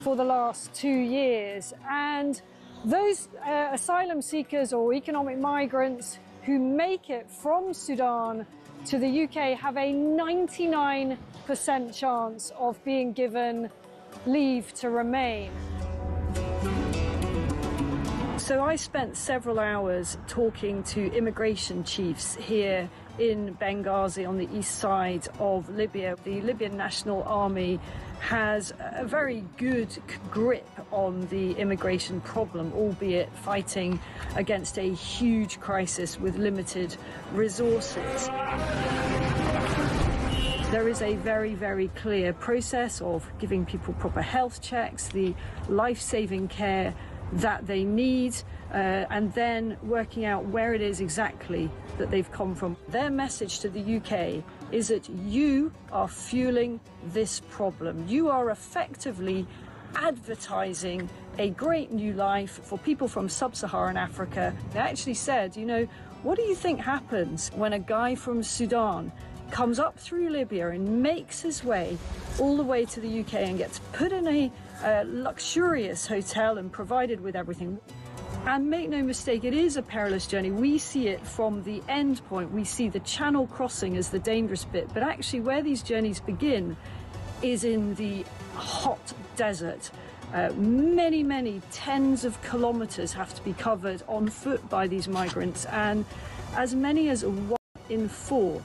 for the last 2 years, and those asylum seekers or economic migrants who make it from Sudan to the UK have a 99% chance of being given leave to remain. So I spent several hours talking to immigration chiefs here in Benghazi on the east side of Libya. The Libyan National Army has a very good grip on the immigration problem, albeit fighting against a huge crisis with limited resources. There is a very, very clear process of giving people proper health checks, the life-saving care that they need, and then working out where it is exactly that they've come from. Their message to the UK is that you are fueling this problem. You are effectively advertising a great new life for people from sub-Saharan Africa. They actually said, you know, what do you think happens when a guy from Sudan comes up through Libya and makes his way all the way to the UK and gets put in a luxurious hotel and provided with everything? And make no mistake, it is a perilous journey. We see it from the end point. We see the channel crossing as the dangerous bit. But actually where these journeys begin is in the hot desert. Many, many tens of kilometres have to be covered on foot by these migrants. And as many as 1 in 4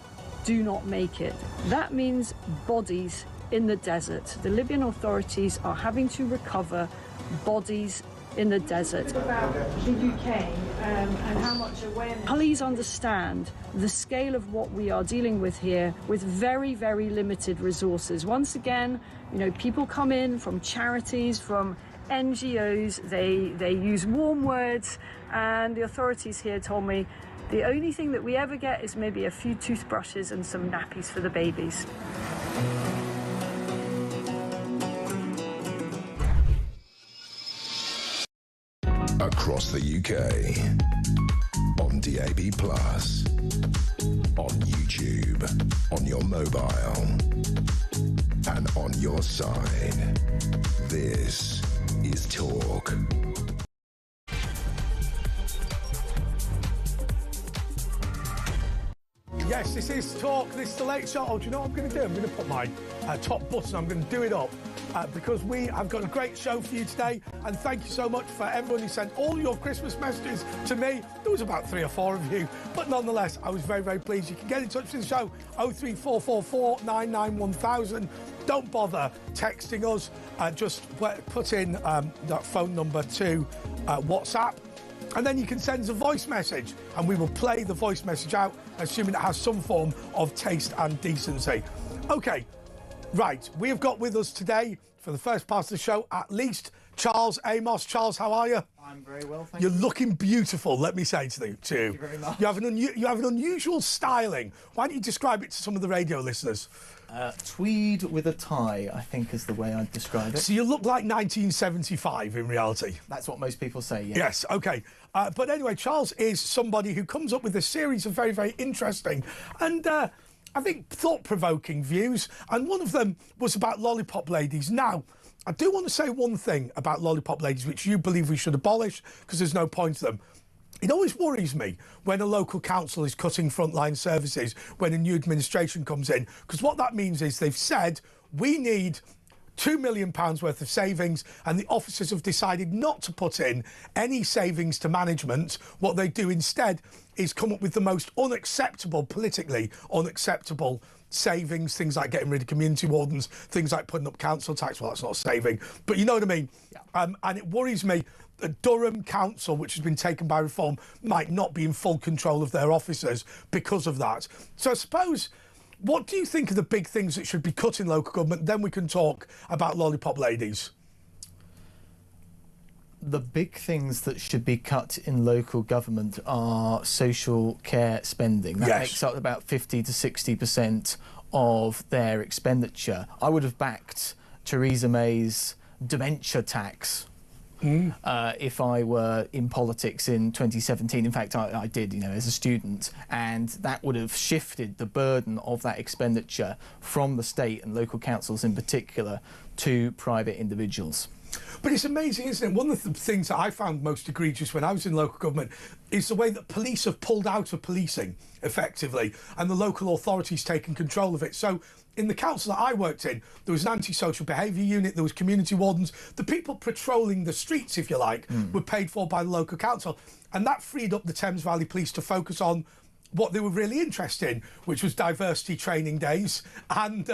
do not make it. That means bodies in the desert. The Libyan authorities are having to recover bodies in the desert. About the UK and how much awareness. Please understand the scale of what we are dealing with here with very, very limited resources. Once again, you know, people come in from charities, from NGOs, they use warm words, and the authorities here told me the only thing that we ever get is maybe a few toothbrushes and some nappies for the babies. Across the UK, on DAB+, on YouTube, on your mobile, and on your side. This is Talk. Yes, this is Talk. This is the Late Show. Oh, do you know what I'm going to do? I'm going to put my top button, I'm going to do it up. Because we have got a great show for you today, and thank you so much for everyone who sent all your Christmas messages to me. There was about 3 or 4 of you, but nonetheless, I was very, very pleased. You can get in touch with the show, 03444 991000. Don't bother texting us. Just put in that phone number to WhatsApp, and then you can send us a voice message, and we will play the voice message out, assuming it has some form of taste and decency. OK. Right, we have got with us today, for the first part of the show at least, Charles Amos. Charles, how are you? I'm very well, thank you. You're looking beautiful, let me say to you. Thank you very much. You have an unusual styling. Why don't you describe it to some of the radio listeners? Tweed with a tie, I think, is the way I'd describe it. So you look like 1975 in reality. That's what most people say, yeah. Yes, OK. But anyway, Charles is somebody who comes up with a series of very, very interesting and I think thought-provoking views, and one of them was about lollipop ladies. Now, I do want to say one thing about lollipop ladies, which you believe we should abolish, because there's no point to them. It always worries me when a local council is cutting frontline services when a new administration comes in, because what that means is they've said, we need £2 million worth of savings, and the officers have decided not to put in any savings to management. What they do instead is come up with the most unacceptable, politically unacceptable savings, things like getting rid of community wardens, things like putting up council tax. Well, that's not saving, but you know what I mean. Yeah. And it worries me that Durham Council, which has been taken by reform, might not be in full control of their officers because of that. So I suppose, what do you think are the big things that should be cut in local government? Then we can talk about lollipop ladies. The big things that should be cut in local government are social care spending. That makes up about 50 to 60% of their expenditure. I would have backed Theresa May's dementia tax if I were in politics in 2017. In fact, I did, you know, as a student, and that would have shifted the burden of that expenditure from the state and local councils in particular to private individuals. But it's amazing, isn't it? One of the things that I found most egregious when I was in local government is the way that police have pulled out of policing, effectively, and the local authorities taken control of it. So in the council that I worked in, there was an antisocial behaviour unit, there was community wardens. The people patrolling the streets, if you like, were paid for by the local council. And that freed up the Thames Valley Police to focus on what they were really interested in, which was diversity training days and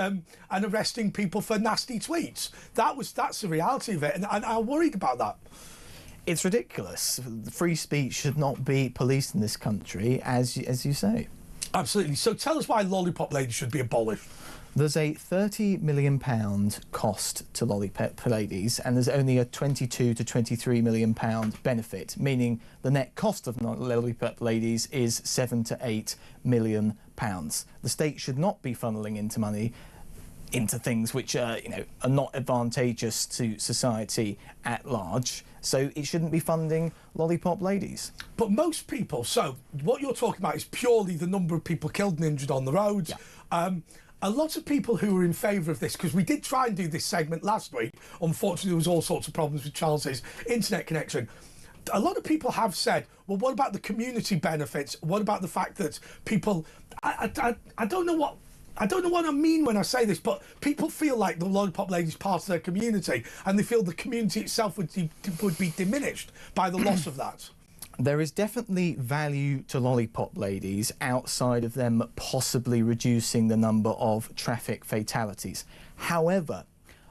arresting people for nasty tweets. That's the reality of it, and I'm worried about that. It's ridiculous. Free speech should not be policed in this country, as you say. Absolutely. So tell us why lollipop ladies should be abolished. There's a £30 million cost to lollipop ladies, and there's only a £22 to £23 million benefit, meaning the net cost of lollipop ladies is £7 to £8 million. The state should not be funneling into money into things which are not advantageous to society at large. So it shouldn't be funding lollipop ladies. But most people, so what you're talking about is purely the number of people killed and injured on the roads. Yeah. A lot of people who are in favour of this, because we did try and do this segment last week, unfortunately there was all sorts of problems with Charles's internet connection. A lot of people have said, well, what about the community benefits? What about the fact that people... I don't know what I mean when I say this, but people feel like the lollipop lady is part of their community, and they feel the community itself would be diminished by the loss of that. There is definitely value to lollipop ladies outside of them possibly reducing the number of traffic fatalities. However,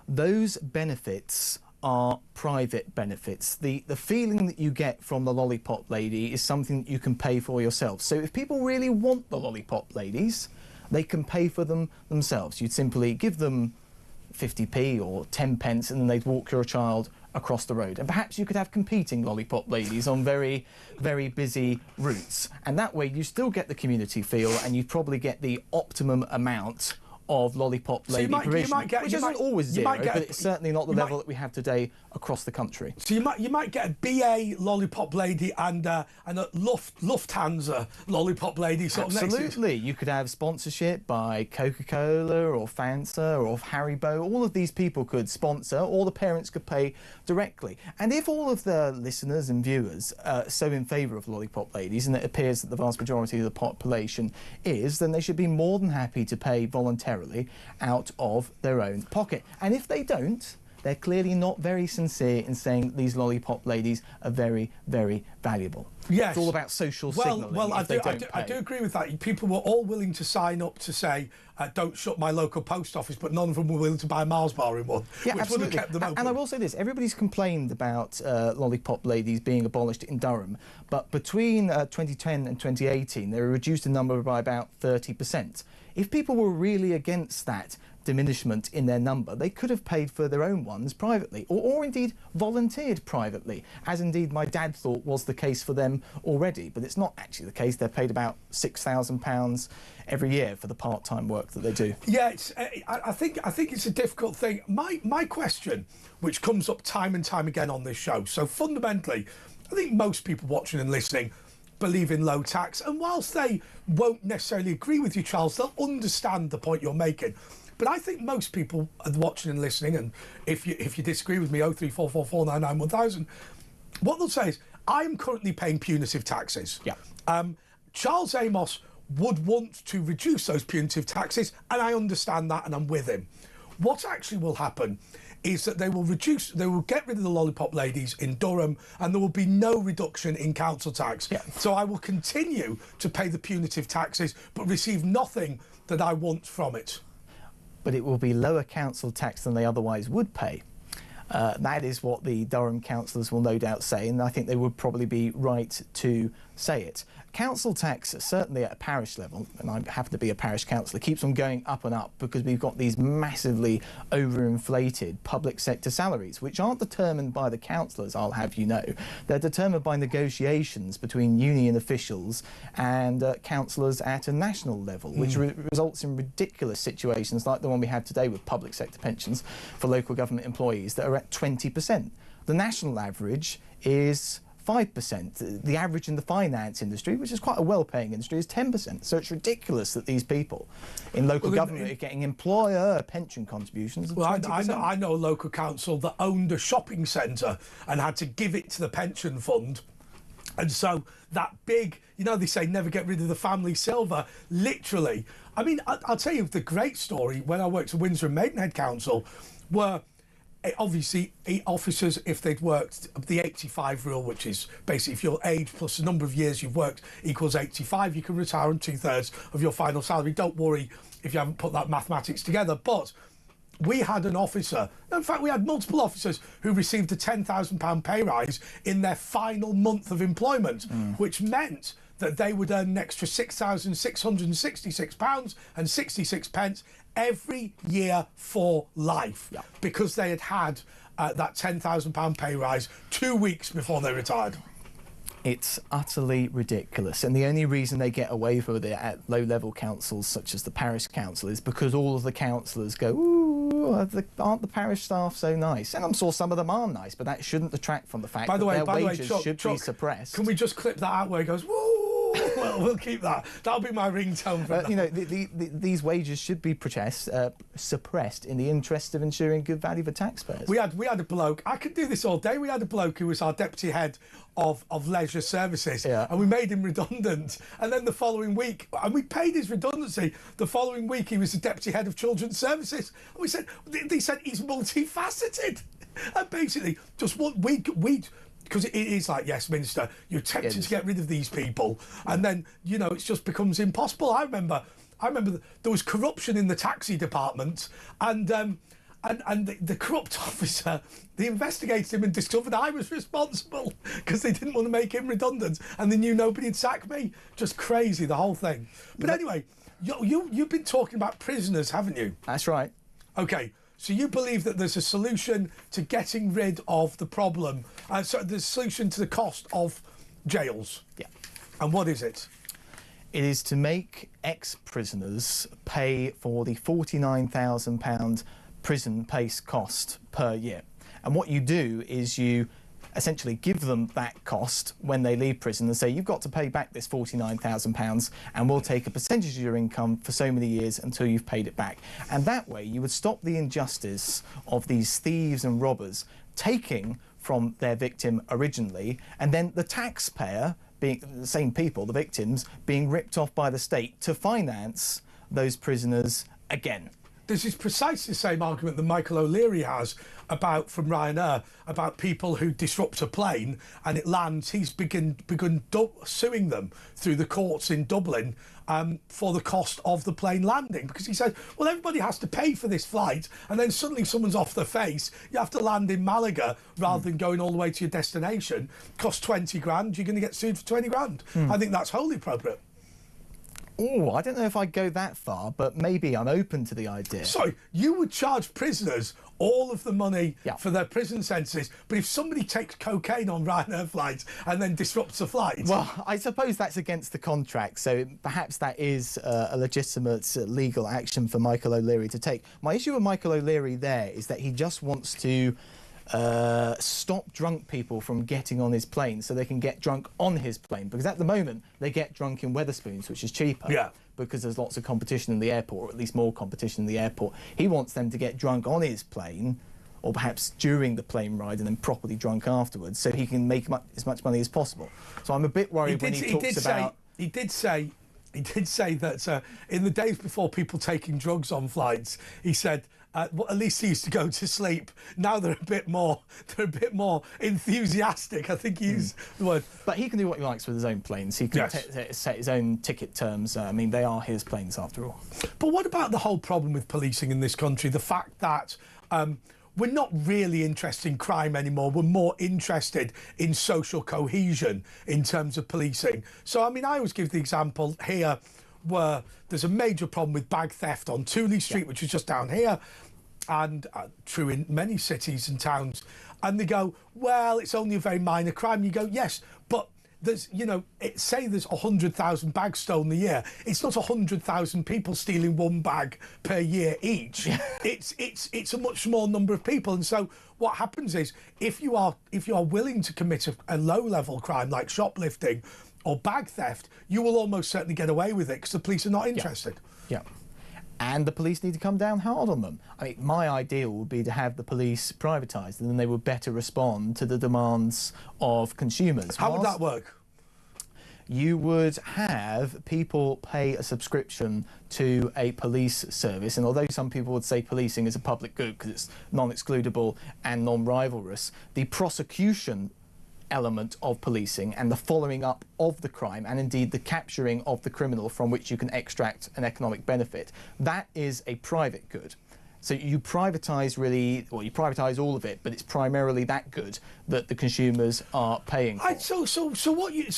those benefits are private benefits. The feeling that you get from the lollipop lady is something that you can pay for yourself. So if people really want the lollipop ladies, they can pay for them themselves. You'd simply give them 50p or 10 pence and then they'd walk your child across the road. And perhaps you could have competing lollipop ladies on very, very busy routes. And that way you still get the community feel and you probably get the optimum amount of lollipop lady provision, which isn't always zero, but it's certainly not the level that we have today across the country. So you might get a BA lollipop lady and a Lufthansa lollipop lady sort of next to it. Absolutely. You could have sponsorship by Coca-Cola or Fanta or Haribo. All of these people could sponsor, or the parents could pay directly. And if all of the listeners and viewers are so in favour of lollipop ladies, and it appears that the vast majority of the population is, then they should be more than happy to pay voluntarily out of their own pocket. And if they don't, they're clearly not very sincere in saying that these lollipop ladies are very, very valuable. Yes. It's all about social signalling. Well, I do agree with that. People were all willing to sign up to say, don't shut my local post office, but none of them were willing to buy a Mars bar in one, yeah, which absolutely. would have kept them open. And I will say this, everybody's complained about lollipop ladies being abolished in Durham, but between 2010 and 2018, they were reduced in number by about 30%. If people were really against that diminishment in their number, they could have paid for their own ones privately, or indeed volunteered privately, as indeed my dad thought was the case for them already. But it's not actually the case. They're paid about £6,000 every year for the part-time work that they do. Yeah, I think it's a difficult thing. My question, which comes up time and time again on this show, so fundamentally, I think most people watching and listening believe in low tax, and whilst they won't necessarily agree with you, Charles, they'll understand the point you're making. But I think most people are watching and listening, and if you disagree with me, 03444991000, what they'll say is, I am currently paying punitive taxes. Yeah. Charles Amos would want to reduce those punitive taxes, and I understand that, and I'm with him. What actually will happen is that they will get rid of the lollipop ladies in Durham, and there will be no reduction in council tax. Yeah. So I will continue to pay the punitive taxes, but receive nothing that I want from it. But it will be lower council tax than they otherwise would pay. That is what the Durham councillors will no doubt say, and I think they would probably be right to say it. Council tax, certainly at a parish level, and I happen to be a parish councillor, keeps on going up and up because we've got these massively overinflated public sector salaries, which aren't determined by the councillors, I'll have you know. They're determined by negotiations between union officials and councillors at a national level, which results in ridiculous situations like the one we have today with public sector pensions for local government employees that are at 20%. The national average is 5%. The average in the finance industry, which is quite a well-paying industry, is 10%. So it's ridiculous that these people in local government are getting employer pension contributions of 20%. I know a local council that owned a shopping centre and had to give it to the pension fund. And so that big, you know, they say never get rid of the family silver, literally. I mean, I'll tell you the great story when I worked at Windsor and Maidenhead Council were obviously officers, if they'd worked the 85 rule, which is basically if your age plus the number of years you've worked equals 85, you can retire on 2/3 of your final salary. Don't worry if you haven't put that mathematics together. But we had an officer, in fact we had multiple officers who received a £10,000 pay rise in their final month of employment, which meant that they would earn an extra £6,666.66 every year for life, because they had that £10,000 pay rise 2 weeks before they retired. It's utterly ridiculous, and the only reason they get away with it at low-level councils such as the parish council is because all of the councillors go, ooh, aren't the parish staff so nice? And I'm sure some of them are nice, but that shouldn't detract from the fact that their wages should be suppressed. Can we just clip that out where he goes, woo? Well, we'll keep that. That'll be my ringtone. You know, these wages should be suppressed in the interest of ensuring good value for taxpayers. We had a bloke. I could do this all day. We had a bloke who was our deputy head of leisure services, and we made him redundant. And then the following week, and we paid his redundancy. The following week, he was the deputy head of children's services. And we said, they said he's multifaceted, and basically just what we. Because it is like, yes, Minister, you're tempted to get rid of these people, and then, you know, it just becomes impossible. I remember there was corruption in the taxi department, and the corrupt officer, they investigated him and discovered I was responsible because they didn't want to make him redundant, and they knew nobody'd sack me. Just crazy, the whole thing. But anyway, you've been talking about prisoners, haven't you? That's right. Okay. So you believe that there's a solution to getting rid of the problem, so there's a solution to the cost of jails? Yeah. And what is it? It is to make ex-prisoners pay for the £49,000 prison pace cost per year. And what you do is you essentially give them that cost when they leave prison and say, you've got to pay back this £49,000 and we'll take a percentage of your income for so many years until you've paid it back. And that way you would stop the injustice of these thieves and robbers taking from their victim originally, and then the taxpayer, being the same people, the victims, being ripped off by the state to finance those prisoners again. This is precisely the same argument that Michael O'Leary has from Ryanair about people who disrupt a plane and it lands. He's begun suing them through the courts in Dublin for the cost of the plane landing, because he says, well, everybody has to pay for this flight, and then suddenly someone's off their face. You have to land in Malaga rather than going all the way to your destination. Costs 20 grand. You're going to get sued for 20 grand. I think that's wholly appropriate. Oh, I don't know if I'd go that far, but maybe I'm open to the idea. Sorry, you would charge prisoners all of the money for their prison sentences, but if somebody takes cocaine on Ryanair flights and then disrupts a flight... Well, I suppose that's against the contract, so perhaps that is a legitimate legal action for Michael O'Leary to take. My issue with Michael O'Leary there is that he just wants to stop drunk people from getting on his plane so they can get drunk on his plane, because at the moment they get drunk in Wetherspoons, which is cheaper, because there's lots of competition in the airport, or at least more competition in the airport. He wants them to get drunk on his plane, or perhaps during the plane ride, and then properly drunk afterwards, so he can make as much money as possible. So I'm a bit worried when he talks about... He did say that in the days before people taking drugs on flights, he said, well, at least he used to go to sleep. Now they're a bit more enthusiastic. I think he used the word. But he can do what he likes with his own planes. He can set his own ticket terms. I mean, they are his planes after all. But what about the whole problem with policing in this country? The fact that we're not really interested in crime anymore. We're more interested in social cohesion in terms of policing. So, I mean, I always give the example here where there's a major problem with bag theft on Tooley Street, which is just down here, and true in many cities and towns. And they go, well, it's only a very minor crime. You go, yes, but there's, you know, say there's 100,000 bags stolen a year. It's not 100,000 people stealing one bag per year each. It's a much smaller number of people. And so what happens is if you are willing to commit a low-level crime like shoplifting or bag theft, you will almost certainly get away with it because the police are not interested. Yeah. And the police need to come down hard on them. I mean, my ideal would be to have the police privatised, and then they would better respond to the demands of consumers. How would that work? You would have people pay a subscription to a police service, and although some people would say policing is a public good because it's non-excludable and non-rivalrous, the prosecution element of policing and the following up of the crime, and indeed the capturing of the criminal from which you can extract an economic benefit, that is a private good. So you privatise you privatise all of it, but it's primarily that good that the consumers are paying for. So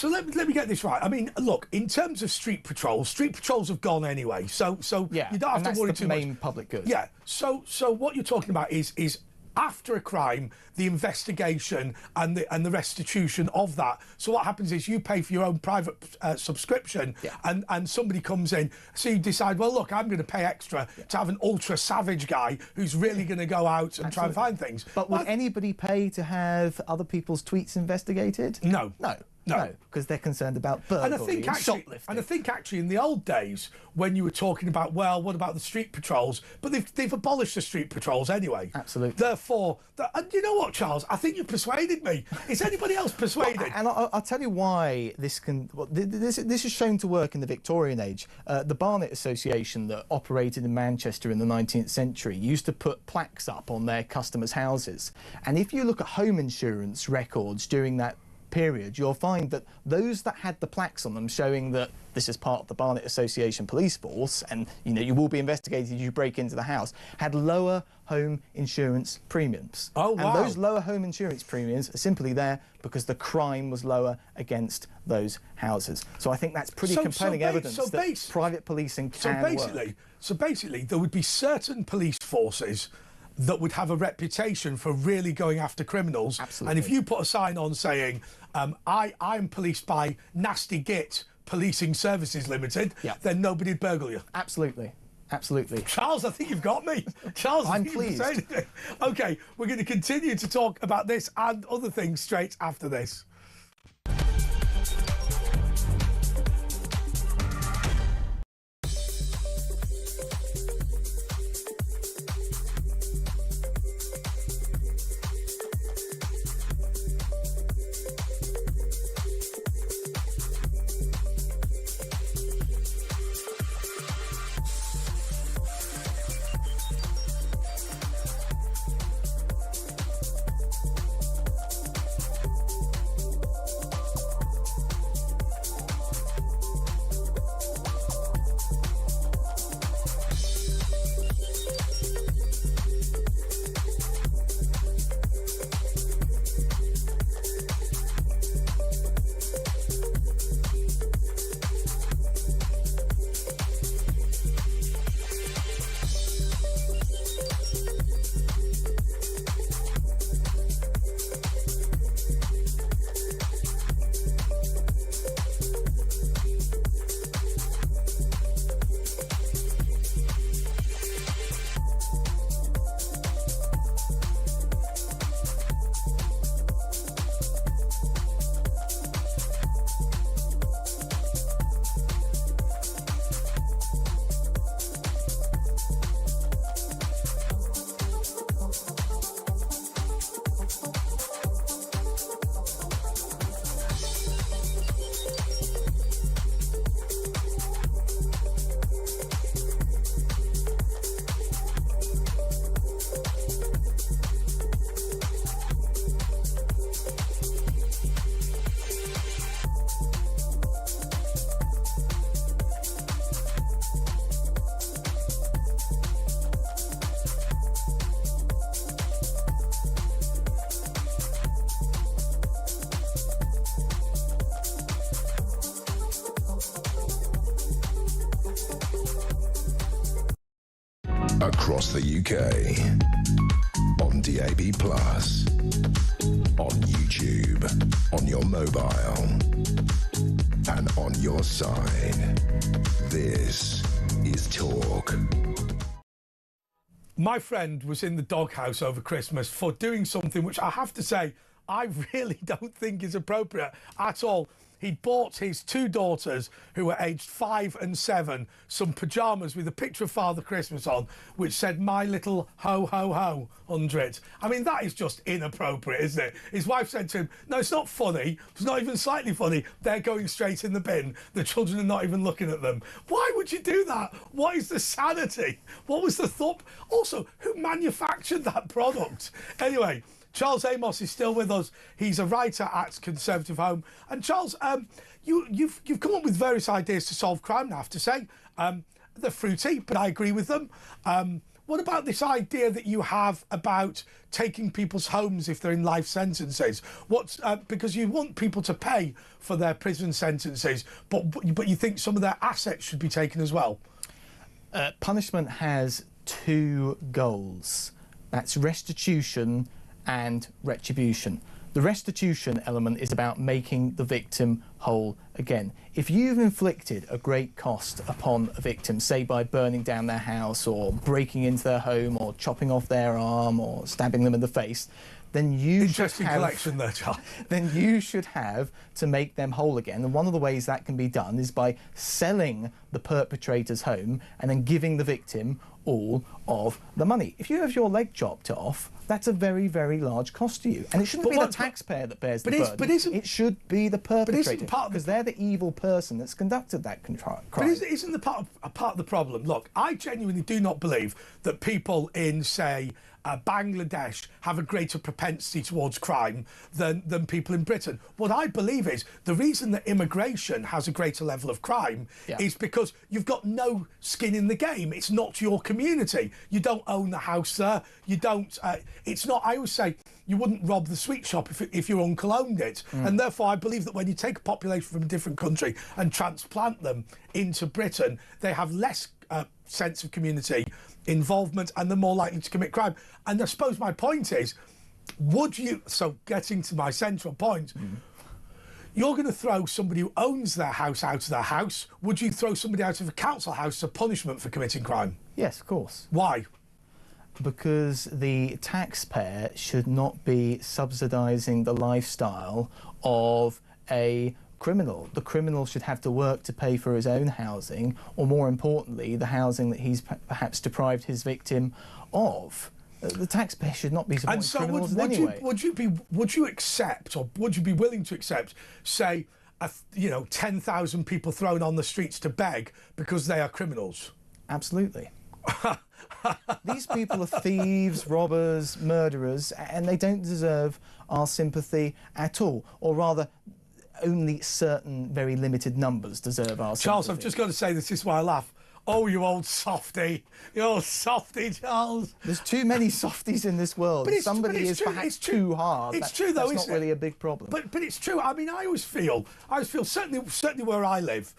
let me get this right. I mean, look, in terms of street patrols have gone anyway. So yeah, you don't have to worry too much. That's the main public good. Yeah. So what you're talking about is after a crime, the investigation and the restitution of that. So what happens is you pay for your own private subscription, and somebody comes in. So you decide, well, look, I'm going to pay extra to have an ultra savage guy who's really going to go out and try and find things. But would anybody pay to have other people's tweets investigated? No. No, because they're concerned about burglary and shoplifting. And I think actually in the old days when you were talking about, well, what about the street patrols? But they've abolished the street patrols anyway. Absolutely. Therefore, and you know what, Charles? I think you persuaded me. Is anybody else persuaded? Well, and I'll tell you why this can. Well, this is shown to work in the Victorian age. The Barnet Association that operated in Manchester in the 19th century used to put plaques up on their customers' houses. And if you look at home insurance records during that period, you'll find that those that had the plaques on them showing that this is part of the Barnet Association police force and you will be investigated if you break into the house, had lower home insurance premiums. Oh, wow. And those lower home insurance premiums are simply there because the crime was lower against those houses. So I think that's pretty compelling evidence that private policing can work. So basically there would be certain police forces that would have a reputation for really going after criminals. Absolutely. And if you put a sign on saying, I'm policed by Nasty Git Policing Services Limited, then nobody'd burgle you. Absolutely. Absolutely. Charles, I think you've got me. Charles, I'm pleased. OK, we're going to continue to talk about this and other things straight after this. Across the UK, on DAB+, on YouTube, on your mobile, and on your side. This is Talk. My friend was in the doghouse over Christmas for doing something which I have to say I really don't think is appropriate at all. He bought his two daughters, who were aged 5 and 7, some pyjamas with a picture of Father Christmas on, which said "My little ho ho ho" under it. I mean, that is just inappropriate, isn't it? His wife said to him, "No, it's not funny. It's not even slightly funny. They're going straight in the bin. The children are not even looking at them." Why would you do that? What is the sanity? What was the thought? Also, who manufactured that product? Anyway, Charles Amos is still with us. He's a writer at Conservative Home. And Charles, you've come up with various ideas to solve crime, I have to say. They're fruity, but I agree with them. What about this idea that you have about taking people's homes if they're in life sentences? Because you want people to pay for their prison sentences, but you think some of their assets should be taken as well? Punishment has two goals. That's restitution and retribution. The restitution element is about making the victim whole again. If you've inflicted a great cost upon a victim, say by burning down their house or breaking into their home or chopping off their arm or stabbing them in the face, then you Interesting collection there, Charles. Then you should have to make them whole again. And one of the ways that can be done is by selling the perpetrator's home and then giving the victim all of the money. If you have your leg chopped off, that's a very, very large cost to you. And it shouldn't be the taxpayer that bears the burden. It should be the perpetrator, because they're the evil person that's conducted that crime. But isn't the part of the problem? Look, I genuinely do not believe that people in, say, Bangladesh have a greater propensity towards crime than people in Britain. What I believe is the reason that immigration has a greater level of crime is because you've got no skin in the game. It's not your community. You don't own the house there. You don't. It's not. I always say you wouldn't rob the sweet shop if your uncle owned it. And therefore, I believe that when you take a population from a different country and transplant them into Britain, they have less sense of community involvement and they're more likely to commit crime. And I suppose my point is, getting to my central point, you're going to throw somebody who owns their house out of their house. Would you throw somebody out of a council house as a punishment for committing crime? Yes, of course. Why? Because the taxpayer should not be subsidising the lifestyle of a criminal. The criminal should have to work to pay for his own housing, or more importantly, the housing that he's perhaps deprived his victim of. The taxpayer should not be supporting criminals in any way. Would you accept, or would you be willing to accept, say, 10,000 people thrown on the streets to beg because they are criminals? Absolutely. These people are thieves, robbers, murderers, and they don't deserve our sympathy at all. Or rather, only certain very limited numbers deserve our sympathy. Charles, I've just got to say, this is why I laugh. Oh, you old softy. You old softy, Charles. There's too many softies in this world. But somebody is perhaps too hard. It's true, though, that's not really a big problem. But it's true. I mean, I always feel certainly where I live,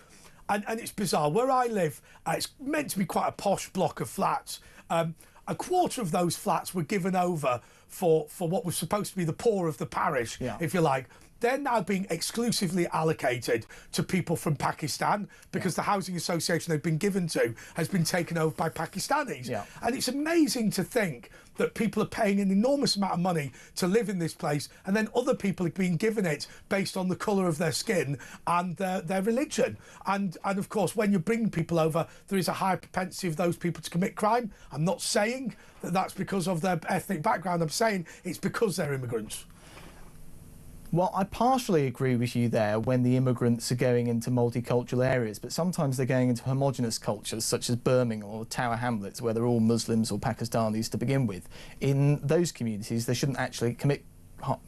and it's bizarre, where I live, it's meant to be quite a posh block of flats. A quarter of those flats were given over for what was supposed to be the poor of the parish, if you like. They're now being exclusively allocated to people from Pakistan because the housing association they've been given to has been taken over by Pakistanis. And it's amazing to think that people are paying an enormous amount of money to live in this place, and then other people are being given it based on the colour of their skin and their religion. And of course, when you bring people over, there is a high propensity of those people to commit crime. I'm not saying that that's because of their ethnic background. I'm saying it's because they're immigrants. Well, I partially agree with you there when the immigrants are going into multicultural areas, but sometimes they're going into homogenous cultures such as Birmingham or Tower Hamlets, where they're all Muslims or Pakistanis to begin with. In those communities, they shouldn't actually commit more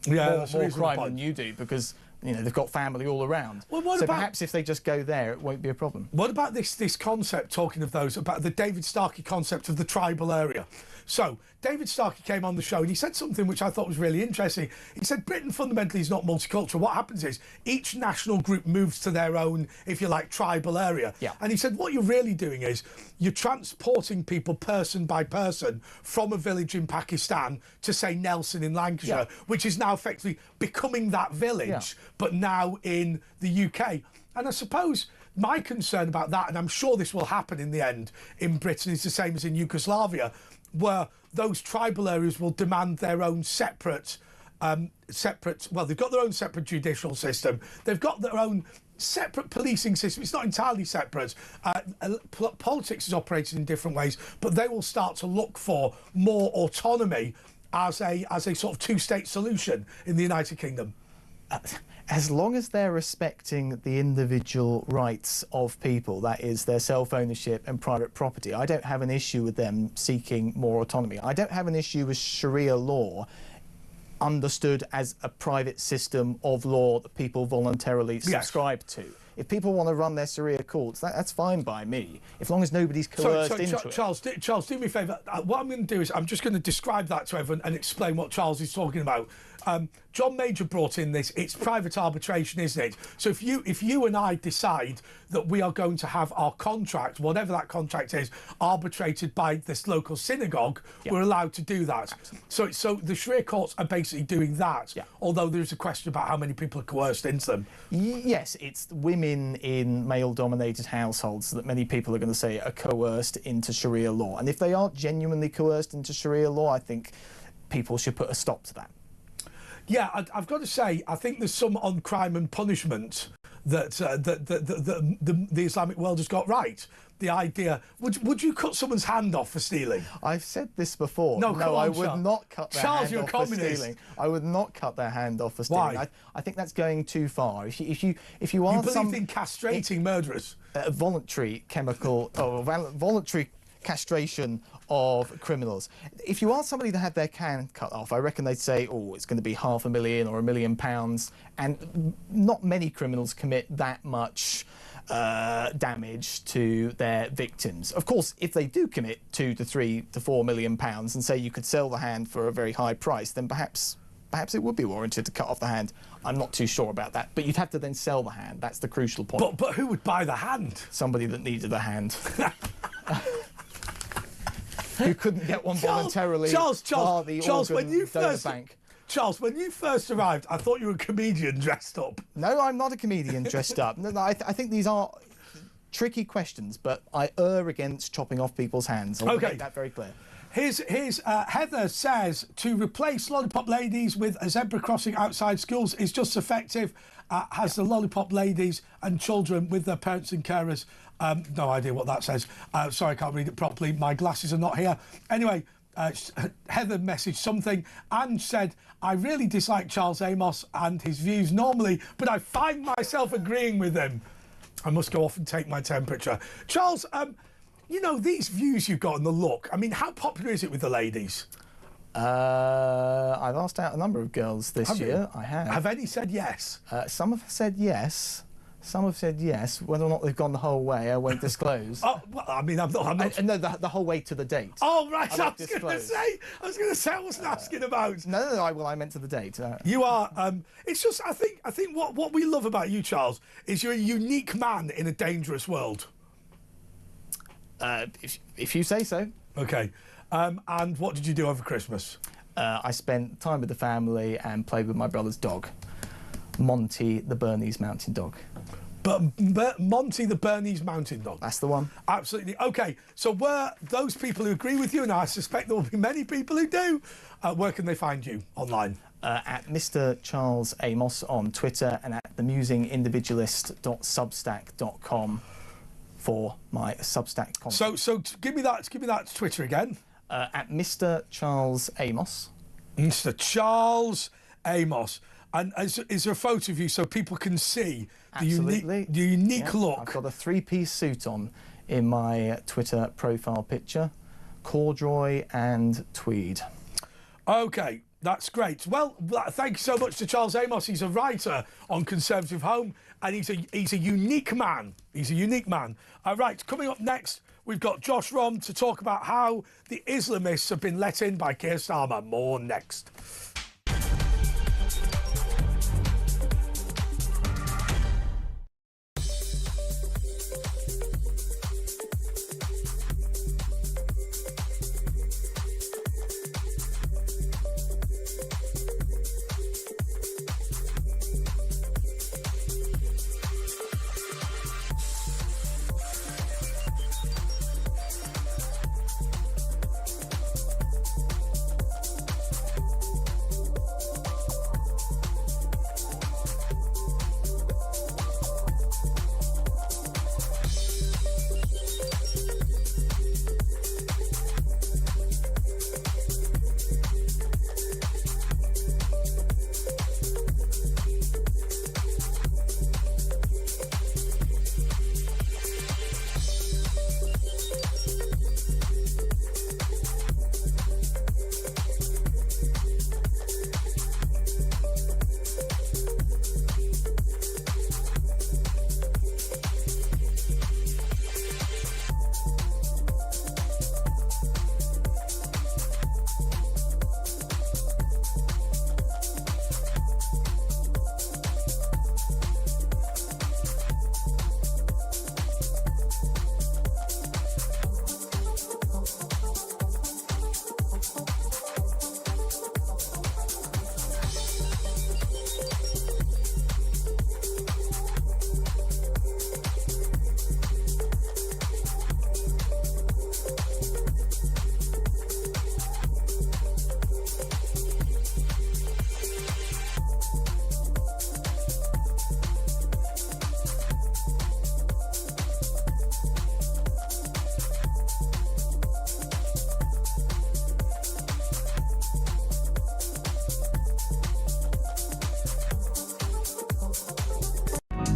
crime than you do, because they've got family all around. Well, perhaps if they just go there, it won't be a problem. What about this concept, talking of those, about the David Starkey concept of the tribal area? So, David Starkey came on the show and he said something which I thought was really interesting. He said Britain fundamentally is not multicultural. What happens is each national group moves to their own, if you like, tribal area. And he said what you're really doing is you're transporting people person by person from a village in Pakistan to, say, Nelson in Lancashire, which is now effectively becoming that village, but now in the UK. And I suppose my concern about that, and I'm sure this will happen in the end in Britain, is the same as in Yugoslavia. where those tribal areas will demand their own separate, well, they've got their own separate judicial system. They've got their own separate policing system. It's not entirely separate. Politics is operated in different ways, but they will start to look for more autonomy as a sort of two-state solution in the United Kingdom. As long as they're respecting the individual rights of people, that is their self-ownership and private property, I don't have an issue with them seeking more autonomy. I don't have an issue with Sharia law understood as a private system of law that people voluntarily subscribe to. If people want to run their Sharia courts, that's fine by me, as long as nobody's coerced into it. Charles, do me a favour. What I'm going to do is I'm just going to describe that to everyone and explain what Charles is talking about. John Major brought in this. It's private arbitration, isn't it? So if you and I decide that we are going to have our contract, whatever that contract is, arbitrated by this local synagogue, we're allowed to do that. So the Sharia courts are basically doing that. Although there's a question about how many people are coerced into them. Yes, it's women in male-dominated households that many people are going to say are coerced into Sharia law. And if they are genuinely coerced into Sharia law, I think people should put a stop to that. Yeah, I've got to say, I think there's some on crime and punishment that the Islamic world has got right. The idea, would you cut someone's hand off for stealing? I've said this before. No, I would not cut their hand you're off a communist. for stealing. I would not cut their hand off for stealing. Why? I think that's going too far. If you You are believe in castrating murderers? Voluntary chemical or voluntary castration of criminals. If you ask somebody to have their hand cut off, I reckon they'd say, oh, it's going to be £500,000 or £1 million, and not many criminals commit that much damage to their victims. Of course, if they do commit £2 to £3 to £4 million and say you could sell the hand for a very high price, then perhaps it would be warranted to cut off the hand. I'm not too sure about that, but you'd have to then sell the hand. That's the crucial point. But who would buy the hand? Somebody that needed a hand. Who couldn't get one voluntarily. Charles, when you first arrived, I thought you were a comedian dressed up. No, I'm not a comedian dressed up. No, I think these are tricky questions, but I err against chopping off people's hands. I'll make that very clear. Here's Heather says to replace lollipop ladies with a zebra crossing outside schools is just effective as the lollipop ladies and children with their parents and carers. No idea what that says. Sorry, I can't read it properly. My glasses are not here. Anyway, Heather messaged something and said, I really dislike Charles Amos and his views normally, but I find myself agreeing with him. I must go off and take my temperature. Charles, you know, these views you've got and the look, I mean, how popular is it with the ladies? I've asked out a number of girls this year. I have. Have any said yes? Some have said yes. Some have said yes. Whether or not they've gone the whole way, I won't disclose. Oh, well, I mean, I'm not... No, the whole way to the date. Oh, right. I was going to say, I wasn't asking about... No, I meant to the date. You are... it's just, I think what we love about you, Charles, is you're a unique man in a dangerous world. If you say so. OK. And what did you do over Christmas? I spent time with the family and played with my brother's dog, Monty, the Bernese Mountain Dog. But Monty, the Bernese Mountain Dog. That's the one. Absolutely. OK, so where those people who agree with you, and I suspect there will be many people who do, where can they find you online? At Mr. Charles Amos on Twitter and at themusingindividualist.substack.com for my Substack content. So give me that Twitter again. At Mr. Charles Amos. Mr. Charles Amos. And is there a photo of you so people can see the unique look? I've got a three-piece suit on in my Twitter profile picture, corduroy and tweed. OK, that's great. Well, thank you so much to Charles Amos. He's a writer on Conservative Home, and he's a unique man. He's a unique man. Right, coming up next, we've got Josh Rom to talk about how the Islamists have been let in by Keir Starmer. More next.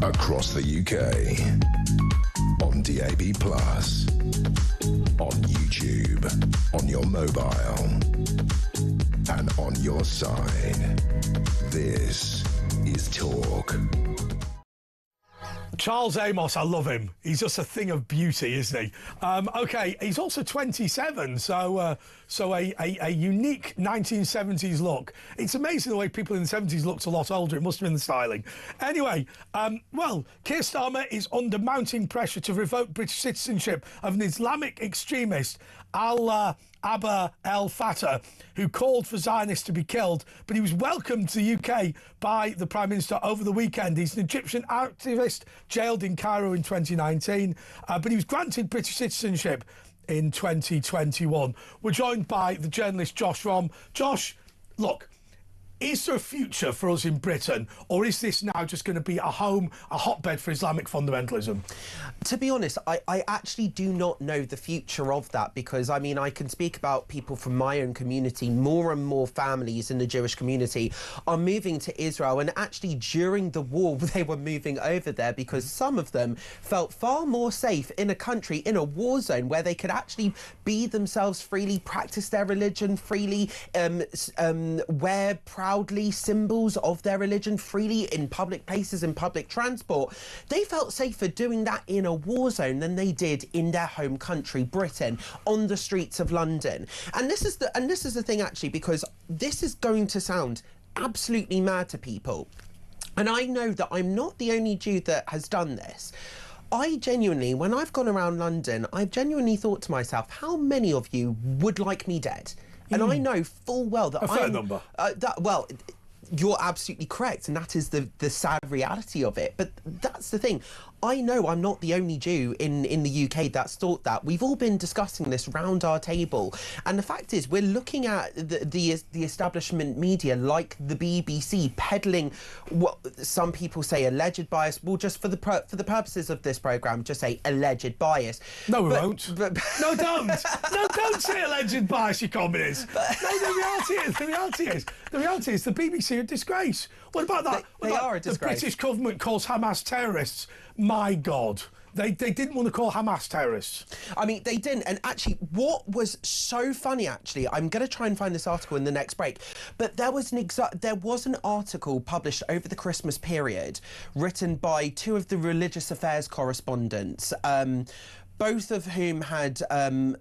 across the UK, on DAB+, on YouTube, on your mobile, and on your side. This is Talk. Charles Amos, I love him. He's just a thing of beauty, isn't he? OK, he's also 27, so a unique 1970s look. It's amazing the way people in the 70s looked a lot older. It must have been the styling. Anyway, well, Keir Starmer is under mounting pressure to revoke British citizenship of an Islamic extremist, Abba el-Fattah, who called for Zionists to be killed, but he was welcomed to the UK by the Prime Minister over the weekend. He's an Egyptian activist jailed in Cairo in 2019, but he was granted British citizenship in 2021. We're joined by the journalist Josh Rom. Josh, look, is there a future for us in Britain, or is this now just going to be a hotbed for Islamic fundamentalism? To be honest, I actually do not know the future of that, because, I mean, I can speak about people from my own community. More and more families in the Jewish community are moving to Israel, and actually during the war they were moving over there because some of them felt far more safe in a country, in a war zone, where they could actually be themselves freely, practice their religion freely, wear proudly symbols of their religion freely in public places, in public transport. They felt safer doing that in a war zone than they did in their home country, Britain, on the streets of London. And this is the thing, actually, because this is going to sound absolutely mad to people. And I know that I'm not the only Jew that has done this. I genuinely, when I've gone around London, I've genuinely thought to myself, how many of you would like me dead? And I know full well that a fair number. Well, you're absolutely correct, and that is the sad reality of it. But that's the thing. I know I'm not the only Jew in the UK that's thought that. We've all been discussing this round our table, and the fact is we're looking at the establishment media like the BBC peddling what some people say alleged bias. We'll just for the purposes of this programme just say alleged bias. No, we won't. No, don't. No, don't say alleged bias, you communist. No, the reality is the BBC are a disgrace. What about that? They are a disgrace. The British government calls Hamas terrorists. My God. They didn't want to call Hamas terrorists. I mean, they didn't. And actually, what was so funny, actually, I'm going to try and find this article in the next break, but there was an article published over the Christmas period written by two of the religious affairs correspondents, both of whom had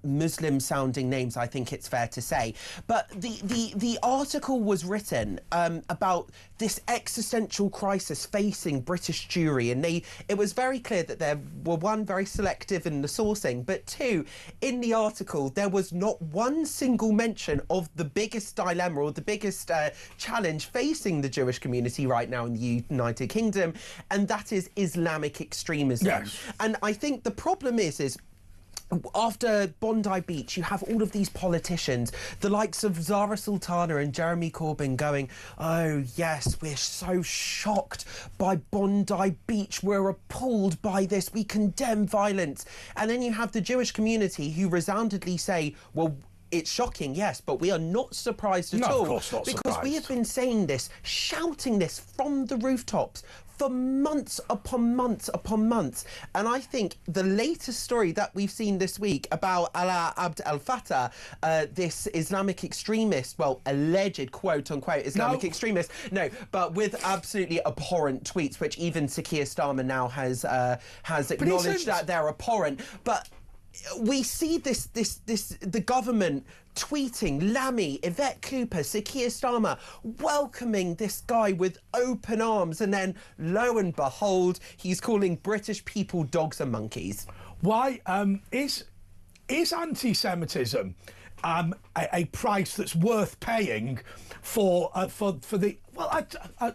Muslim-sounding names, I think it's fair to say. But the article was written about this existential crisis facing British Jewry, and it was very clear that there were, one, very selective in the sourcing, but two, in the article there was not one single mention of the biggest dilemma or the biggest challenge facing the Jewish community right now in the United Kingdom, and that is Islamic extremism. Yes. And I think the problem is after Bondi Beach, you have all of these politicians, the likes of Zara Sultana and Jeremy Corbyn going, oh yes, we're so shocked by Bondi Beach, we're appalled by this, we condemn violence. And then you have the Jewish community who resoundingly say, well, it's shocking, yes, but we are not surprised at all. Of course not, because surprised. We have been saying this, shouting this from the rooftops for months upon months upon months. And I think the latest story that we've seen this week about Alaa Abd el-Fattah, this Islamic extremist, well, alleged quote-unquote Islamic extremist, no, but with absolutely abhorrent tweets, which even Sir Keir Starmer now has acknowledged that they're abhorrent. But we see the government tweeting Lammy, Yvette Cooper, Sir Keir Starmer welcoming this guy with open arms, and then lo and behold, he's calling British people dogs and monkeys. Why is anti-Semitism a price that's worth paying for the? Well,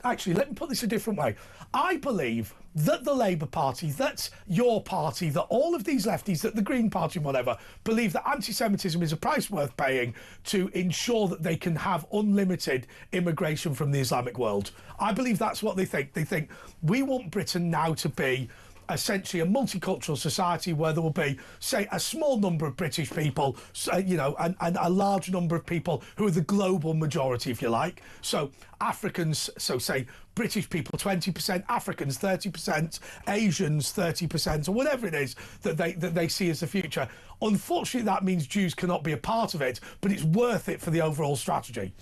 actually, let me put this a different way. I believe that the Labour Party, that's your party, that all of these lefties, that the Green Party and whatever, believe that anti-Semitism is a price worth paying to ensure that they can have unlimited immigration from the Islamic world. I believe that's what they think. They think we want Britain now to be essentially a multicultural society where there will be, say, a small number of British people, you know, and a large number of people who are the global majority, if you like. So Africans, so say British people 20%, Africans 30%, Asians 30%, or whatever it is that they see as the future. Unfortunately, that means Jews cannot be a part of it, but it's worth it for the overall strategy.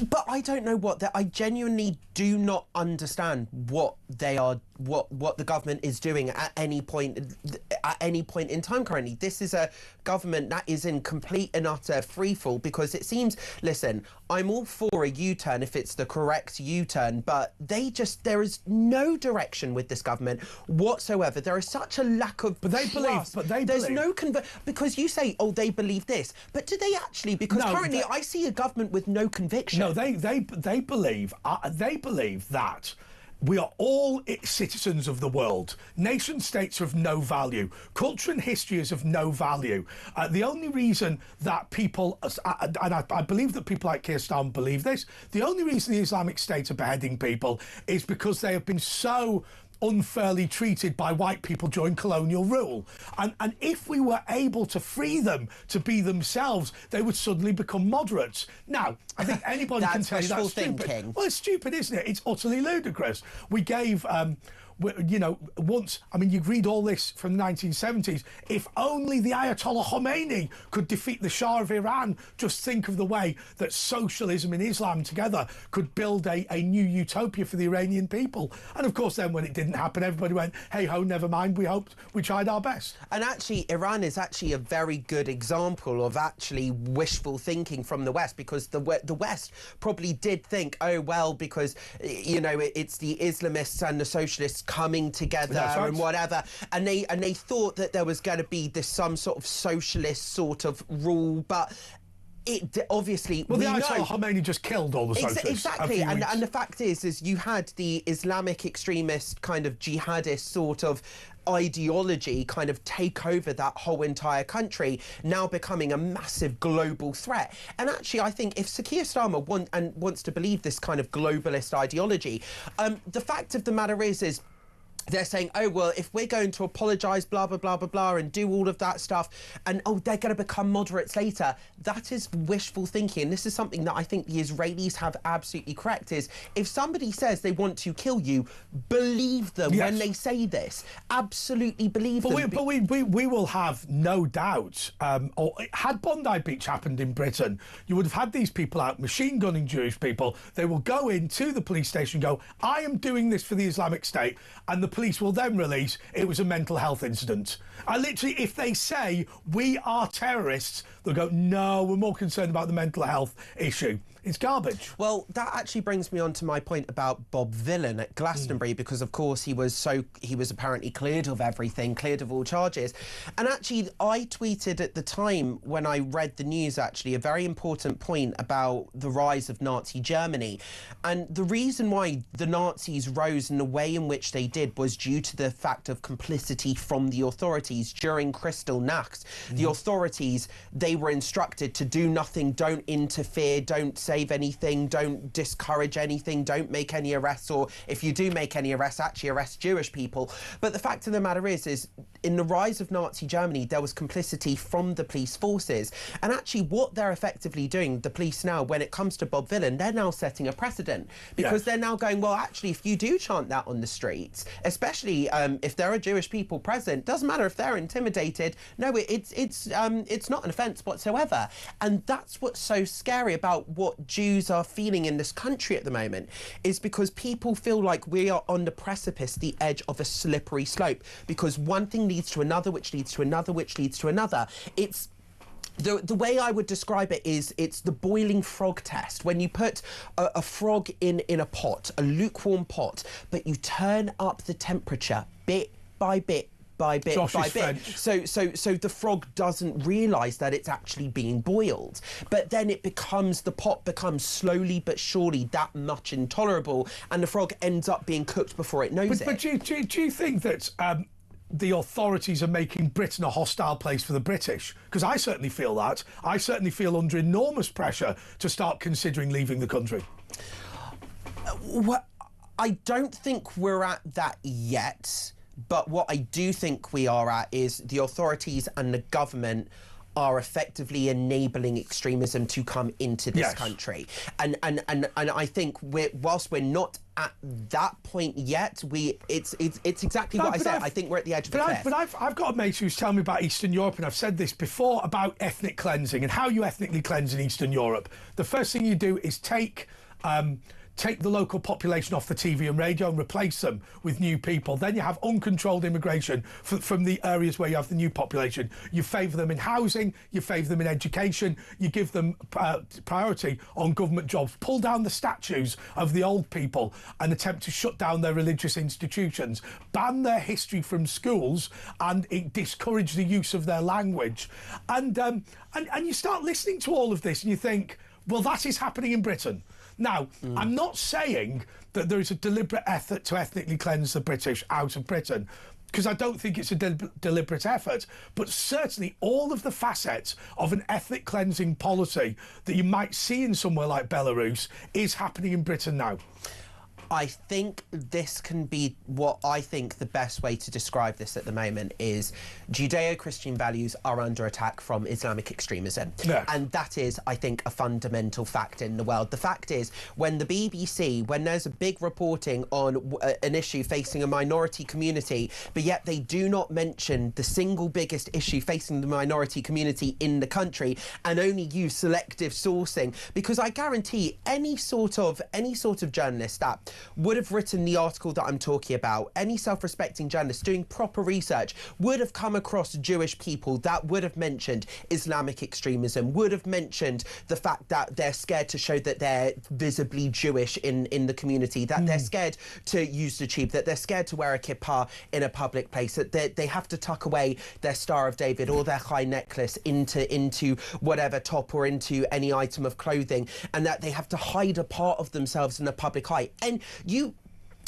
But I don't know what that. I genuinely do not understand what they are, what the government is doing at any point in time currently. This is a government that is in complete and utter freefall, because it seems. Listen, I'm all for a U-turn if it's the correct U-turn, but there is no direction with this government whatsoever. There is such a lack of. But they trust. believe. There's no because you say, oh, they believe this, but do they actually? Because No, currently I see a government with no conviction. No, they believe that we are all citizens of the world. Nation states are of no value. Culture and history is of no value. The only reason that people, and I believe that people like Keir Starmer believe this, the only reason the Islamic State are beheading people is because they have been so unfairly treated by white people during colonial rule. And if we were able to free them to be themselves, they would suddenly become moderates. Now, I think anybody can tell you that's stupid. Thinking. Well, it's stupid, isn't it? It's utterly ludicrous. We gave... you know, once, I mean, you read all this from the 1970s. If only the Ayatollah Khomeini could defeat the Shah of Iran, just think of the way that socialism and Islam together could build a new utopia for the Iranian people. And of course, then when it didn't happen, everybody went, hey ho, never mind, we tried our best. And actually, Iran is actually a very good example of actually wishful thinking from the West, because the West probably did think, oh, well, because, you know, it's the Islamists and the socialists coming together right. and whatever, and they thought that there was going to be some sort of socialist sort of rule, but it obviously, well, the we Ayatollah know Khomeini just killed all the socialists. Exactly, and the fact is you had the Islamic extremist kind of jihadist sort of ideology kind of take over that whole entire country, now becoming a massive global threat. And actually, I think if Keir Starmer wants to believe this kind of globalist ideology, the fact of the matter is they're saying, oh, well, if we're going to apologise, blah, blah, blah, blah, blah, and do all of that stuff, and, oh, they're going to become moderates later, that is wishful thinking. And this is something that I think the Israelis have absolutely correct, is if somebody says they want to kill you, believe them when they say this. Absolutely believe them. But we will have no doubt, or had Bondi Beach happened in Britain, you would have had these people out machine gunning Jewish people. They will go into the police station and go, I am doing this for the Islamic State, and the police will then release it was a mental health incident. I literally, if they say we are terrorists, they'll go, no, we're more concerned about the mental health issue. It's garbage. Well, that actually brings me on to my point about Bob Villan at Glastonbury, because of course he was apparently cleared of everything, cleared of all charges. And actually, I tweeted at the time when I read the news, actually, a very important point about the rise of Nazi Germany. And the reason why the Nazis rose in the way in which they did was due to the fact of complicity from the authorities during Kristallnacht. The authorities, they were instructed to do nothing, don't interfere, don't save anything, don't discourage anything, don't make any arrests, or if you do make any arrests, actually arrest Jewish people. But the fact of the matter is in the rise of Nazi Germany, there was complicity from the police forces. And actually what they're effectively doing, the police now, when it comes to Bob Villan, they're now setting a precedent, because they're now going, well, actually, if you do chant that on the streets, especially if there are Jewish people present, doesn't matter if they're intimidated, no, it's not an offence whatsoever. And that's what's so scary about what Jews are feeling in this country at the moment, is because people feel like we are on the precipice, the edge of a slippery slope, because one thing leads to another, which leads to another, which leads to another. It's the way I would describe it is it's the boiling frog test. When you put a frog in a pot, a lukewarm pot, but you turn up the temperature bit by bit, by bit by bit. So the frog doesn't realise that it's actually being boiled. But then the pot becomes slowly but surely that much intolerable, and the frog ends up being cooked before it knows it. But do you think that the authorities are making Britain a hostile place for the British? Because I certainly feel that. I certainly feel under enormous pressure to start considering leaving the country. I don't think we're at that yet. But what I do think we are at is the authorities and the government are effectively enabling extremism to come into this country. And I think whilst we're not at that point yet, it's exactly what I said. I think we're at the edge of the cliff. But I've got a mate who's telling me about Eastern Europe, and I've said this before about ethnic cleansing and how you ethnically cleanse in Eastern Europe. The first thing you do is take the local population off the TV and radio and replace them with new people. Then you have uncontrolled immigration from the areas where you have the new population. You favour them in housing, you favour them in education, you give them priority on government jobs, pull down the statues of the old people and attempt to shut down their religious institutions, ban their history from schools and discourage the use of their language. And you start listening to all of this and you think, well, that is happening in Britain. Now, I'm not saying that there is a deliberate effort to ethnically cleanse the British out of Britain, because I don't think it's a deliberate effort, but certainly all of the facets of an ethnic cleansing policy that you might see in somewhere like Belarus is happening in Britain now. I think this can be what I think the best way to describe this at the moment is Judeo-Christian values are under attack from Islamic extremism. Yeah. And that is, I think, a fundamental fact in the world. The fact is, when the BBC, when there's a big reporting on an issue facing a minority community, but yet they do not mention the single biggest issue facing the minority community in the country and only use selective sourcing, because I guarantee any sort of journalist that would have written the article that I'm talking about, any self-respecting journalist doing proper research would have come across Jewish people that would have mentioned Islamic extremism, would have mentioned the fact that they're scared to show that they're visibly Jewish in the community, that they're scared to use the tube, that they're scared to wear a kippah in a public place, that they have to tuck away their Star of David or their high necklace into whatever top or into any item of clothing, and that they have to hide a part of themselves in the public eye. And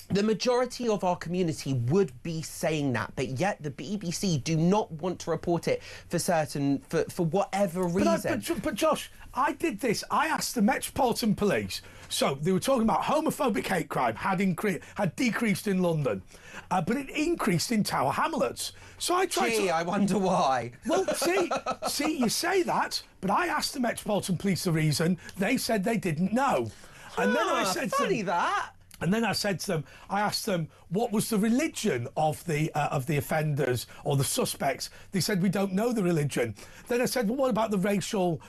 the majority of our community would be saying that, but yet the BBC do not want to report it for whatever reason. But Josh, I did this. I asked the Metropolitan Police. So they were talking about homophobic hate crime had decreased in London, but it increased in Tower Hamlets. So I tried I wonder why. Well, see, you say that, but I asked the Metropolitan Police the reason. They said they didn't know. And then I said funny that. And then I said to them, I asked them, what was the religion of the offenders or the suspects? They said, we don't know the religion. Then I said, well, what about the racial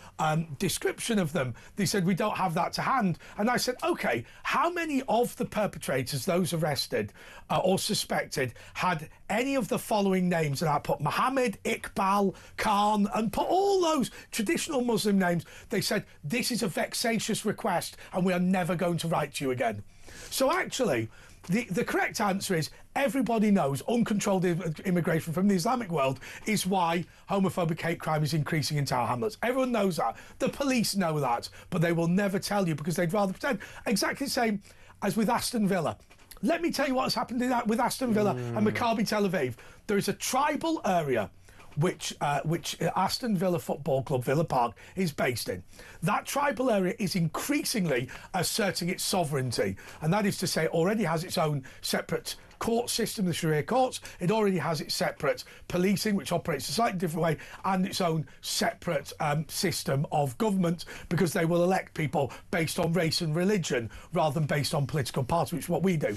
description of them? They said, we don't have that to hand. And I said, OK, how many of the perpetrators, those arrested or suspected, had any of the following names? And I put Mohammed, Iqbal, Khan, and put all those traditional Muslim names. They said, this is a vexatious request and we are never going to write to you again. So actually, the correct answer is everybody knows uncontrolled immigration from the Islamic world is why homophobic hate crime is increasing in Tower Hamlets. Everyone knows that. The police know that, but they will never tell you because they'd rather pretend. Exactly the same as with Aston Villa. Let me tell you what's happened with Aston Villa and Maccabi Tel Aviv. There is a tribal area which Aston Villa Football Club, Villa Park, is based in. That tribal area is increasingly asserting its sovereignty, and that is to say it already has its own separate court system, the Sharia courts. It already has its separate policing, which operates a slightly different way, and its own separate system of government, because they will elect people based on race and religion rather than based on political party, which is what we do.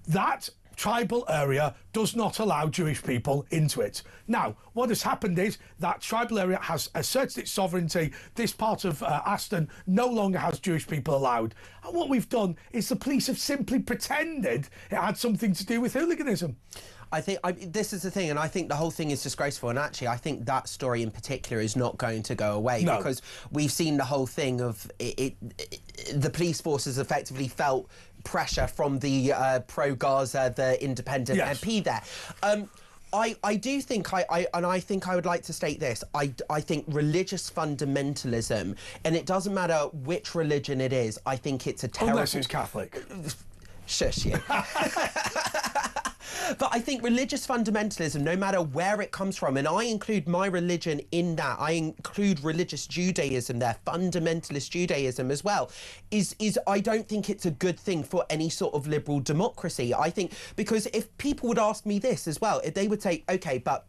That tribal area does not allow Jewish people into it. Now, what has happened is that tribal area has asserted its sovereignty. This part of Aston no longer has Jewish people allowed. And what we've done is the police have simply pretended it had something to do with hooliganism. I think this is the thing, and I think the whole thing is disgraceful. And actually, I think that story in particular is not going to go away because we've seen the whole thing of the police forces effectively felt pressure from the pro-Gaza, the independent MP there. I do think, I think I would like to state this, I think religious fundamentalism, and it doesn't matter which religion it is, I think it's a terrible... Unless it's Catholic. Shush you. But I think religious fundamentalism, no matter where it comes from, and I include my religion in that, I include religious Judaism there, fundamentalist Judaism as well, is I don't think it's a good thing for any sort of liberal democracy. I think, because if people would ask me this as well, if they would say, okay, but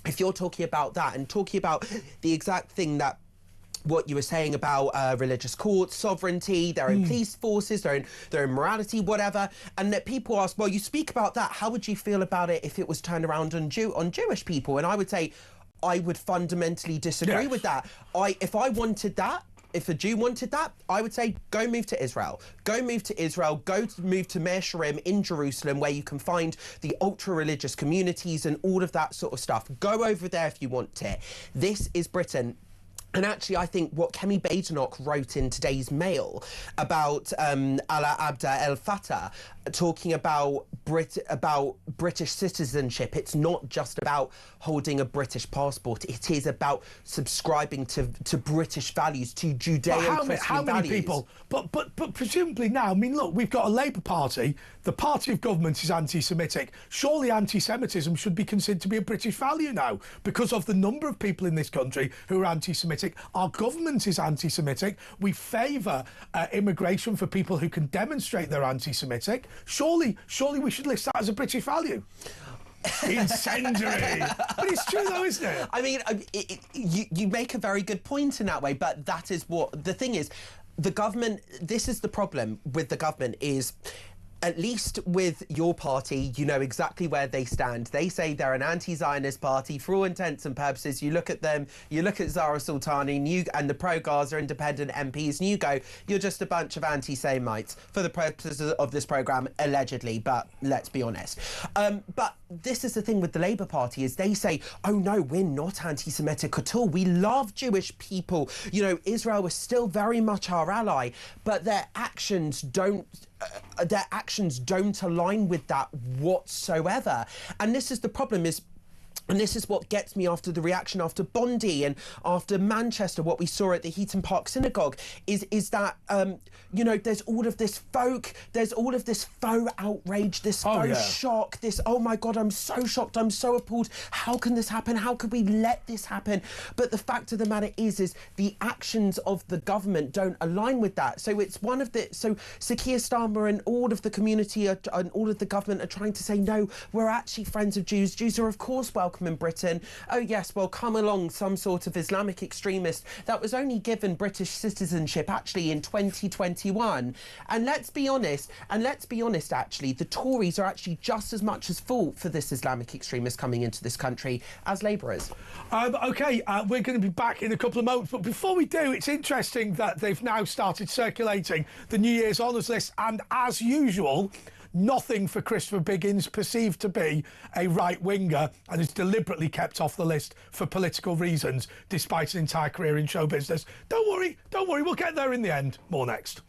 if you're talking about that and talking about the exact thing that what you were saying about religious courts, sovereignty, their own police forces, their own morality, whatever, and that people ask, well, you speak about that, how would you feel about it if it was turned around on Jewish people? And I would say, I would fundamentally disagree with that. If I wanted that, if a Jew wanted that, I would say, go move to Israel. Go move to Israel, move to Meir Sharim in Jerusalem, where you can find the ultra-religious communities and all of that sort of stuff. Go over there if you want it. This is Britain. And actually, I think what Kemi Badenoch wrote in today's Mail about Ala Abda El Fattah, talking about British citizenship, it's not just about holding a British passport. It is about subscribing to British values, to Judeo-Christian values. How many people? But presumably now, I mean, look, we've got a Labour Party. The party of government is anti-Semitic. Surely anti-Semitism should be considered to be a British value now, because of the number of people in this country who are anti-Semitic. Our government is anti-Semitic. We favour immigration for people who can demonstrate they're anti-Semitic. Surely we should list that as a British value. Incendiary. But it's true though, isn't it? I mean, you make a very good point in that way, but that is what the thing is. The government, this is the problem with the government, is at least with your party, you know exactly where they stand. They say they're an anti-Zionist party for all intents and purposes. You look at them, you look at Zara Sultani and the pro-Gaza independent MPs, and you go, you're just a bunch of anti-Semites for the purposes of this programme, allegedly, but let's be honest. But this is the thing with the Labour Party, is they say, oh no, we're not anti-Semitic at all. We love Jewish people. You know, Israel is still very much our ally, but their actions don't align with that whatsoever. And this is the problem, and this is what gets me after the reaction after Bondi and after Manchester, what we saw at the Heaton Park Synagogue, is that, you know, there's all of this faux outrage, this faux shock, this, oh my God, I'm so shocked, I'm so appalled, how can this happen, how could we let this happen? But the fact of the matter is the actions of the government don't align with that. So it's one of the, so Sir Keir Starmer and all of the community and all of the government are trying to say, no, we're actually friends of Jews. Jews are of course welcome in Britain. Oh yes, well, come along, some sort of Islamic extremist that was only given British citizenship actually in 2021. And let's be honest, actually, the Tories are actually just as much as fault for this Islamic extremist coming into this country as Labour is. OK, we're going to be back in a couple of moments, but before we do, it's interesting that they've now started circulating the New Year's honours list, and as usual, nothing for Christopher Biggins, perceived to be a right-winger, and is deliberately kept off the list for political reasons, despite an entire career in show business. Don't worry, we'll get there in the end. More next.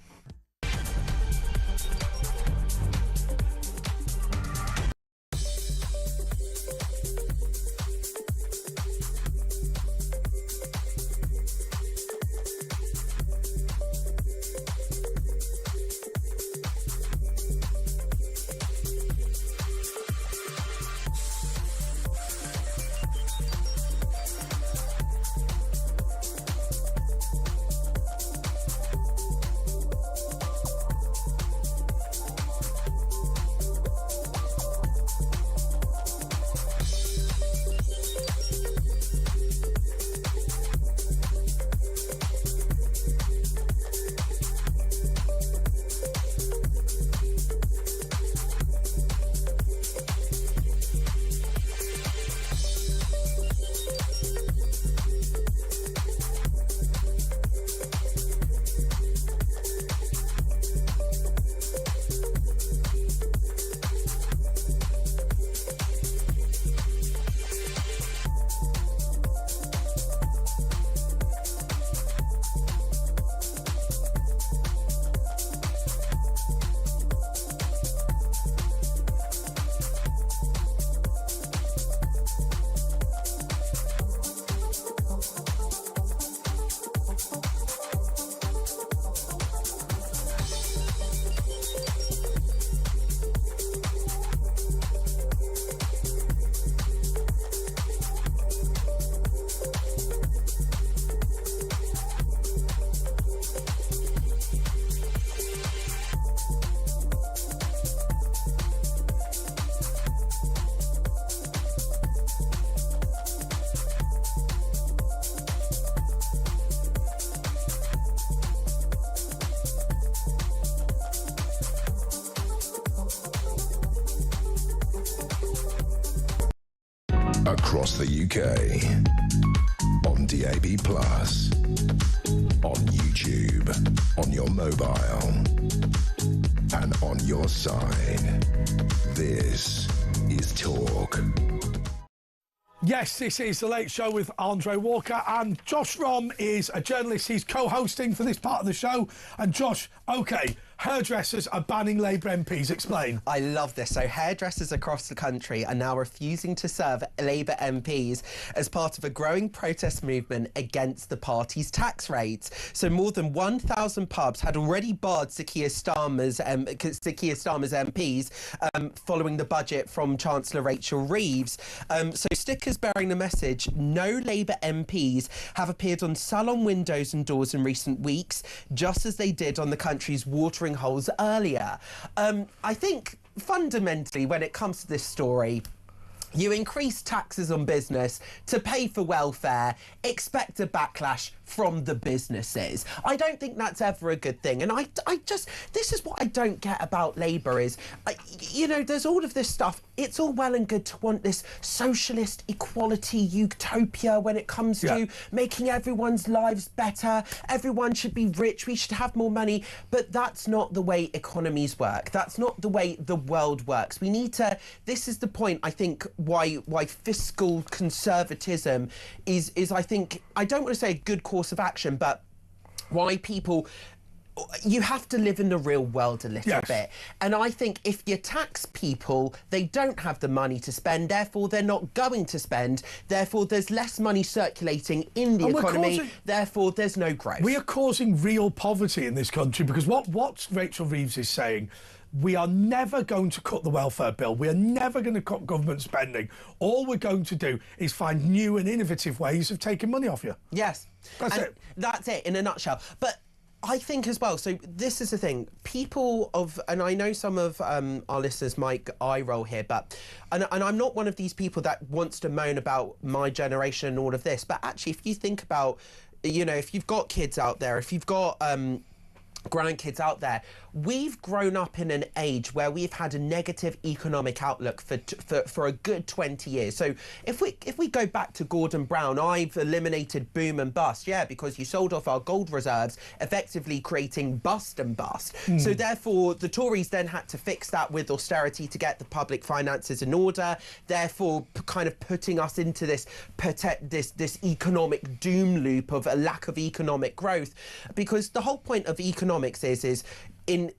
across the UK, on DAB+, on YouTube, on your mobile, and on your side. This is Talk. Yes, this is The Late Show with Andre Walker, and Josh Rom is a journalist. He's co-hosting for this part of the show. And Josh, OK, hairdressers are banning Labour MPs. Explain. I love this. So hairdressers across the country are now refusing to serve Labour MPs as part of a growing protest movement against the party's tax rates. So more than 1,000 pubs had already barred Sir Keir Starmer's MPs following the budget from Chancellor Rachel Reeves. So stickers bearing the message, no Labour MPs, have appeared on salon windows and doors in recent weeks, just as they did on the country's watering holes earlier. I think fundamentally when it comes to this story, you increase taxes on business to pay for welfare, expect a backlash from the businesses. I don't think that's ever a good thing. And I just, this is what I don't get about Labour is, you know, there's all of this stuff. It's all well and good to want this socialist equality utopia when it comes to making everyone's lives better. Everyone should be rich. We should have more money. But that's not the way economies work. That's not the way the world works. We need to, this is the point, I think, why fiscal conservatism is I think, I don't want to say a good course of action, but why people, you have to live in the real world a little bit. And I think if you tax people, they don't have the money to spend, therefore they're not going to spend, therefore there's less money circulating in the economy, therefore there's no growth. We are causing real poverty in this country because what Rachel Reeves is saying, we are never going to cut the welfare bill. We are never going to cut government spending. All we're going to do is find new and innovative ways of taking money off you. Yes. That's it. That's it in a nutshell. But I think as well, so this is the thing, people of, and I know some of our listeners might eye roll here, but, and I'm not one of these people that wants to moan about my generation and all of this, but actually if you think about, you know, if you've got kids out there, if you've got grandkids out there, we've grown up in an age where we've had a negative economic outlook for a good 20 years. So if we go back to Gordon Brown, I've eliminated boom and bust, because you sold off our gold reserves, effectively creating bust and bust. So therefore the Tories then had to fix that with austerity to get the public finances in order, therefore kind of putting us into this economic doom loop of a lack of economic growth, because the whole point of economics is in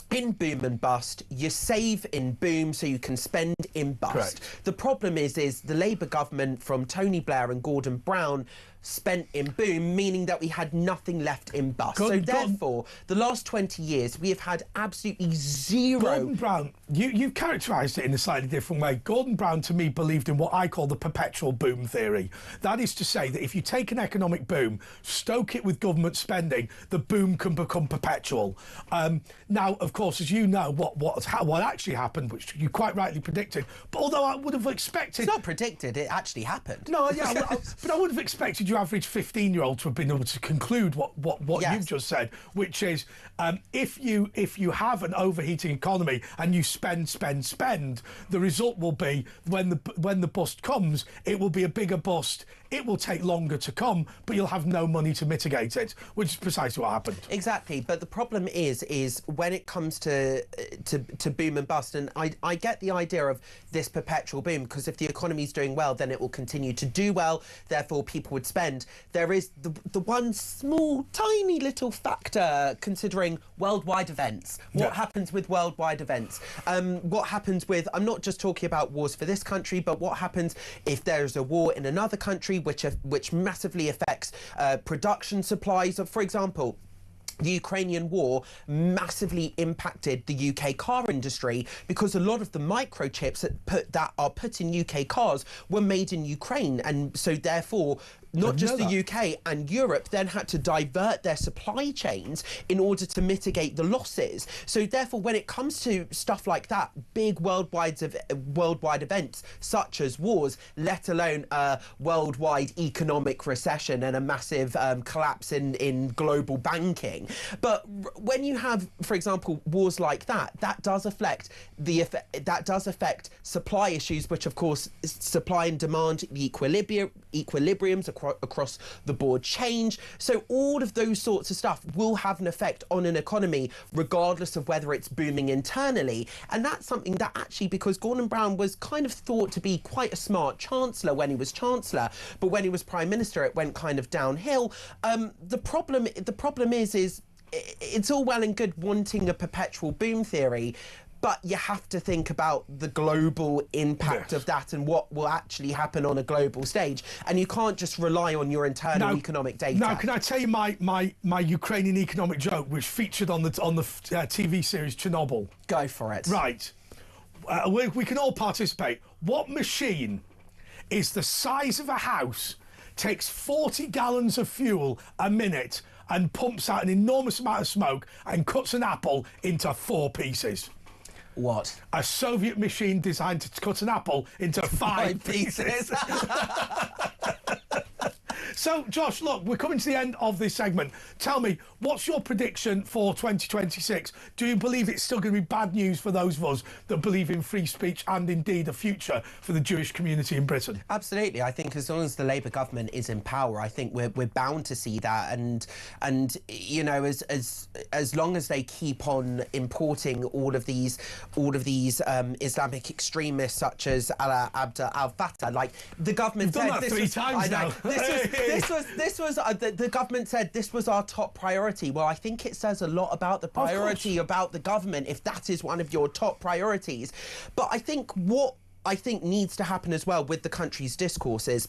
boom and bust, you save in boom so you can spend in bust. Correct. The problem is the Labour government from Tony Blair and Gordon Brown spent in boom, meaning that we had nothing left in bust. So therefore, the last 20 years, we have had absolutely zero... Gordon Brown, you've characterised it in a slightly different way. Gordon Brown, to me, believed in what I call the perpetual boom theory. That is to say that if you take an economic boom, stoke it with government spending, the boom can become perpetual. Now, of course, as you know, what actually happened, which you quite rightly predicted, but although I would have expected... It's not predicted, it actually happened. No, yeah, but I would have expected your average 15-year-old to have been able to conclude what you've just said, which is if you have an overheating economy and you spend, the result will be when the bust comes, it will be a bigger bust. It will take longer to come, but you'll have no money to mitigate it, which is precisely what happened. Exactly, but the problem is when it comes to boom and bust, and I get the idea of this perpetual boom, because if the economy's doing well, then it will continue to do well, therefore people would spend. There is the one small, tiny little factor considering worldwide events. What happens with worldwide events? What happens with, I'm not just talking about wars for this country, but what happens if there's a war in another country which massively affects production supplies of, for example, the Ukrainian war massively impacted the UK car industry because a lot of the microchips that are put in UK cars were made in Ukraine, and so therefore not just the UK and Europe, then had to divert their supply chains in order to mitigate the losses. So therefore, when it comes to stuff like that, big worldwide events such as wars, let alone a worldwide economic recession and a massive collapse in global banking. But when you have, for example, wars like that, that does affect supply issues, which of course supply and demand, the equilibriums across the board change. So all of those sorts of stuff will have an effect on an economy, regardless of whether it's booming internally. And that's something that actually, because Gordon Brown was kind of thought to be quite a smart chancellor when he was chancellor, but when he was prime minister, it went kind of downhill. The problem is it's all well and good wanting a perpetual boom theory, but you have to think about the global impact of that and what will actually happen on a global stage. And you can't just rely on your internal economic data. Now, can I tell you my Ukrainian economic joke, which featured on the TV series Chernobyl? Go for it. Right. We can all participate. What machine is the size of a house, takes 40 gallons of fuel a minute, and pumps out an enormous amount of smoke and cuts an apple into 4 pieces? What? A Soviet machine designed to cut an apple into 5 pieces. So, Josh, look, we're coming to the end of this segment. Tell me, what's your prediction for 2026? Do you believe it's still going to be bad news for those of us that believe in free speech and indeed a future for the Jewish community in Britain? Absolutely. I think as long as the Labour government is in power, I think we're bound to see that. And you know, as long as they keep on importing all of these Islamic extremists such as Abd al-Fattah, like the government You've said, done that 3 times now. This was the government said this was our top priority. Well, I think it says a lot about the priority about the government if that is one of your top priorities. But I think what needs to happen as well with the country's discourse is,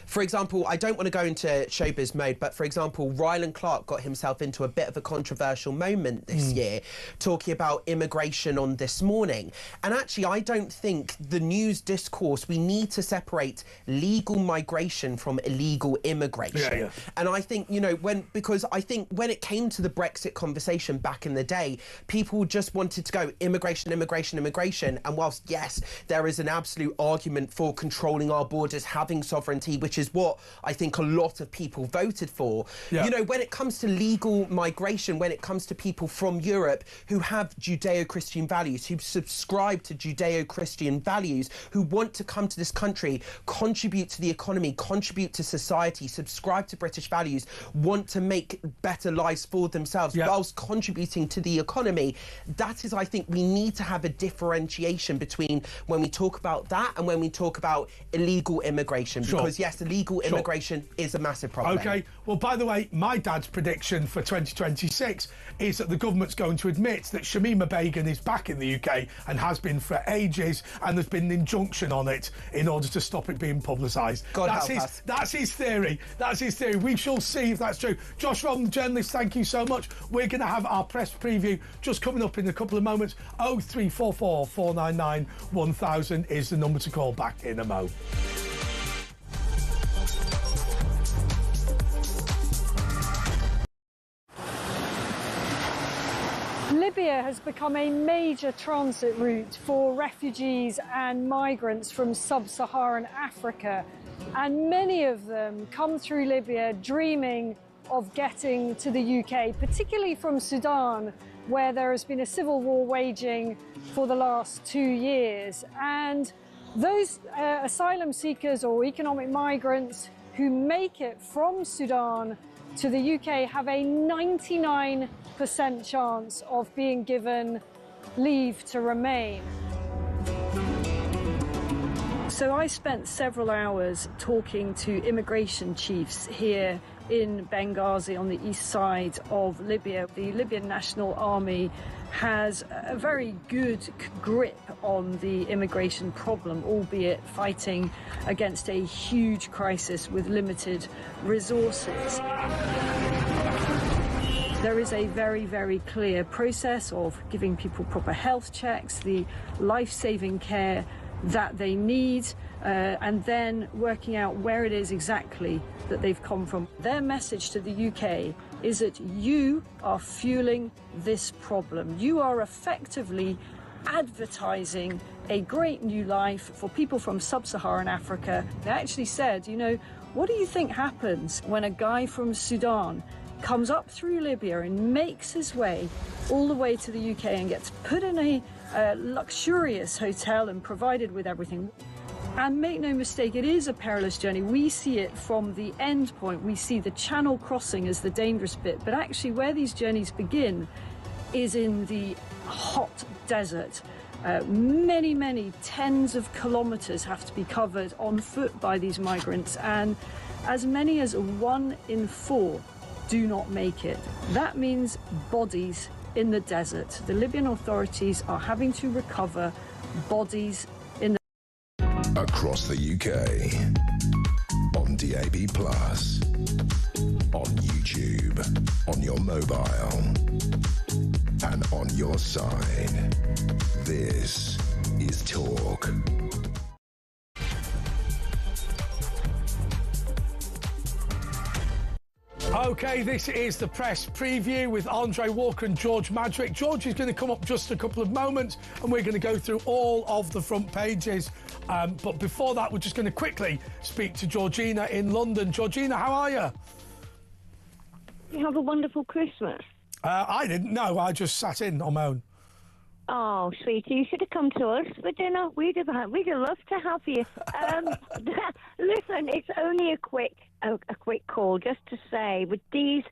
for example, I don't want to go into showbiz mode, but for example, Ryland Clark got himself into a bit of a controversial moment this year, talking about immigration on This Morning. And actually, I don't think the news discourse, we need to separate legal migration from illegal immigration. And I think, you know, because I think when it came to the Brexit conversation back in the day, people just wanted to go immigration, immigration, immigration. And whilst, yes, there is an absolute argument for controlling our borders, having sovereignty, which is what I think a lot of people voted for. You know, when it comes to legal migration, when it comes to people from Europe who have Judeo-Christian values, who subscribe to Judeo-Christian values, who want to come to this country, contribute to the economy, contribute to society, subscribe to British values, want to make better lives for themselves whilst contributing to the economy, that is, I think, we need to have a differentiation between when we talk about that and when we talk about illegal immigration. Because yes, illegal immigration is a massive problem. Okay, well, by the way, my dad's prediction for 2026 is that the government's going to admit that Shamima Begum is back in the UK and has been for ages, and there's been an injunction on it in order to stop it being publicised. That's his theory. That's his theory. We shall see if that's true. Josh Rodham, the journalist, thank you so much. We're going to have our press preview just coming up in a couple of moments. 0344 499 1000 is the number to call. Back in a mo. Libya has become a major transit route for refugees and migrants from sub-Saharan Africa, and many of them come through Libya dreaming of getting to the UK, particularly from Sudan, where there has been a civil war waging for the last 2 years. And those asylum seekers or economic migrants who make it from Sudan to the UK have a 99% chance of being given leave to remain. So I spent several hours talking to immigration chiefs here in Benghazi on the east side of Libya. The Libyan National Army has a very good grip on the immigration problem, albeit fighting against a huge crisis with limited resources. There is a very, very clear process of giving people proper health checks, the life-saving care that they need, and then working out where it is exactly that they've come from. Their message to the UK is that you are fueling this problem. You are effectively advertising a great new life for people from sub-Saharan Africa. They actually said, you know, what do you think happens when a guy from Sudan comes up through Libya and makes his way all the way to the UK and gets put in a luxurious hotel and provided with everything? And make no mistake, it is a perilous journey. We see it from the end point. We see the Channel crossing as the dangerous bit, but actually where these journeys begin is in the hot desert. Many tens of kilometers have to be covered on foot by these migrants, and as many as 1 in 4 do not make it. That means bodies in the desert. The Libyan authorities are having to recover bodies in the... Across the UK, on DAB+, on YouTube, on your mobile, and on your side. This is Talk. Okay, this is the press preview with Andre Walker and George Madrick. George is going to come up just a couple of moments and we're going to go through all of the front pages. But before that, we're just going to quickly speak to Georgina in London. Georgina, how are you? You have a wonderful Christmas. I didn't know. I just sat in on my own. Oh, sweetie, you should have come to us for dinner. We'd have loved to have you. Listen, it's only a quick call just to say, with these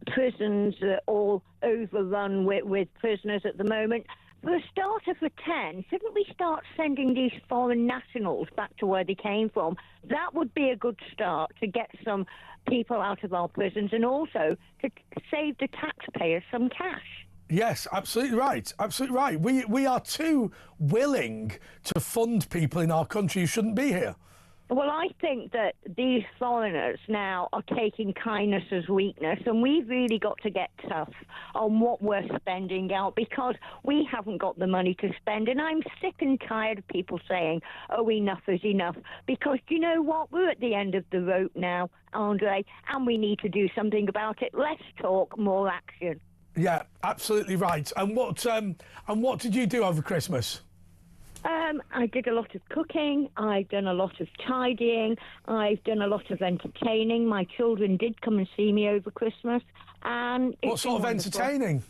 prisons all overrun with prisoners at the moment, for a starter for 10, shouldn't we start sending these foreign nationals back to where they came from? That would be a good start to get some people out of our prisons and also to save the taxpayers some cash. Yes, absolutely right. Absolutely right. We are too willing to fund people in our country who shouldn't be here. Well, I think that these foreigners now are taking kindness as weakness, and we've really got to get tough on what we're spending out because we haven't got the money to spend. And I'm sick and tired of people saying, oh, enough is enough, because you know what? We're at the end of the rope now, Andre, and we need to do something about it. Less talk, more action. Yeah, absolutely right. And what did you do over Christmas? I did a lot of cooking. I've done a lot of tidying. I've done a lot of entertaining. My children did come and see me over Christmas. And what sort of entertaining?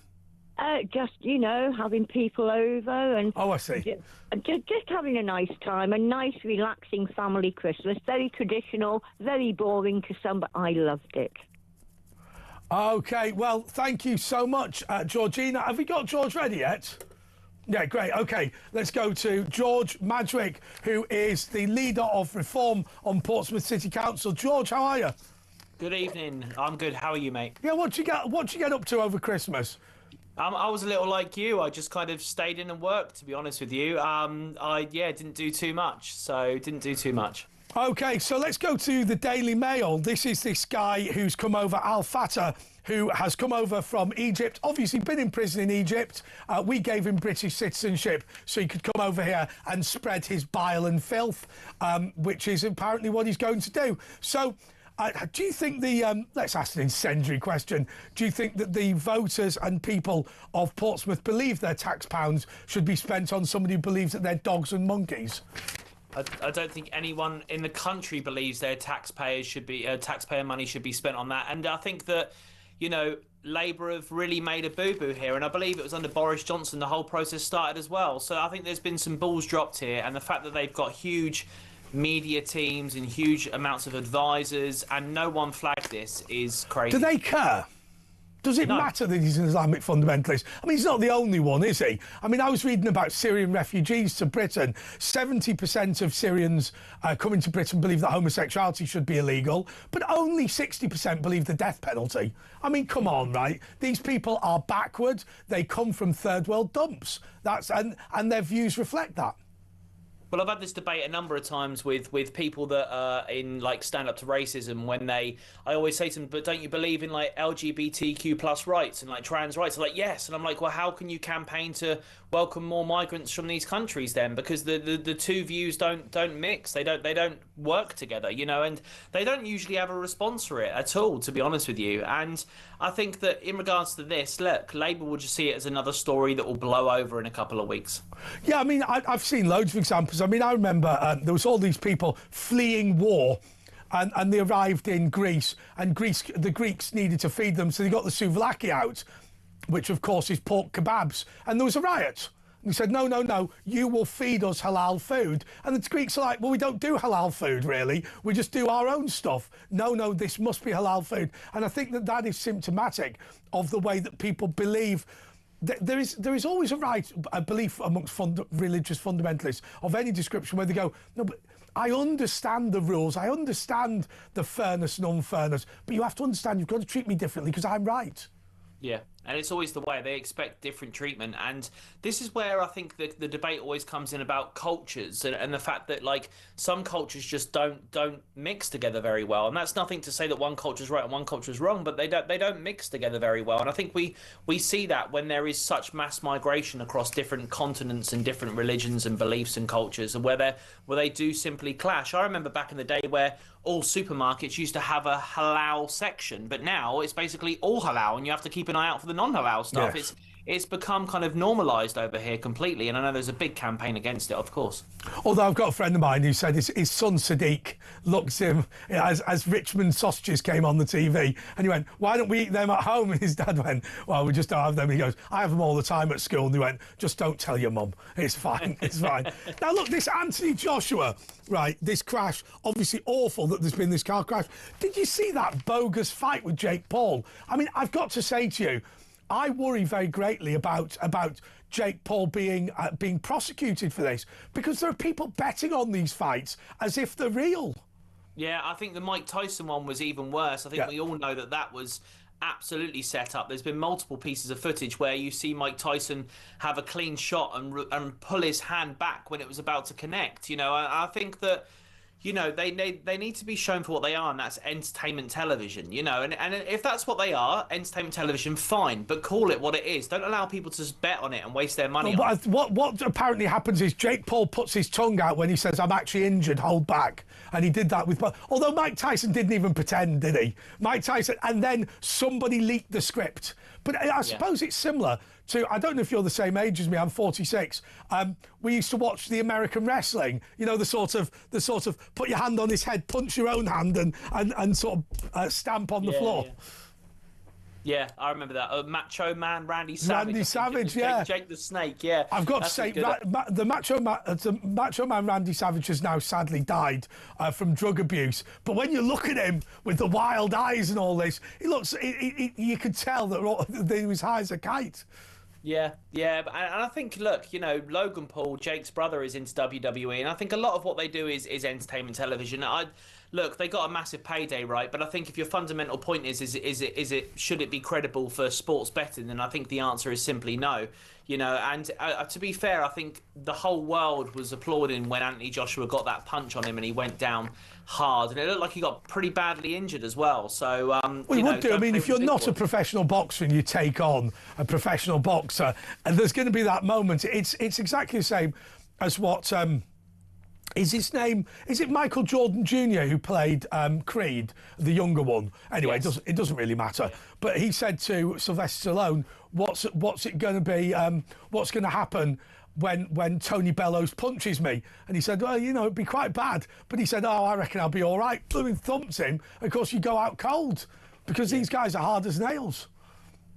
Just, you know, having people over and... Oh, I see. Just having a nice time, a nice, relaxing family Christmas. Very traditional, very boring to some, but I loved it. OK, well, thank you so much, Georgina. Have we got George ready yet? Yeah, great. OK, let's go to George Madrick, who is the leader of Reform on Portsmouth City Council. George, how are you? Good evening. I'm good. How are you, mate? Yeah, what'd you get up to over Christmas? I was a little like you. I just kind of stayed in and worked, to be honest with you. I didn't do too much. OK, so let's go to the Daily Mail. This is this guy who's come over, Al Fatah, who has come over from Egypt, obviously been in prison in Egypt. We gave him British citizenship so he could come over here and spread his bile and filth, which is apparently what he's going to do. So do you think let's ask an incendiary question, do you think that the voters and people of Portsmouth believe their tax pounds should be spent on somebody who believes that they're dogs and monkeys? I don't think anyone in the country believes their taxpayer money should be spent on that. And I think that, you know, Labour have really made a boo-boo here, and I believe it was under Boris Johnson the whole process started as well. So I think there's been some balls dropped here, and the fact that they've got huge media teams and huge amounts of advisors and no one flagged this is crazy. Do they care? Does it matter that he's an Islamic fundamentalist? I mean, he's not the only one, is he? I mean, I was reading about Syrian refugees to Britain. 70% of Syrians coming to Britain believe that homosexuality should be illegal, but only 60% believe the death penalty. I mean, come on, right? These people are backward. They come from third world dumps. And their views reflect that. Well, I've had this debate a number of times with people that are in like stand up to racism. When I always say to them, but don't you believe in like LGBTQ plus rights and like trans rights? They're like, yes. And I'm like, well, how can you campaign to welcome more migrants from these countries then? Because the two views don't mix. They don't work together, you know, and they don't usually have a response for it at all, to be honest with you. And I think that in regards to this, look, Labour will just see it as another story that will blow over in a couple of weeks. Yeah, I mean, I've seen loads of examples. I mean, I remember there was all these people fleeing war, and they arrived in Greece, and the Greeks needed to feed them, so they got the souvlaki out, which of course is pork kebabs, and there was a riot. And they said, no, you will feed us halal food. And the Greeks are like, well, we don't do halal food, really. We just do our own stuff. No, this must be halal food. And I think that is symptomatic of the way that people believe. There is always a belief amongst religious fundamentalists of any description where they go, no, but I understand the rules, I understand the fairness and unfairness, but you have to understand you've got to treat me differently because I'm right. Yeah, and it's always the way. They expect different treatment. And this is where I think the debate always comes in about cultures and the fact that, like, some cultures just don't mix together very well. And that's nothing to say that one culture is right and one culture is wrong, but they don't mix together very well. And I think we see that when there is such mass migration across different continents and different religions and beliefs and cultures, and where they do simply clash. I remember back in the day where all supermarkets used to have a halal section, but now it's basically all halal, and you have to keep an eye out for the non-halal stuff. Yes. It's become kind of normalised over here completely, and I know there's a big campaign against it, of course. Although I've got a friend of mine who said his son Sadiq looked at him as Richmond sausages came on the TV, and he went, why don't we eat them at home? And his dad went, well, we just don't have them. He goes, I have them all the time at school. And he went, just don't tell your mum. It's fine, it's fine. Now look, this Anthony Joshua, right, this crash, obviously awful that there's been this car crash. Did you see that bogus fight with Jake Paul? I mean, I've got to say to you, I worry very greatly about Jake Paul being prosecuted for this, because there are people betting on these fights as if they're real. Yeah, I think the Mike Tyson one was even worse. I think we all know that was absolutely set up. There's been multiple pieces of footage where you see Mike Tyson have a clean shot and pull his hand back when it was about to connect. You know, I think that, you know, they need to be shown for what they are, and that's entertainment television, you know. And if that's what they are, entertainment television, fine, but call it what it is. Don't allow people to just bet on it and waste their money on it. What apparently happens is Jake Paul puts his tongue out when he says, I'm actually injured, hold back. And he did that with... Although Mike Tyson didn't even pretend, did he? Mike Tyson... And then somebody leaked the script. But I suppose it's similar to... I don't know if you're the same age as me, I'm 46. We used to watch the American wrestling, you know, the sort of put your hand on his head, punch your own hand and sort of stamp on the floor. Yeah, I remember that. Macho Man, Randy Savage. Randy Savage, yeah. Jake the Snake, yeah. I've got to say, the Macho Man Randy Savage has now sadly died from drug abuse. But when you look at him with the wild eyes and all this, he looks. You could tell that he was high as a kite. Yeah, and I think, look, you know, Logan Paul, Jake's brother, is into WWE, and I think a lot of what they do is entertainment television. Look, they got a massive payday, right? But I think if your fundamental point is should it be credible for sports betting, then I think the answer is simply no. You know, and to be fair, I think the whole world was applauding when Anthony Joshua got that punch on him and he went down hard, and it looked like he got pretty badly injured as well. So, well, you would do. I mean, if you're not a professional boxer and you take on a professional boxer, and there's going to be that moment, it's exactly the same as what. Is his name? Is it Michael Jordan Jr. who played Creed, the younger one? Anyway, yes. It doesn't really matter. Yeah. But he said to Sylvester Stallone, "What's it going to be? What's going to happen when Tony Bellows punches me?" And he said, "Well, you know, it'd be quite bad." But he said, "Oh, I reckon I'll be all right." Blooming thumps him. Of course, you go out cold because these guys are hard as nails.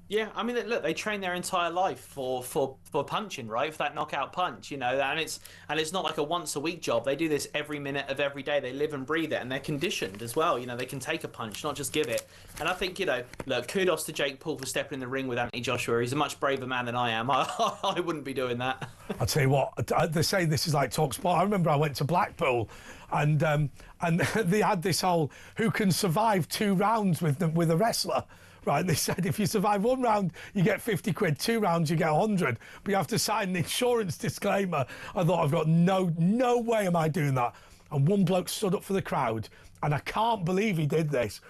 Yeah, I mean, look, they train their entire life for punching, right? For that knockout punch, you know, and it's not like a once a week job. They do this every minute of every day. They live and breathe it, and they're conditioned as well. You know, they can take a punch, not just give it. And I think, you know, look, kudos to Jake Paul for stepping in the ring with Anthony Joshua. He's a much braver man than I am. I wouldn't be doing that. I'll tell you what, they say this is like talkSPORT. I remember I went to Blackpool, and they had this whole who can survive 2 rounds with a wrestler. right? And they said if you survive 1 round, you get 50 quid, 2 rounds, you get 100, but you have to sign an insurance disclaimer. I thought, I've got no way am I doing that. And one bloke stood up for the crowd, and I can't believe he did this.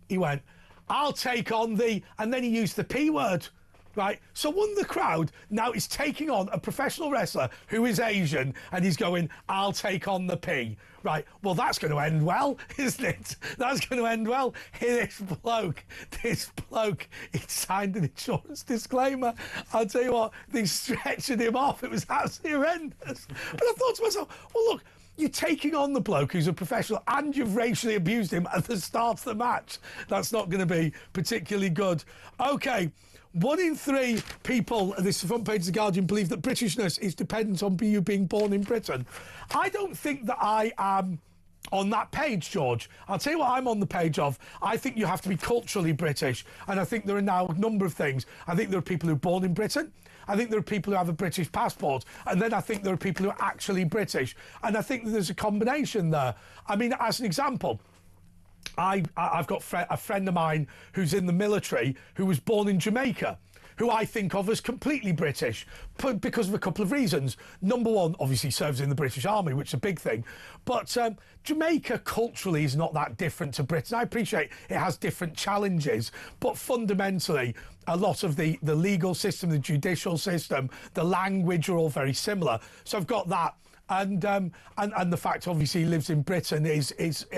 He went, I'll take on the, and then he used the P word. Right, so one of the crowd now is taking on a professional wrestler who is Asian, and he's going, I'll take on the P. Right, well, that's going to end well, isn't it? That's going to end well. Here, this bloke, he signed an insurance disclaimer. I'll tell you what, they stretching him off. It was absolutely horrendous. But I thought to myself, well, look, you're taking on the bloke who's a professional and you've racially abused him at the start of the match. That's not going to be particularly good. OK. 1 in 3 people, this is the front page of The Guardian, believe that Britishness is dependent on you being born in Britain. I don't think that I am on that page, George. I'll tell you what I'm on the page of. I think you have to be culturally British, and I think there are now a number of things. I think there are people who are born in Britain. I think there are people who have a British passport, and then I think there are people who are actually British. And I think that there's a combination there. I mean, as an example, I've got a friend of mine who's in the military who was born in Jamaica, who I think of as completely British because of a couple of reasons. Number one, obviously serves in the British Army, which is a big thing. But Jamaica culturally is not that different to Britain. I appreciate it has different challenges, but fundamentally, a lot of the legal system, the judicial system, the language are all very similar. So I've got that. And the fact, obviously, he lives in Britain is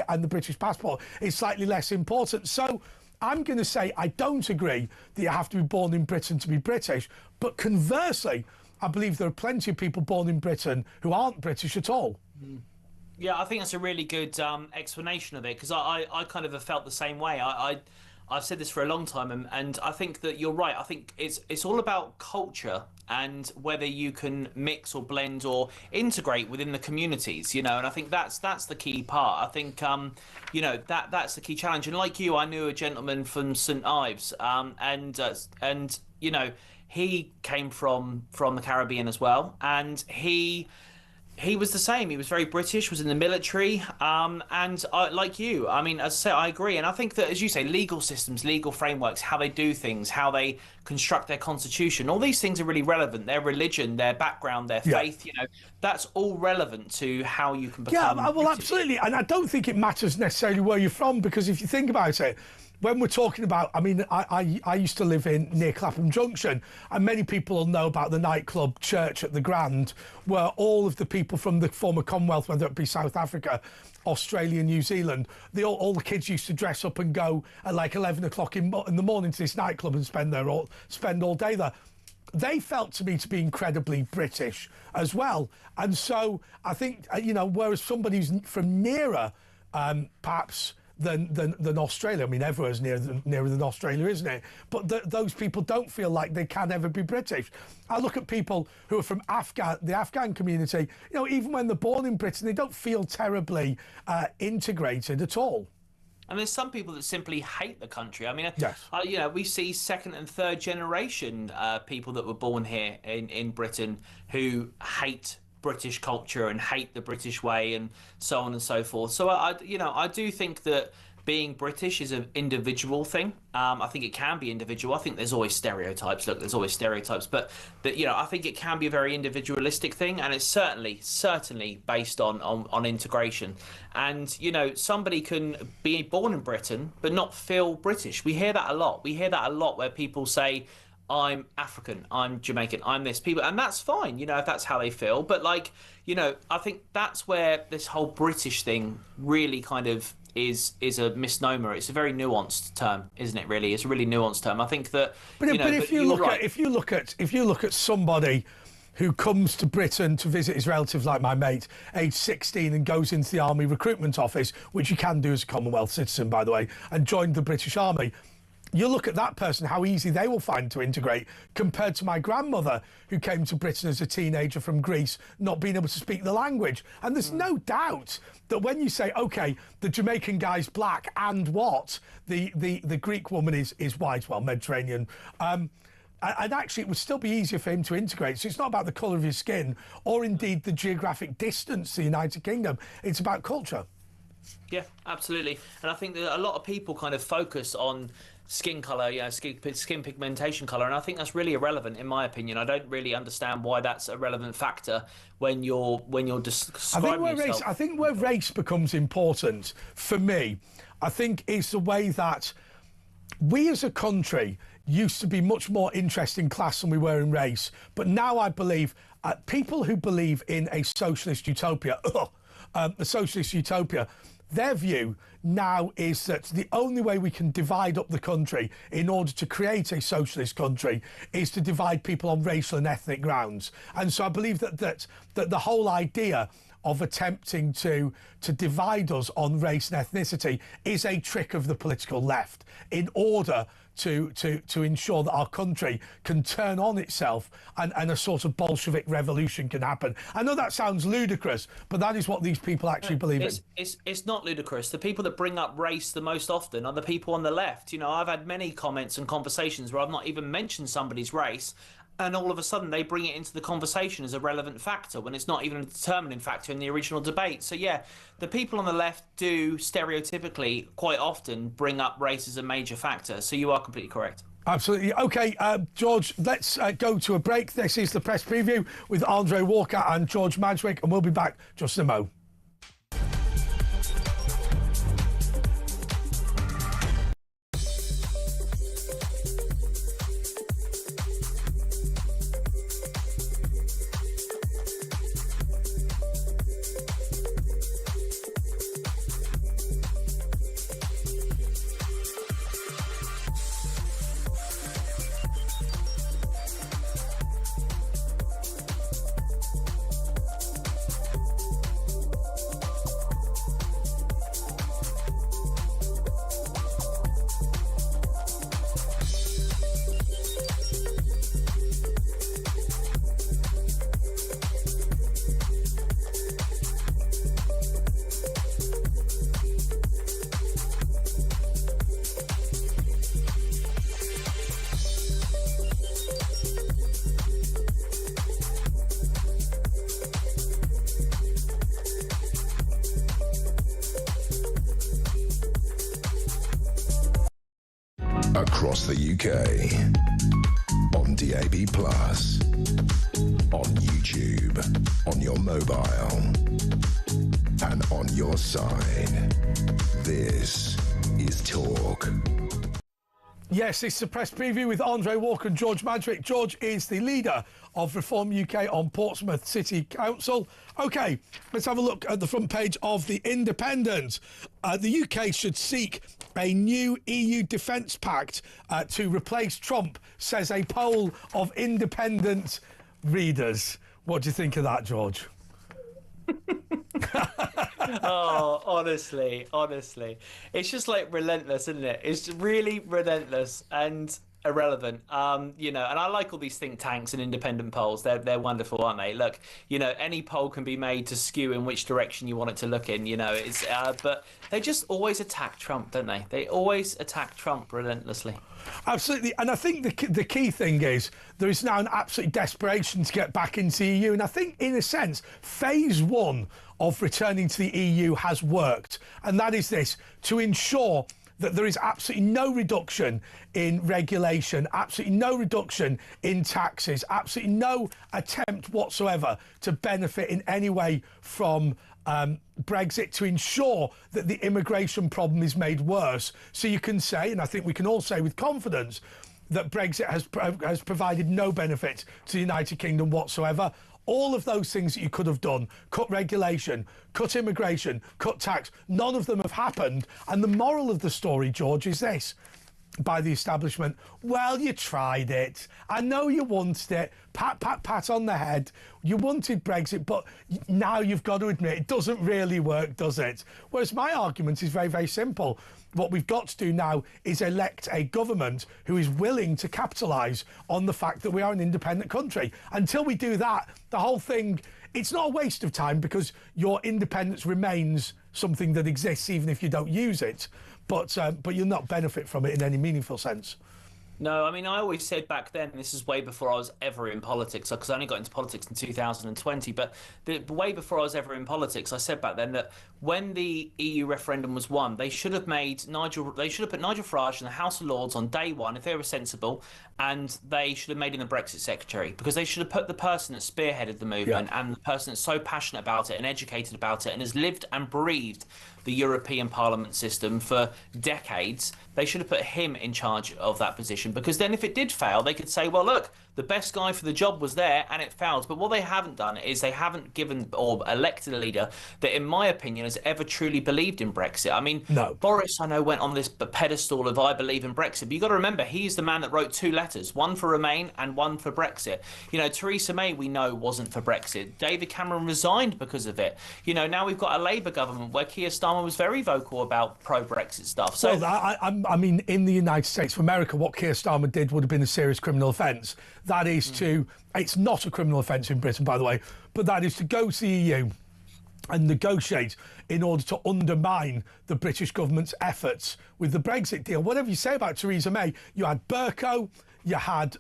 and the British passport is slightly less important. So I'm going to say I don't agree that you have to be born in Britain to be British. But conversely, I believe there are plenty of people born in Britain who aren't British at all. Yeah, I think that's a really good explanation of it, because I kind of have felt the same way. I've said this for a long time, and I think that you're right. I think it's all about culture and whether you can mix or blend or integrate within the communities, you know. And I think that's the key part. I think you know, that's the key challenge. And like you, I knew a gentleman from St Ives, and you know, he came from the Caribbean as well, and he was the same. He was very British, was in the military, and like you, I mean, as I say, I agree. And I think that, as you say, legal systems, legal frameworks, how they do things, how they construct their constitution, all these things are really relevant. Their religion, their background, their faith, you know, that's all relevant to how you can become well, British. absolutely. And I don't think it matters necessarily where you're from, because if you think about it, when we're talking about, I mean, I used to live near Clapham Junction, and many people will know about the nightclub Church at the Grand, where all of the people from the former Commonwealth, whether it be South Africa, Australia, New Zealand, all the kids used to dress up and go at like 11 o'clock in the morning to this nightclub and spend all day there. They felt to me to be incredibly British as well. And so I think, you know, whereas somebody who's from nearer, perhaps, than Australia. I mean, everywhere's nearer than Australia, isn't it? But those people don't feel like they can ever be British. I look at people who are from the Afghan community, you know, even when they're born in Britain, they don't feel terribly integrated at all. And there's some people that simply hate the country. I mean, yes. You know, we see second and third generation people that were born here in Britain who hate British culture and hate the British way and so on and so forth. So I do think that being British is an individual thing. I think it can be individual. I think there's always stereotypes. Look, there's always stereotypes, but you know, I think it can be a very individualistic thing, and it's certainly based on integration. And you know, somebody can be born in Britain but not feel British. We hear that a lot. We hear that a lot where people say, I'm African, I'm Jamaican, I'm this people, and that's fine, you know, if that's how they feel. But like, you know, I think that's where this whole British thing really kind of is a misnomer. It's a very nuanced term, isn't it? Really, it's a really nuanced term. I think that. But if you look at somebody who comes to Britain to visit his relatives, like my mate, age 16, and goes into the Army recruitment office, which you can do as a Commonwealth citizen, by the way, and joined the British Army. You look at that person, how easy they will find to integrate, compared to my grandmother, who came to Britain as a teenager from Greece, not being able to speak the language. And there's no doubt that when you say, OK, the Jamaican guy's black and what? The Greek woman is white, well, Mediterranean. And actually, it would still be easier for him to integrate. So it's not about the colour of his skin or indeed the geographic distance to the United Kingdom. It's about culture. Yeah, absolutely. And I think that a lot of people kind of focus on skin colour, skin pigmentation colour, and I think that's really irrelevant in my opinion. I don't really understand why that's a relevant factor when you're describing yourself. I think where race becomes important for me, I think is the way that we as a country used to be much more interested in class than we were in race, but now I believe people who believe in a socialist utopia, their view now is that the only way we can divide up the country in order to create a socialist country is to divide people on racial and ethnic grounds. And so I believe that the whole idea of attempting to divide us on race and ethnicity is a trick of the political left in order to ensure that our country can turn on itself and a sort of Bolshevik revolution can happen. I know that sounds ludicrous, but that is what these people actually believe in. It's not ludicrous. The people that bring up race the most often are the people on the left. You know, I've had many comments and conversations where I've not even mentioned somebody's race, and all of a sudden they bring it into the conversation as a relevant factor when it's not even a determining factor in the original debate. So yeah, the people on the left do stereotypically quite often bring up race as a major factor. So you are completely correct. Absolutely. OK, George, let's go to a break. This is the press preview with Andre Walker and George Madgwick, and we'll be back just in a mo. Across the UK, on DAB+, on YouTube, on your mobile, and on your side. This is Talk. Yes, it's the press preview with Andre Walker and George Madgwick. George is the leader of Reform UK on Portsmouth City Council. OK, let's have a look at the front page of The Independent. The UK should seek a new EU defence pact to replace Trump, says a poll of independent readers. What do you think of that, George? Oh, honestly, it's just like relentless, isn't it? It's really relentless and irrelevant. And I like all these think tanks and independent polls. They're wonderful, aren't they? Look, any poll can be made to skew in which direction you want it to look in. It's but they just always attack Trump, don't they? They always attack Trump relentlessly. Absolutely, and I think the key thing is there is now an absolute desperation to get back into the EU, and I think in a sense phase one of returning to the EU has worked, and that is this: to ensure that there is absolutely no reduction in regulation, absolutely no reduction in taxes, absolutely no attempt whatsoever to benefit in any way from Brexit, to ensure that the immigration problem is made worse. So you can say, and I think we can all say with confidence, that Brexit has provided no benefit to the United Kingdom whatsoever. All of those things that you could have done, cut regulation, cut immigration, cut tax, none of them have happened. And the moral of the story, George, is this: by the establishment, well, you tried it. I know you wanted it. Pat, pat, pat on the head. You wanted Brexit, but now you've got to admit it doesn't really work, does it? Whereas my argument is very, very simple. What we've got to do now is elect a government who is willing to capitalise on the fact that we are an independent country. Until we do that, the whole thing, it's not a waste of time, because your independence remains something that exists even if you don't use it. But you'll not benefit from it in any meaningful sense. No, I mean, I always said back then, this is way before I was ever in politics, because I only got into politics in 2020, but way before I was ever in politics, I said back then that when the EU referendum was won, they should have put Nigel Farage in the House of Lords on day one, if they were sensible, and they should have made him the Brexit secretary, because they should have put the person that spearheaded the movement and the person that's so passionate about it and educated about it and has lived and breathed the European Parliament system for decades. They should have put him in charge of that position, because then if it did fail, they could say, well, look, the best guy for the job was there and it failed. But what they haven't done is they haven't given or elected a leader that, in my opinion, has ever truly believed in Brexit. I mean, Boris, I know, went on this pedestal of I believe in Brexit, but you've got to remember, he's the man that wrote 2 letters, one for Remain and one for Brexit. You know, Theresa May, we know, wasn't for Brexit. David Cameron resigned because of it. You know, now we've got a Labour government where Keir Starmer was very vocal about pro-Brexit stuff. So, well, I mean, in the United States of America, what Keir Starmer did would have been a serious criminal offence. That is it's not a criminal offence in Britain, by the way, but that is to go to the EU and negotiate in order to undermine the British government's efforts with the Brexit deal. Whatever you say about Theresa May, you had Bercow, you had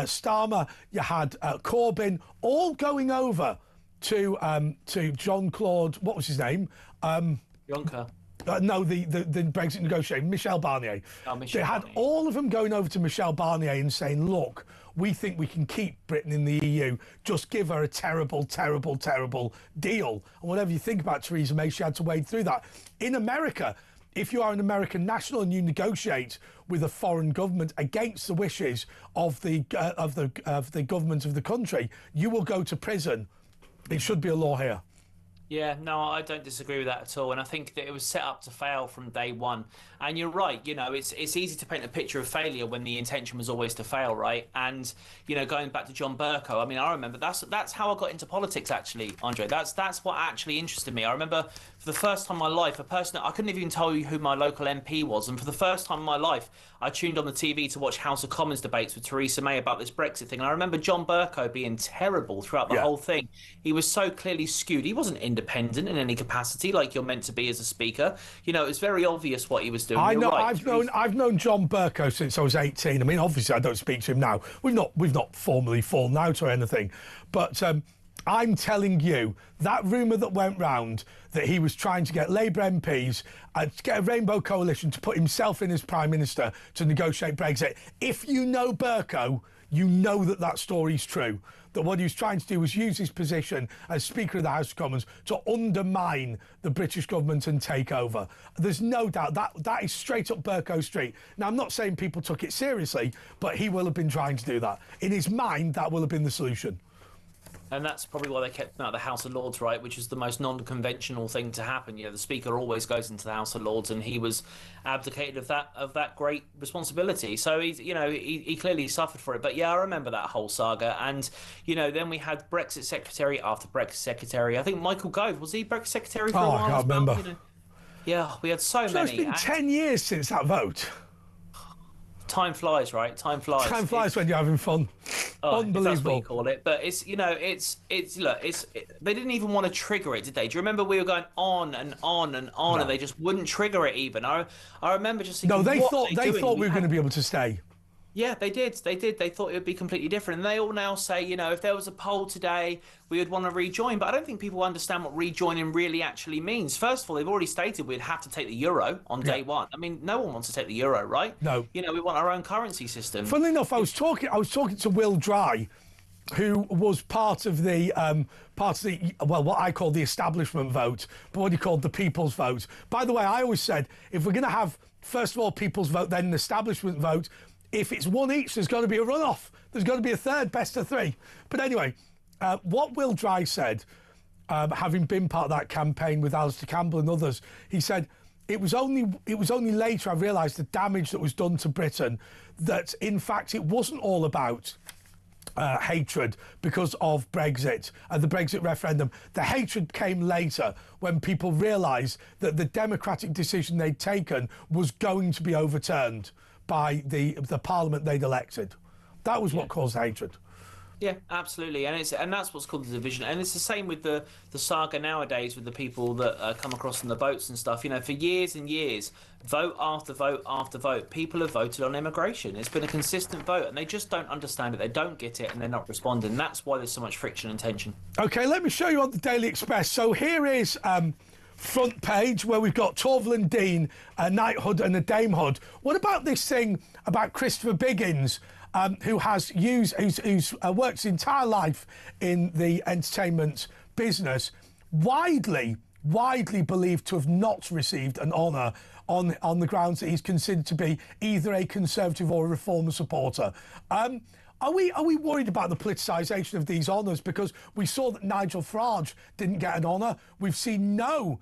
Starmer, you had Corbyn, all going over to Jean-Claude, what was his name? Juncker. No, the Brexit negotiator, Michel Barnier. They had all of them going over to Michel Barnier and saying, look, we think we can keep Britain in the EU. Just give her a terrible, terrible, terrible deal. And whatever you think about Theresa May, she had to wade through that. In America, if you are an American national and you negotiate with a foreign government against the wishes of the government of the country, you will go to prison. It should be a law here. Yeah, no, I don't disagree with that at all. And I think that it was set up to fail from day one. And you're right, you know, it's easy to paint a picture of failure when the intention was always to fail, right? And, you know, going back to John Bercow, I mean, I remember that's how I got into politics, actually, Andre. That's what actually interested me. I remember for the first time in my life, a person, I couldn't even tell you who my local MP was. And for the first time in my life, I tuned on the TV to watch House of Commons debates with Theresa May about this Brexit thing. And I remember John Bercow being terrible throughout the whole thing. He was so clearly skewed. He wasn't independent in any capacity like you're meant to be as a speaker. You know, it was very obvious what he was doing. I know. Right. I've known John Bercow since I was 18. I mean, obviously, I don't speak to him now. We've not formally fallen out or anything, but I'm telling you that rumour that went round that he was trying to get Labour MPs to get a Rainbow Coalition to put himself in as Prime Minister to negotiate Brexit. If you know Bercow, you know that story's true. That what he was trying to do was use his position as Speaker of the House of Commons to undermine the British government and take over. There's no doubt that is straight up Bercow Street. Now, I'm not saying people took it seriously, but he will have been trying to do that. In his mind, that will have been the solution. And that's probably why they kept him out of the House of Lords, right? Which is the most non-conventional thing to happen. You know, the Speaker always goes into the House of Lords, and he was abdicated of that great responsibility. So he clearly suffered for it. But yeah, I remember that whole saga. And you know, then we had Brexit Secretary after Brexit Secretary. I think Michael Gove, was he Brexit Secretary for a while? I can't remember. You know? Yeah, we had so many. It's been 10 years since that vote. Time flies, right? Time flies. Time flies when you're having fun. Unbelievable. That's what you call it. But it's they didn't even want to trigger it, did they? Do you remember we were going on and on and on, and they just wouldn't trigger it even? I remember just thinking, no, they thought we were going to be able to stay. Yeah, they did. They thought it would be completely different. And they all now say, you know, if there was a poll today, we would want to rejoin. But I don't think people understand what rejoining really actually means. First of all, they've already stated we'd have to take the euro on day one. I mean, no one wants to take the euro, right? No. You know, we want our own currency system. Funnily enough, I was talking to Will Dry, who was part of the what I call the establishment vote, but what he called the people's vote. By the way, I always said, if we're going to have, first of all, people's vote, then an establishment vote, if it's one each, there's got to be a runoff. There's got to be a third, best of three. But anyway, what Will Dry said, having been part of that campaign with Alistair Campbell and others, he said, it was only later I realised the damage that was done to Britain, that in fact it wasn't all about hatred because of Brexit and the Brexit referendum. The hatred came later when people realised that the democratic decision they'd taken was going to be overturned by the parliament they'd elected. That was what caused hatred. Yeah, absolutely, and that's what's called the division, and it's the same with the saga nowadays with the people that come across on the boats and stuff. You know, for years and years, vote after vote after vote, people have voted on immigration. It's been a consistent vote, and they just don't understand it. They don't get it, and they're not responding. That's why there's so much friction and tension. Okay, let me show you on the Daily Express. So here is front page where we've got Torval and Dean, a knighthood and a damehood. What about this thing about Christopher Biggins? Who's worked his entire life in the entertainment business, widely believed to have not received an honour on the grounds that he's considered to be either a Conservative or a Reform supporter. Are we worried about the politicisation of these honours? Because we saw that Nigel Farage didn't get an honour. We've seen no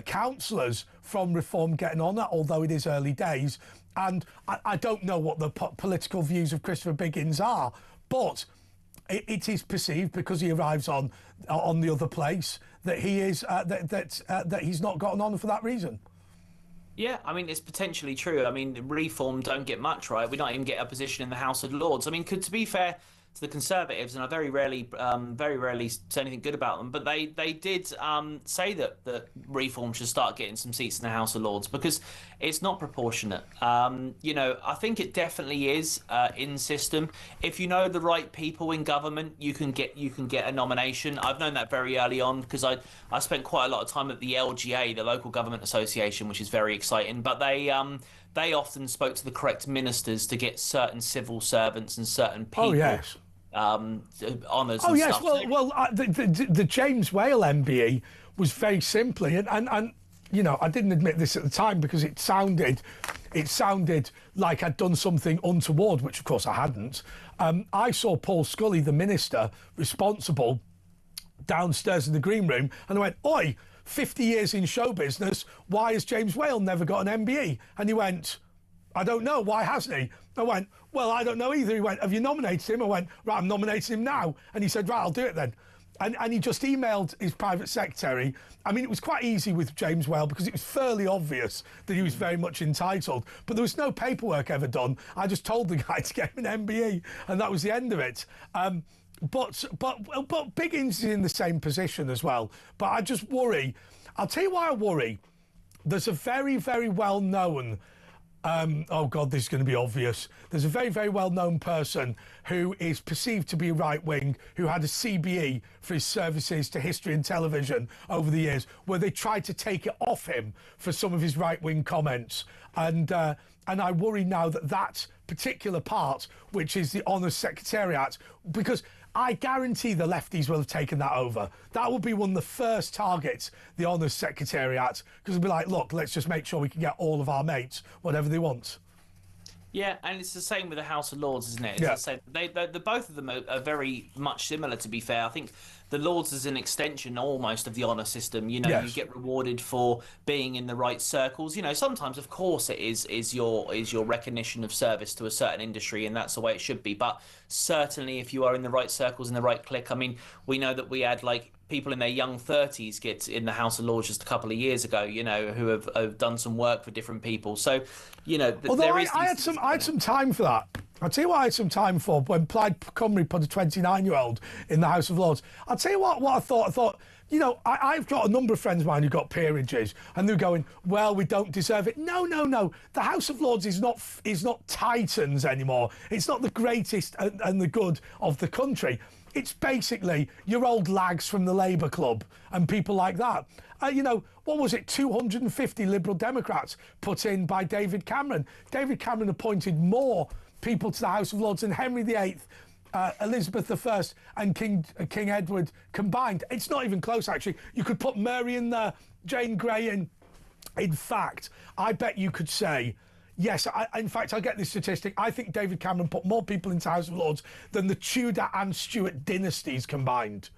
councillors from Reform get an honour, although it is early days. And I don't know what the political views of Christopher Biggins are, but it is perceived, because he arrives on the other place, that he is that he's not got an honour for that reason. Yeah, I mean, it's potentially true. I mean, Reform don't get much, right? We don't even get a position in the House of Lords. I mean, to be fair to the Conservatives, and I very rarely say anything good about them, but they did say that Reform should start getting some seats in the House of Lords, because it's not proportionate. You know, I think it definitely is in system. If you know the right people in government, you can get a nomination. I've known that very early on, because I spent quite a lot of time at the LGA, the Local Government Association, which is very exciting. But they often spoke to the correct ministers to get certain civil servants and certain people. Oh, yes. Honours. Oh, and yes. stuff. The James Whale MBE was very simply, and you know, I didn't admit this at the time because it sounded like I'd done something untoward, which of course I hadn't. I saw Paul Scully, the minister responsible, downstairs in the green room, and I went, "Oi, 50 years in show business, why has James Whale never got an MBE?" And he went, "I don't know, why hasn't he?" I went, "Well, I don't know either." He went, "Have you nominated him?" I went, "Right, I'm nominating him now." And he said, "Right, I'll do it then." And he just emailed his private secretary. I mean, it was quite easy with James Whale because it was fairly obvious that he was very much entitled, but there was no paperwork ever done. I just told the guy to get him an MBE, and that was the end of it. But Biggins is in the same position as well. But I just worry. I'll tell you why I worry. There's a very, very well-known, oh God, this is going to be obvious. There's a very, very well-known person who is perceived to be right-wing, who had a CBE for his services to history and television over the years, where they tried to take it off him for some of his right-wing comments. And I worry now that particular part, which is the Honours Secretariat, because I guarantee the lefties will have taken that over. That will be one of the first targets, the Honours Secretariat, because it'll be like, look, let's just make sure we can get all of our mates whatever they want. Yeah, and it's the same with the House of Lords, isn't it? Yeah. As I said, the both of them are very much similar, to be fair. I think the Lords is an extension almost of the honour system. You know, Yes. You get rewarded for being in the right circles. You know, sometimes, of course, it is your recognition of service to a certain industry, and that's the way it should be. But certainly, if you are in the right circles, in the right clique, I mean, we know that we had people in their young 30s get in the House of Lords just a couple of years ago, you know, who have done some work for different people. So, you know, Although I had some time for that. I'll tell you what I had some time for when Plaid Cymru put a 29-year-old in the House of Lords. I'll tell you what I thought. I thought, you know, I've got a number of friends of mine who got peerages, and they're going, well, we don't deserve it. No. The House of Lords is not titans anymore. It's not the greatest and the good of the country. It's basically your old lags from the Labour Club and people like that. You know, what was it, 250 Liberal Democrats put in by David Cameron. David Cameron appointed more people to the House of Lords than Henry VIII, Elizabeth I and King Edward combined. It's not even close, actually. You could put Mary in there, Jane Grey in. In fact, I bet you could say, yes, in fact, I'll get this statistic. I think David Cameron put more people into House of Lords than the Tudor and Stuart dynasties combined.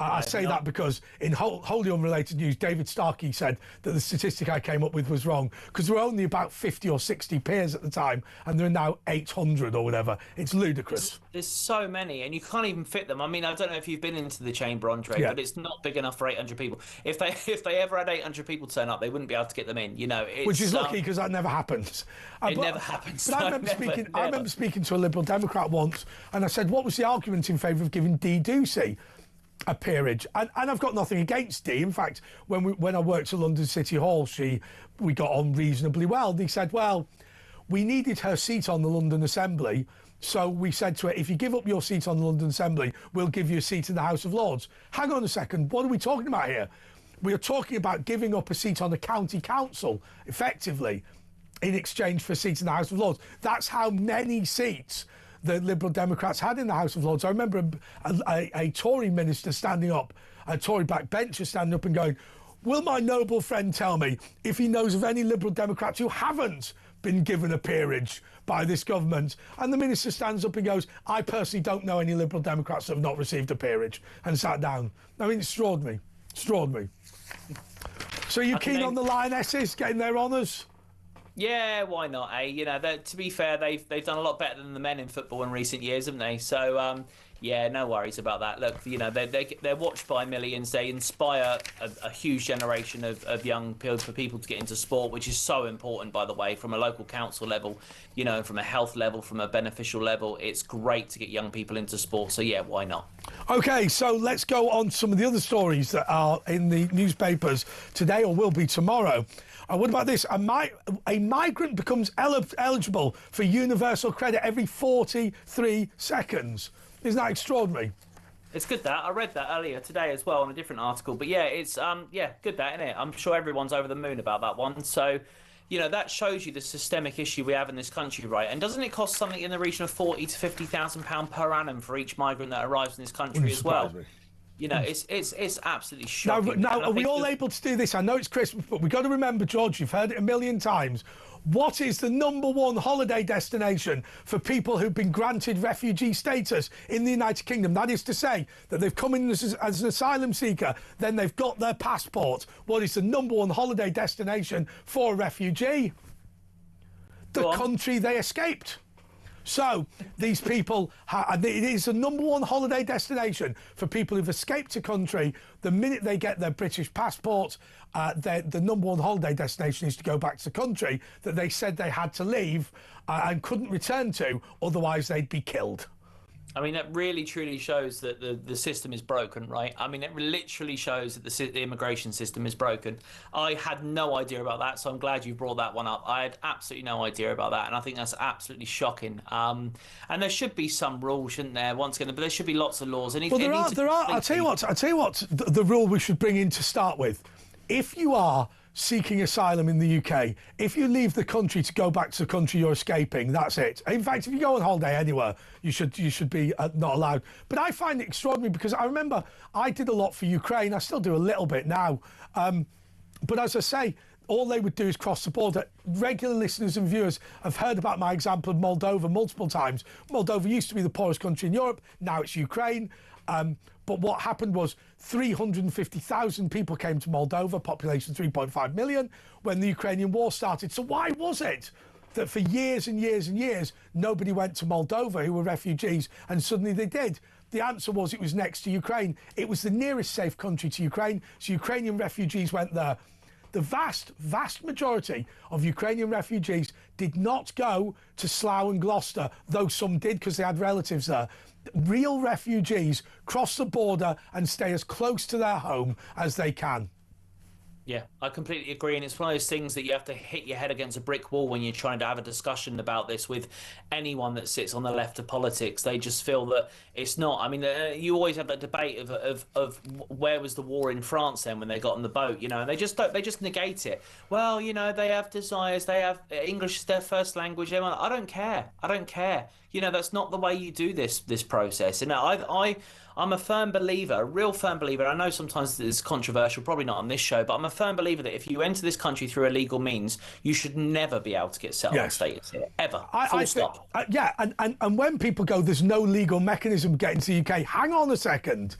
I say that because in wholly unrelated news, David Starkey said that the statistic I came up with was wrong because there were only about 50 or 60 peers at the time and there are now 800 or whatever. It's ludicrous. There's so many and you can't even fit them. I mean, I don't know if you've been into the chamber, Andre, but it's not big enough for 800 people. If they ever had 800 people turn up, they wouldn't be able to get them in, you know. Which is lucky because that never happens. Never happens. But I remember speaking to a Liberal Democrat once and I said, what was the argument in favour of giving Dee Ducey a peerage? And I've got nothing against Dee. In fact, when I worked at London City Hall, we got on reasonably well. They said, well, we needed her seat on the London Assembly, so we said to her, if you give up your seat on the London Assembly, we'll give you a seat in the House of Lords. Hang on a second, what are we talking about here? We are talking about giving up a seat on the county council, effectively, in exchange for a seat in the House of Lords. That's how many seats the Liberal Democrats had in the House of Lords. I remember a Tory minister standing up, a Tory backbencher standing up and going, will my noble friend tell me if he knows of any Liberal Democrats who haven't been given a peerage by this government? And the minister stands up and goes, I personally don't know any Liberal Democrats that have not received a peerage, and sat down. I mean, extraordinary. Extraordinary. So you keen on the Lionesses getting their honours? Yeah, why not, eh? You know, to be fair, they've done a lot better than the men in football in recent years, haven't they? So, yeah, no worries about that. Look, you know, they're watched by millions. They inspire a huge generation of young people to get into sport, which is so important, by the way, from a local council level, you know, from a health level, from a beneficial level. It's great to get young people into sport. So, yeah, why not? OK, so let's go on to some of the other stories that are in the newspapers today or will be tomorrow. What about this? A migrant becomes eligible for universal credit every 43 seconds. Isn't that extraordinary? It's good that. I read that earlier today as well on a different article. But yeah, it's good that, isn't it? I'm sure everyone's over the moon about that one. So, you know, that shows you the systemic issue we have in this country, right? And doesn't it cost something in the region of £40,000 to £50,000 per annum for each migrant that arrives in this country as well? You know, it's absolutely shocking. Now, are we all able to do this? I know it's Christmas, but we've got to remember, George, you've heard it a million times. What is the #1 holiday destination for people who've been granted refugee status in the United Kingdom? That is to say that they've come in as an asylum seeker, then they've got their passport. What is the #1 holiday destination for a refugee? The country they escaped. So these people, it is the #1 holiday destination for people who've escaped a country. The minute they get their British passport, the #1 holiday destination is to go back to the country that they said they had to leave and couldn't return to, otherwise they'd be killed. I mean, that really, truly shows that the system is broken, right? I mean, it literally shows that the immigration system is broken. I had no idea about that, so I'm glad you brought that one up. I had absolutely no idea about that, and I think that's absolutely shocking. And there should be some rules, shouldn't there? Once again, but there should be lots of laws. And there are. I'll tell you what. The rule we should bring in to start with: if you are seeking asylum in the UK, if you leave the country to go back to the country you're escaping, that's it. In fact, if you go on holiday anywhere, you should be not allowed. But I find it extraordinary because I remember I did a lot for Ukraine. I still do a little bit now. But as I say, all they would do is cross the border. Regular listeners and viewers have heard about my example of Moldova multiple times. Moldova used to be the poorest country in Europe. Now it's Ukraine. But what happened was 350,000 people came to Moldova, population 3.5 million, when the Ukrainian war started. So why was it that for years and years and years, nobody went to Moldova who were refugees, and suddenly they did? The answer was it was next to Ukraine. It was the nearest safe country to Ukraine, so Ukrainian refugees went there. The vast, vast majority of Ukrainian refugees did not go to Slough and Gloucester, though some did because they had relatives there. Real refugees cross the border and stay as close to their home as they can. Yeah, I completely agree. And it's one of those things that you have to hit your head against a brick wall when you're trying to have a discussion about this with anyone that sits on the left of politics. They just feel that it's not. I mean, you always have that debate of where was the war in France then when they got on the boat, you know, and they just negate it. Well, you know, they have desires. They have English is their first language. I don't care. You know, that's not the way you do this process. And I'm a firm believer, a real firm believer. I know sometimes it's controversial, probably not on this show, but I'm a firm believer that if you enter this country through illegal means, you should never be able to get settlement status here, ever. Full stop. And when people go, there's no legal mechanism getting to the UK, hang on a second.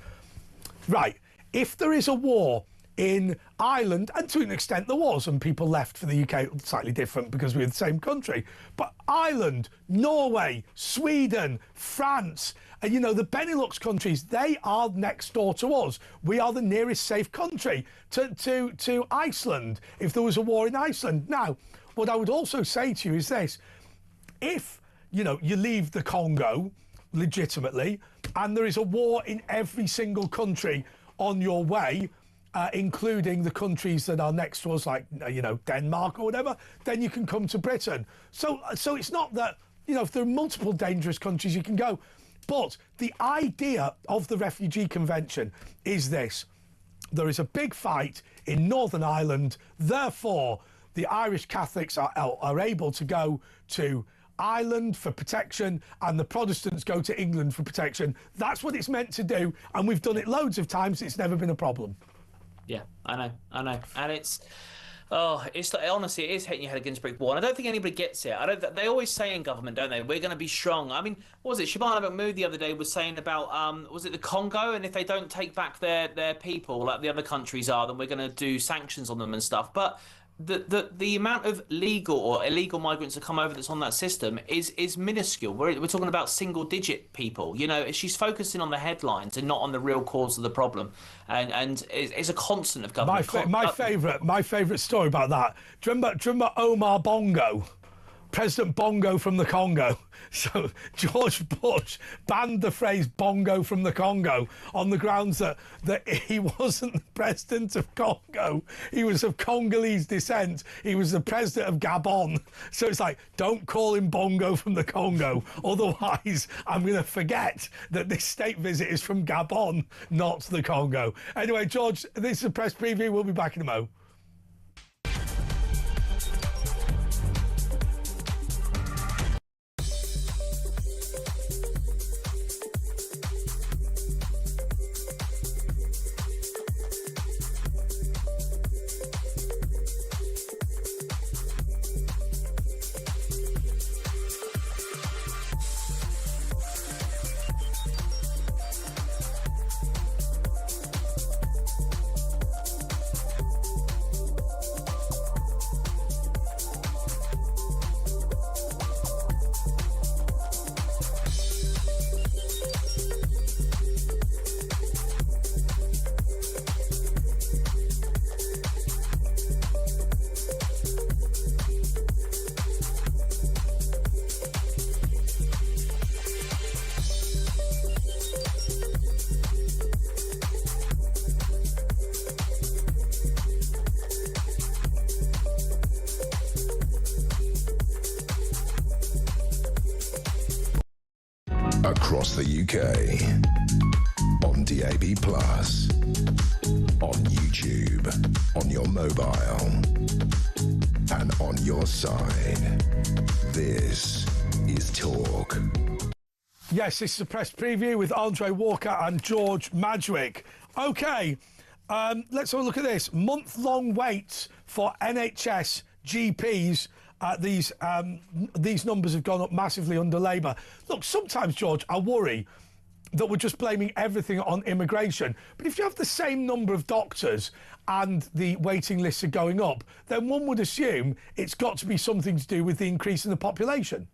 Right, if there is a war in Ireland, and to an extent there was, and people left for the UK, slightly different because we're the same country, but Ireland, Norway, Sweden, France, and the Benelux countries, they are next door to us. We are the nearest safe country to Iceland if there was a war in Iceland. Now, what I would also say to you is this: if you leave the Congo legitimately and there is a war in every single country on your way, including the countries that are next to us, like Denmark or whatever, then you can come to Britain. So it's not that if there are multiple dangerous countries you can go, but the idea of the Refugee Convention is this: there is a big fight in Northern Ireland, therefore the Irish Catholics are able to go to Ireland for protection and the Protestants go to England for protection. That's what it's meant to do, and we've done it loads of times. It's never been a problem. Yeah, I know, and it's like, honestly, it is hitting your head against a brick wall. And I don't think anybody gets it. They always say in government, don't they? We're going to be strong. I mean, what was it? Shabana Mahmood the other day was saying about was it the Congo? And if they don't take back their people, like the other countries are, then we're going to do sanctions on them and stuff. But the amount of legal or illegal migrants that come over that's on that system is minuscule. We're talking about single-digit people. She's focusing on the headlines and not on the real cause of the problem, and it's a constant of government. My favourite story about that. Do you remember Omar Bongo? President Bongo from the Congo. So George Bush banned the phrase Bongo from the Congo on the grounds that he wasn't the president of Congo. He was of Congolese descent. He was the president of Gabon. So it's like, don't call him Bongo from the Congo. Otherwise, I'm going to forget that this state visit is from Gabon, not the Congo. Anyway, George, this is a press preview. We'll be back in a mo. Across the UK, on DAB+, on YouTube, on your mobile, and on your side. This is Talk. Yes, this is a press preview with Andre Walker and George Madgwick. OK, let's have a look at this. Month-long waits for NHS GPs. These numbers have gone up massively under Labour. Look, sometimes, George, I worry that we're just blaming everything on immigration. But if you have the same number of doctors and the waiting lists are going up, then one would assume it's got to be something to do with the increase in the population.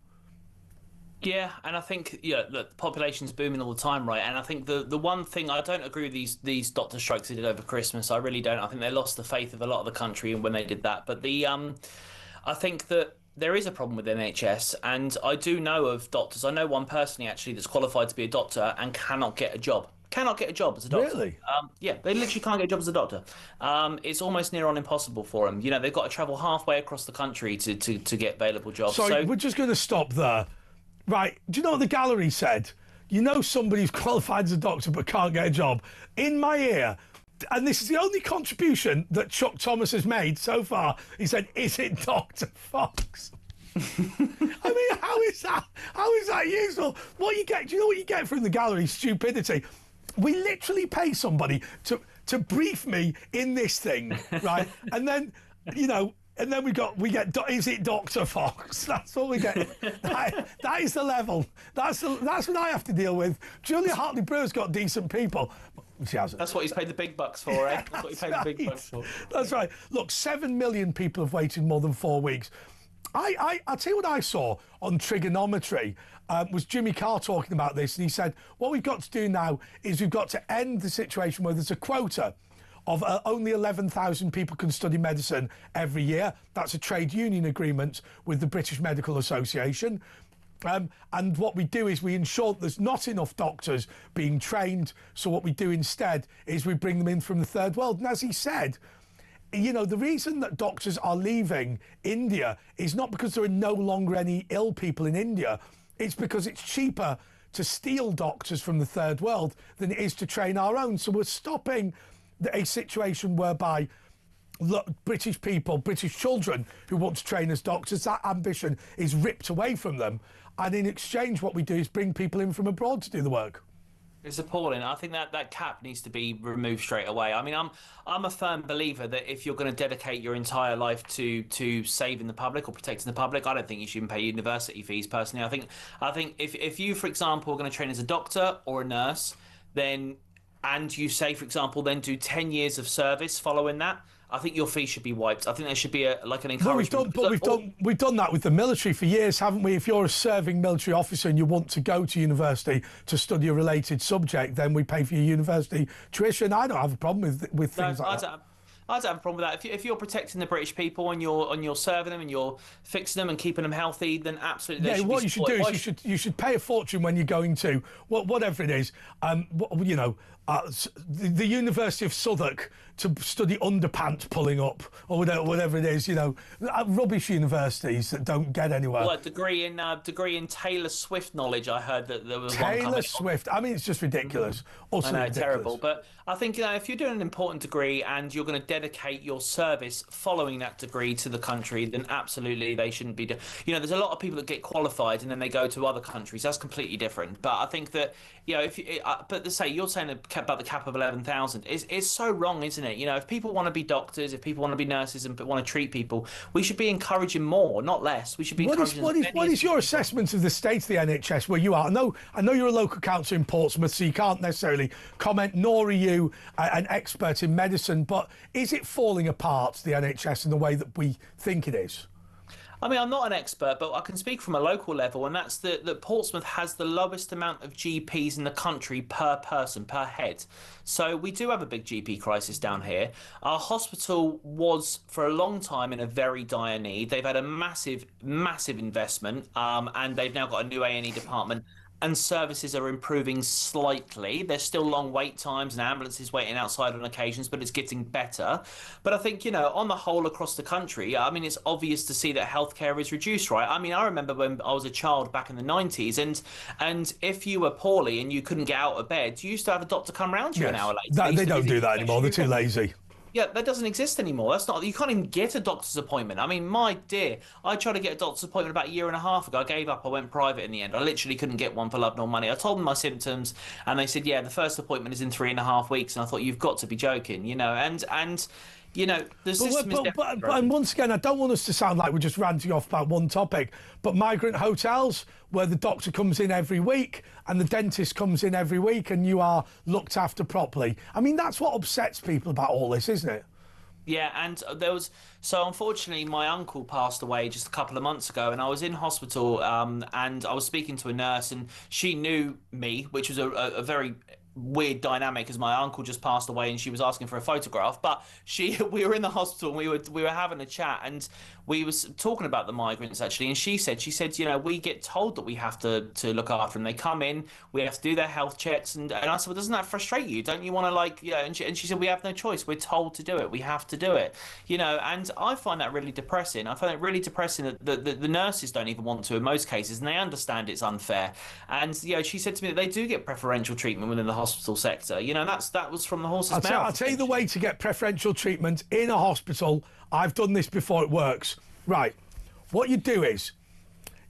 Yeah, and I think look, the population's booming all the time, right? And I think the one thing I don't agree with these doctor strikes they did over Christmas. I really don't. I think they lost the faith of a lot of the country when they did that. But I think that there is a problem with NHS, and I do know of doctors. I know one personally, actually, that's qualified to be a doctor and cannot get a job. Cannot get a job as a doctor. Really? Yeah, they literally can't get a job as a doctor. It's almost near on impossible for them. They've got to travel halfway across the country to get available jobs. Sorry, we're just going to stop there. Right, do you know what the gallery said? Somebody who's qualified as a doctor but can't get a job. In my ear, and this is the only contribution that Chuck Thomas has made so far. He said, "Is it Dr. Fox?" I mean, how is that useful? What you get? Do you know what you get from the gallery? Stupidity. We literally pay somebody to brief me in this thing, right? And then, and then we get. Is it Dr. Fox? That's what we get. That is the level. That's what I have to deal with. Julia Hartley Brewer's got decent people. She hasn't. That's what he's paid the big bucks for, eh? That's what he paid the big bucks for. That's right. Look, 7 million people have waited more than 4 weeks. I'll tell you what I saw on trigonometry was Jimmy Carr talking about this, and he said, what we've got to do now is we've got to end the situation where there's a quota of only 11,000 people can study medicine every year. That's a trade union agreement with the British Medical Association. And what we do is we ensure that there's not enough doctors being trained. So what we do instead is we bring them in from the third world. And as he said, you know, the reason that doctors are leaving India is not because there are no longer any ill people in India. It's because it's cheaper to steal doctors from the third world than it is to train our own. So we're stopping a situation whereby British people, British children who want to train as doctors, that ambition is ripped away from them. And in exchange, what we do is bring people in from abroad to do the work. It's appalling. I think that cap needs to be removed straight away. I mean, I'm a firm believer that if you're going to dedicate your entire life to saving the public or protecting the public, I don't think you should pay university fees. Personally, I think if you, for example, are going to train as a doctor or a nurse, then and you say, for example, then do 10 years of service following that, I think your fee should be wiped. I think there should be an encouragement. We've done that with the military for years, haven't we? If you're a serving military officer and you want to go to university to study a related subject, then we pay for your university tuition. I don't have a problem with things like that. I don't have a problem with that. If you're protecting the British people and you're serving them and you're fixing them and keeping them healthy, then absolutely. Yeah, what you should do is you should pay a fortune when you're going to whatever it is. The University of Southwark to study underpants pulling up or whatever it is. You know, rubbish universities that don't get anywhere. Well, a degree in Taylor Swift knowledge. I heard that there was Taylor Swift. I mean, it's just ridiculous. I know, terrible. But I think if you're doing an important degree and you're going to dedicate your service following that degree to the country, then absolutely they shouldn't be. There's a lot of people that get qualified and then they go to other countries. That's completely different. But I think that you're saying about the cap of 11,000. It's so wrong, isn't it? If people want to be doctors, if people want to be nurses and want to treat people, we should be encouraging more, not less. We should be encouraging. What is your assessment of the state of the NHS where you are? I know you're a local council in Portsmouth, so you can't necessarily comment, nor are you an expert in medicine, but is it falling apart, the NHS, in the way that we think it is? I mean, I'm not an expert, but I can speak from a local level, and that's that Portsmouth has the lowest amount of GPs in the country per person, per head. So we do have a big GP crisis down here. Our hospital was, for a long time, in a very dire need. They've had a massive, massive investment, and they've now got a new A&E department. And services are improving slightly. There's still long wait times and ambulances waiting outside on occasions, but it's getting better. But I think, on the whole across the country, I mean, it's obvious to see that healthcare is reduced, right? I mean, I remember when I was a child back in the 90s, and if you were poorly and you couldn't get out of bed, you used to have a doctor come round to you an hour later. They don't do that anymore. They're too lazy. Yeah, that doesn't exist anymore. You can't even get a doctor's appointment. I mean, my dear, I tried to get a doctor's appointment about a year and a half ago. I gave up. I went private in the end. I literally couldn't get one for love nor money. I told them my symptoms, and they said, yeah, the first appointment is in 3.5 weeks. And I thought, you've got to be joking, the system is but once again, I don't want us to sound like we're just ranting off about one topic, but migrant hotels where the doctor comes in every week and the dentist comes in every week and you are looked after properly. I mean, that's what upsets people about all this, isn't it? Yeah, and unfortunately, my uncle passed away just a couple of months ago, and I was in hospital, and I was speaking to a nurse, and she knew me, which was a very weird dynamic, as my uncle just passed away and she was asking for a photograph. But we were in the hospital and we were having a chat, and we was talking about the migrants actually, and she said we get told that we have to look after them. They come in, we have to do their health checks, and I said, well, doesn't that frustrate you? Don't you want to and she said, we have no choice, we're told to do it, we have to do it, and I find that really depressing. I find it really depressing that the nurses don't even want to in most cases, and they understand it's unfair. And she said to me that they do get preferential treatment within the hospital sector. That was from the horse's mouth. I'll tell you the way to get preferential treatment in a hospital. I've done this before, it works. Right, what you do is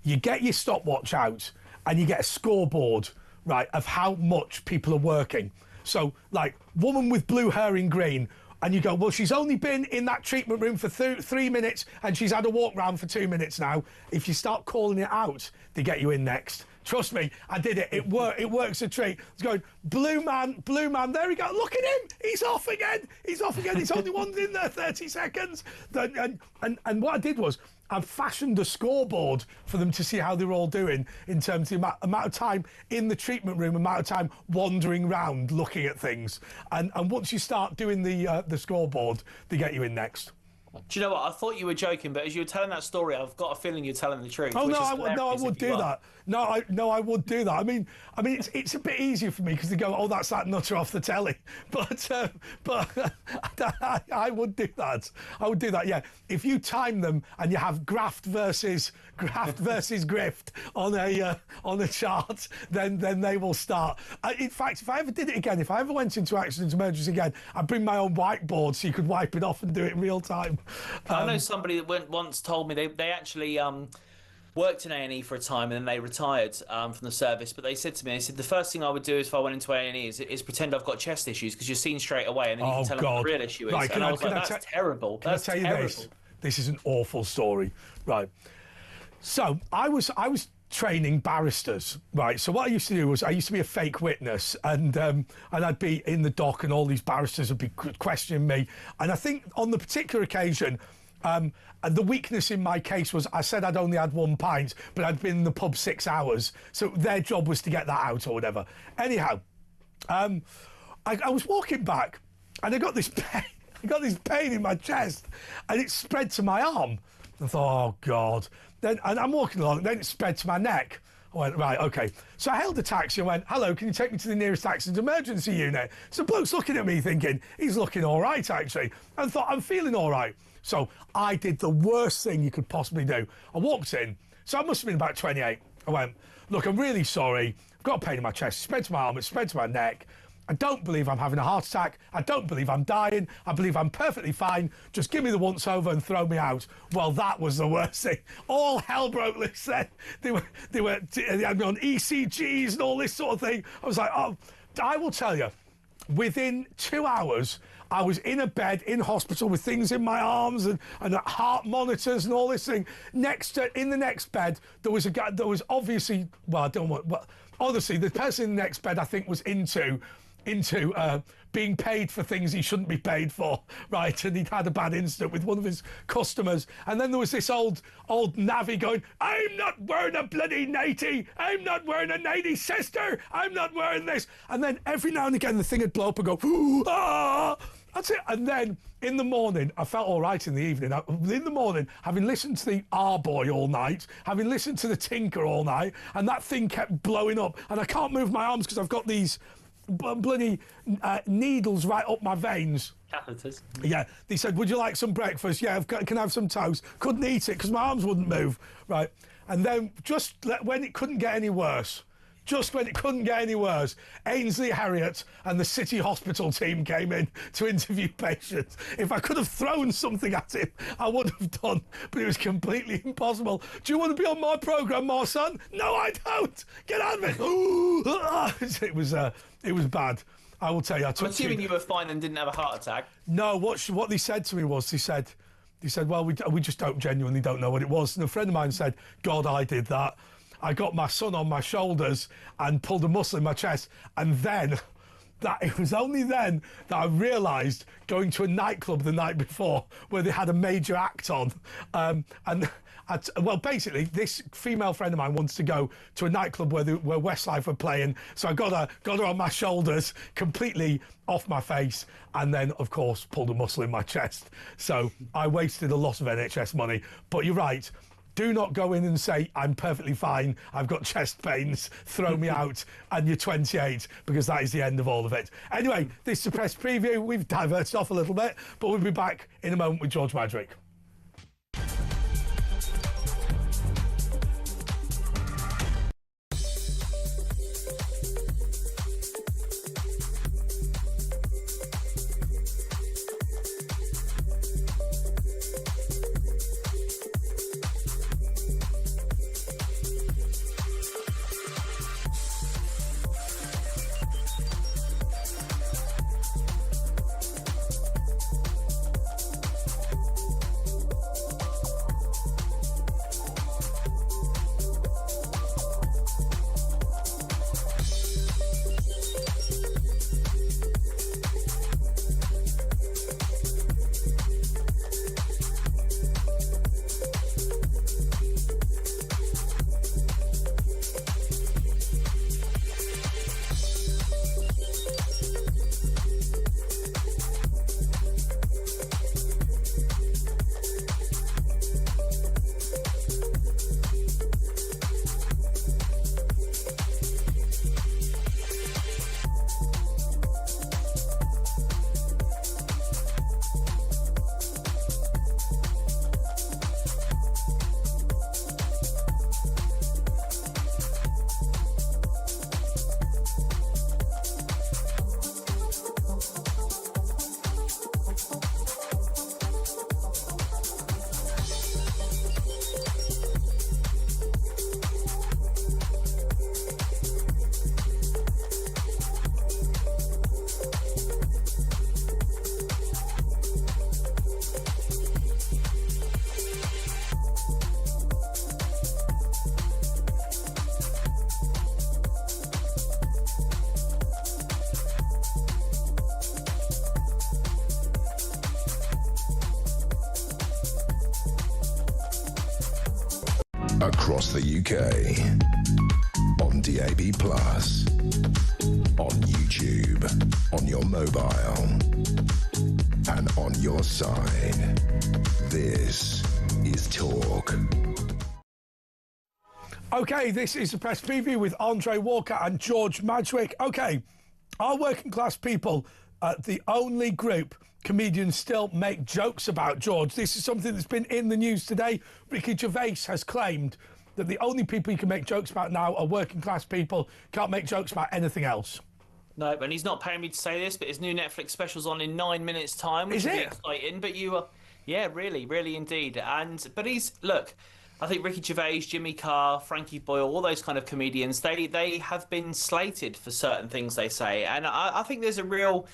you get your stopwatch out and you get a scoreboard, right, of how much people are working. So, like, woman with blue hair in green, and you go, well, she's only been in that treatment room for 3 minutes and she's had a walk round for 2 minutes now. If you start calling it out, they get you in next. Trust me, I did it. It worked. It works a treat. It's going, blue man. There we go. Look at him. He's off again. He's only one in there, 30 seconds. And what I did was, I fashioned a scoreboard for them to see how they were all doing in terms of the amount of time in the treatment room, amount of time wandering around looking at things. And once you start doing the scoreboard, they get you in next. Do you know what? I thought you were joking, but as you were telling that story, I've got a feeling you're telling the truth. Oh no, I would do that. I would do that. I mean, it's a bit easier for me because they go, oh, that's that nutter off the telly. But I would do that. I would do that. Yeah, if you time them and you have graft versus grift on a chart, then they will start. In fact, if I ever did it again, if I ever went into accident emergency again, I'd bring my own whiteboard so you could wipe it off and do it in real time. I know somebody that once told me they actually worked in A&E for a time and then they retired from the service. But they said to me, they said the first thing I would do if I went into A&E is pretend I've got chest issues because you're seen straight away and then you can tell them what the real issue is. Right, and I was like, that's terrible. Can I tell you this? This is an awful story, right? So I was training barristers, right? So what I used to do was I used to be a fake witness, and I'd be in the dock, and all these barristers would be questioning me. And I think on the particular occasion, the weakness in my case was I said I'd only had 1 pint, but I'd been in the pub 6 hours, so their job was to get that out or whatever. Anyhow, I was walking back, and I got this pain. I got this pain in my chest, and it spread to my arm. I thought, oh God. And I'm walking along, then it spread to my neck. I went, right, okay. So I hailed a taxi and went, hello, can you take me to the nearest accident emergency unit? So the bloke's looking at me thinking, he's looking all right, actually. And thought, I'm feeling all right. So I did the worst thing you could possibly do. I walked in, so I must have been about 28. I went, look, I'm really sorry. I've got a pain in my chest. It spread to my arm, it spread to my neck. I don't believe I'm having a heart attack. I don't believe I'm dying. I believe I'm perfectly fine. Just give me the once over and throw me out. Well, that was the worst thing. All hell broke loose then. They had me on ECGs and all this sort of thing. I was like, oh, I will tell you, within 2 hours, I was in a bed in hospital with things in my arms and heart monitors and all this thing. In the next bed, there was a guy. There was obviously, well, I don't want. Well, honestly, the person in the next bed, I think, was into being paid for things he shouldn't be paid for, right? And he'd had a bad incident with one of his customers. And then there was this old navvy going, I'm not wearing a bloody nightie. I'm not wearing a nightie, sister. I'm not wearing this. And then every now and again, the thing would blow up and go, ooh, ah. That's it. And then in the morning, I felt all right in the evening. In the morning, having listened to the R-Boy all night, having listened to the Tinker all night, and that thing kept blowing up. And I can't move my arms because I've got these bloody needles right up my veins. Catheters. Yeah. They said, would you like some breakfast? Yeah, can I have some toast? Couldn't eat it because my arms wouldn't move. Right. And then when it couldn't get any worse, Ainsley Harriott and the City Hospital team came in to interview patients. If I could have thrown something at him, I would have done, but it was completely impossible. Do you want to be on my programme, my son? No, I don't. Get out of it. It was bad. I will tell you. I'm assuming you were fine and didn't have a heart attack. No, what they said to me was, they said, well, we just genuinely don't know what it was. And a friend of mine said, God, I did that. I got my son on my shoulders and pulled a muscle in my chest, and then it was only then that I realised, going to a nightclub the night before where they had a major act on, well, basically, this female friend of mine wants to go to a nightclub where Westlife were playing, so I got her on my shoulders, completely off my face, and then, of course, pulled a muscle in my chest. So I wasted a lot of NHS money. But you're right. Do not go in and say, I'm perfectly fine, I've got chest pains, throw me out, and you're 28, because that is the end of all of it. Anyway, this is a press preview. We've diverted off a little bit, but we'll be back in a moment with George Madrick. Across the UK. On DAB+. On YouTube. On your mobile. And on your side. This is Talk. Okay, this is the Press Preview with Andre Walker and George Madgwick. Okay, are working class people the only group comedians still make jokes about, George? This is something that's been in the news today. Ricky Gervais has claimed that the only people you can make jokes about now are working class people, can't make jokes about anything else. No, and he's not paying me to say this, but his new Netflix special's on in 9 minutes' time, which is will be it? exciting. But you are, yeah, really indeed. But look, I think Ricky Gervais, Jimmy Carr, Frankie Boyle, all those kind of comedians, they have been slated for certain things they say, and I think there's a real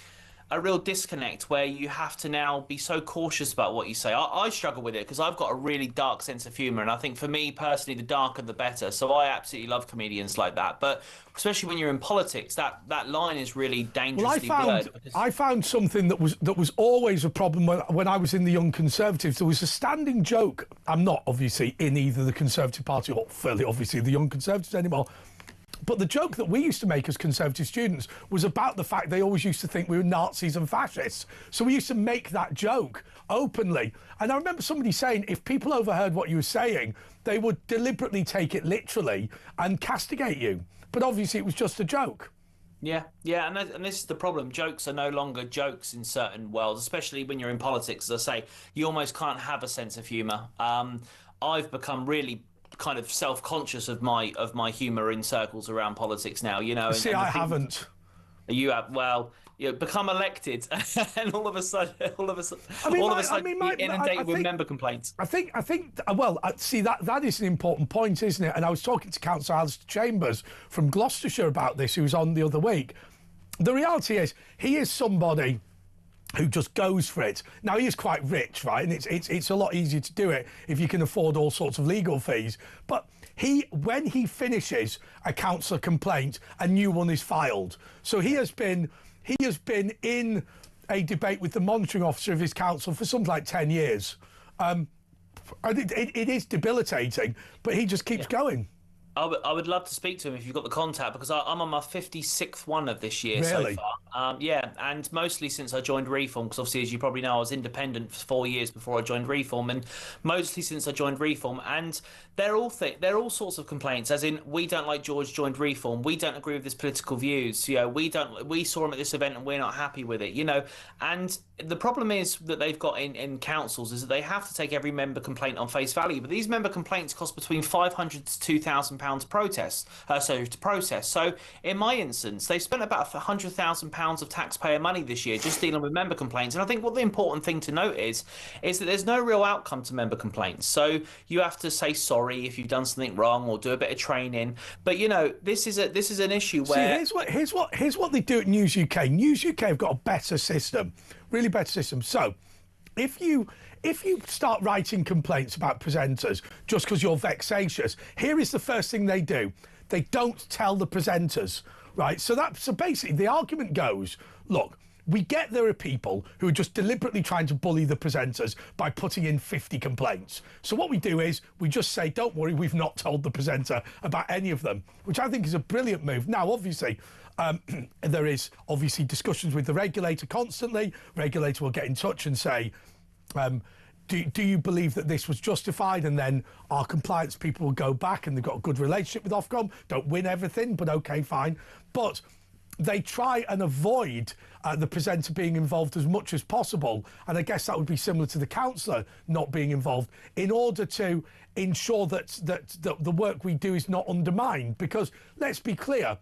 disconnect where you have to now be so cautious about what you say. I struggle with it because I've got a really dark sense of humour, and I think for me personally, the darker the better. So I absolutely love comedians like that. But especially when you're in politics, that line is really dangerously blurred. I found something that was always a problem when I was in the Young Conservatives. There was a standing joke. I'm not obviously in either the Conservative Party or fairly obviously the Young Conservatives anymore. But the joke that we used to make as Conservative students was about the fact they always used to think we were Nazis and fascists. So we used to make that joke openly. And I remember somebody saying if people overheard what you were saying, they would deliberately take it literally and castigate you. But obviously it was just a joke. Yeah, and this is the problem. Jokes are no longer jokes in certain worlds, especially when you're in politics. As I say, you almost can't have a sense of humour. I've become really kind of self-conscious of my humour in circles around politics now, you know. See, I haven't. You have, well, you become elected, and all of a sudden, you're inundated with member complaints. I think. Well, see, that is an important point, isn't it? And I was talking to Councillor Alistair Chambers from Gloucestershire about this, who was on the other week. The reality is, he is somebody who just goes for it. Now, he is quite rich, right? And it's a lot easier to do it if you can afford all sorts of legal fees. But when he finishes a councillor complaint, a new one is filed. So he has been in a debate with the monitoring officer of his council for something like 10 years. And it is debilitating, but he just keeps going. I would love to speak to him if you've got the contact, because I'm on my 56th one of this year really? So far. Yeah, and mostly since I joined Reform, because obviously, as you probably know, I was independent for 4 years before I joined Reform, and mostly since I joined Reform, and they're all sorts of complaints, as in, we don't like George joined Reform, we don't agree with his political views, you know, we saw him at this event and we're not happy with it, you know. And the problem is that they've got in councils is that they have to take every member complaint on face value, but these member complaints cost between £500 to £2,000 to process. So in my instance, they spent about £100,000 of taxpayer money this year just dealing with member complaints. And I think what the important thing to note is that there's no real outcome to member complaints. So you have to say sorry if you've done something wrong or do a bit of training. But you know, this is an issue where here's what they do at News UK. News UK have got a better system, really better system. So if you start writing complaints about presenters just because you're vexatious, here is the first thing they do. They don't tell the presenters, right? So basically the argument goes, look, we get there are people who are just deliberately trying to bully the presenters by putting in 50 complaints. So what we do is we just say, don't worry, we've not told the presenter about any of them, which I think is a brilliant move. Now, obviously, there is obviously discussions with the regulator constantly. Regulator will get in touch and say, do you believe that this was justified? And then our compliance people will go back, and they've got a good relationship with Ofcom. Don't win everything, but okay, fine. But they try and avoid the presenter being involved as much as possible. And I guess that would be similar to the councillor not being involved in order to ensure that the work we do is not undermined. Because let's be clear,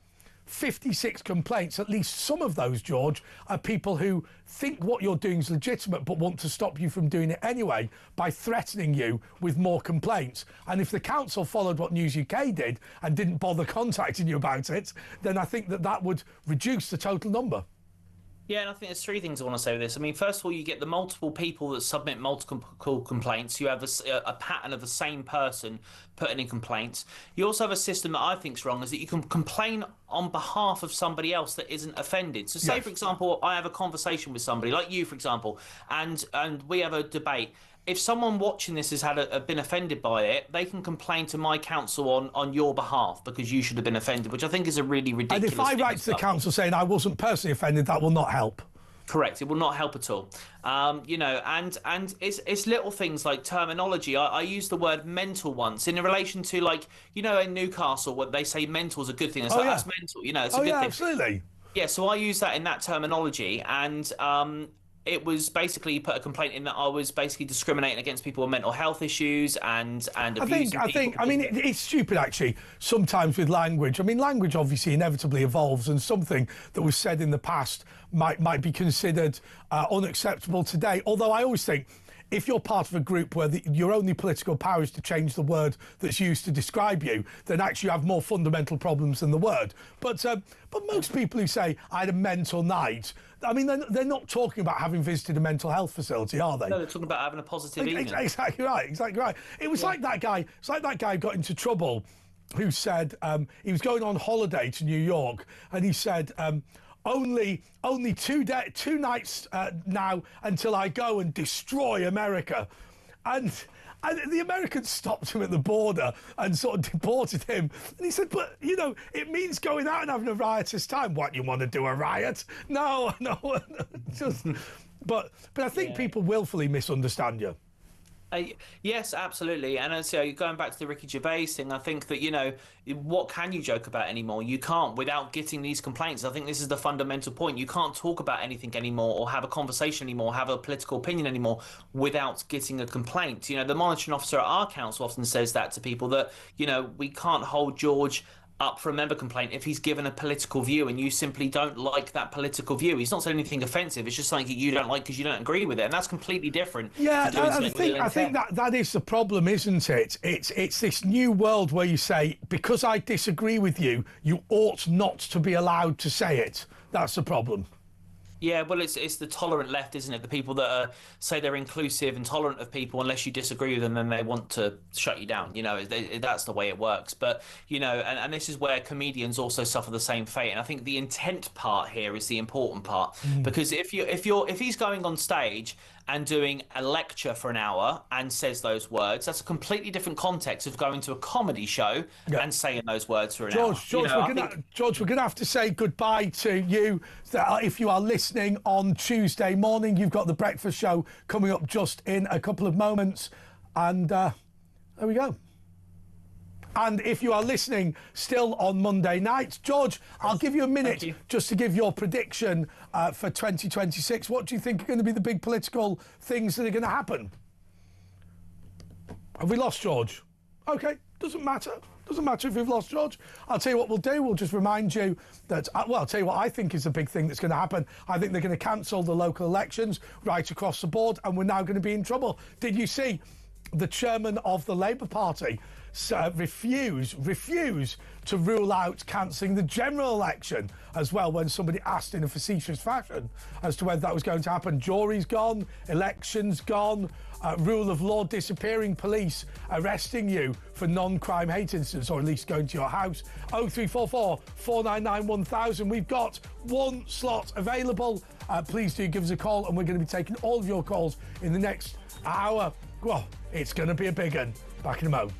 56 complaints, at least some of those, George, are people who think what you're doing is legitimate but want to stop you from doing it anyway by threatening you with more complaints. And if the council followed what News UK did and didn't bother contacting you about it, then I think that would reduce the total number. Yeah, and I think there's three things I want to say with this. I mean, first of all, you get the multiple people that submit multiple complaints. You have a pattern of the same person putting in complaints. You also have a system that I think is wrong, is that you can complain on behalf of somebody else that isn't offended. So say, for example, I have a conversation with somebody, like you, for example, and we have a debate, if someone watching this has been offended by it, they can complain to my council on your behalf because you should have been offended, which I think is a really ridiculous thing. And if I write to the council saying I wasn't personally offended, that will not help. Correct. It will not help at all. You know, and it's little things like terminology. I used the word mental once in relation to, like, you know, in Newcastle, when they say mental is a good thing. It's that's mental. You know, it's a good thing. Absolutely. Yeah. So I use that in that terminology, and it was basically put a complaint in that I was basically discriminating against people with mental health issues and abusing people. I mean, it's stupid actually. Sometimes with language, I mean, language obviously inevitably evolves, and something that was said in the past might be considered unacceptable today. Although I always think, if you're part of a group where your only political power is to change the word that's used to describe you, then actually you have more fundamental problems than the word. But most people who say, I had a mental night, I mean, they're not talking about having visited a mental health facility, are they? No, they're talking about having a positive evening. Exactly right, exactly right. It was like that guy, got into trouble who said he was going on holiday to New York, and he said, only 2 nights now until I go and destroy America. And the Americans stopped him at the border and sort of deported him. And he said, but, you know, it means going out and having a riotous time. What, you want to do a riot? No. But I think people willfully misunderstand you. Yes, absolutely. And so going back to the Ricky Gervais thing, I think that, you know, what can you joke about anymore? You can't without getting these complaints. I think this is the fundamental point. You can't talk about anything anymore or have a conversation anymore, have a political opinion anymore without getting a complaint. You know, the monitoring officer at our council often says that to people, that, you know, we can't hold George up for a member complaint if he's given a political view and you simply don't like that political view. He's not saying anything offensive. It's just something that you don't like because you don't agree with it, and that's completely different. Yeah, I think that is the problem, isn't it? It's this new world where you say, because I disagree with you, you ought not to be allowed to say it. That's the problem. Yeah, well, it's the tolerant left, isn't it? The people that say they're inclusive and tolerant of people, unless you disagree with them, then they want to shut you down. You know, that's the way it works. But, you know, and this is where comedians also suffer the same fate. And I think the intent part here is the important part, because if he's going on stage and doing a lecture for an hour and says those words, that's a completely different context of going to a comedy show and saying those words for an hour. George, we're going to have to say goodbye to you. If you are listening on Tuesday morning, you've got the breakfast show coming up just in a couple of moments. And there we go. And if you are listening still on Monday night, George, I'll give you a minute just to give your prediction for 2026. What do you think are going to be the big political things that are going to happen? Have we lost George? OK, doesn't matter. Doesn't matter if we've lost George. I'll tell you what we'll do. We'll just remind you that, I'll tell you what I think is the big thing that's going to happen. I think they're going to cancel the local elections right across the board, and we're now going to be in trouble. Did you see the chairman of the Labour Party refuse to rule out cancelling the general election as well, when somebody asked in a facetious fashion as to whether that was going to happen? Jury's gone, elections gone, rule of law disappearing, police arresting you for non-crime hate incidents, or at least going to your house. 0344 499 1000. We've got one slot available. Please do give us a call, and we're going to be taking all of your calls in the next hour. Well, it's going to be a big one. Back in a moment.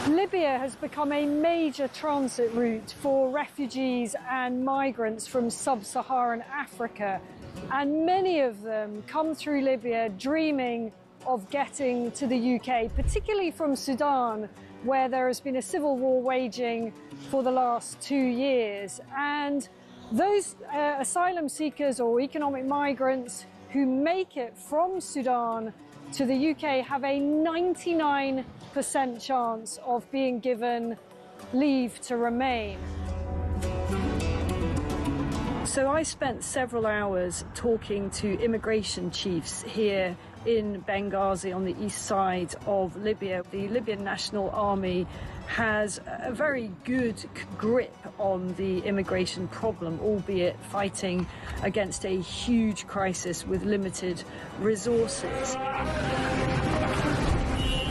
Libya has become a major transit route for refugees and migrants from sub-Saharan Africa, and many of them come through Libya dreaming of getting to the UK, particularly from Sudan, where there has been a civil war waging for the last 2 years. And those asylum seekers or economic migrants who make it from Sudan to the UK have a 99% chance of being given leave to remain. So I spent several hours talking to immigration chiefs here in Benghazi on the east side of Libya. The Libyan National Army has a very good grip on the immigration problem, albeit fighting against a huge crisis with limited resources.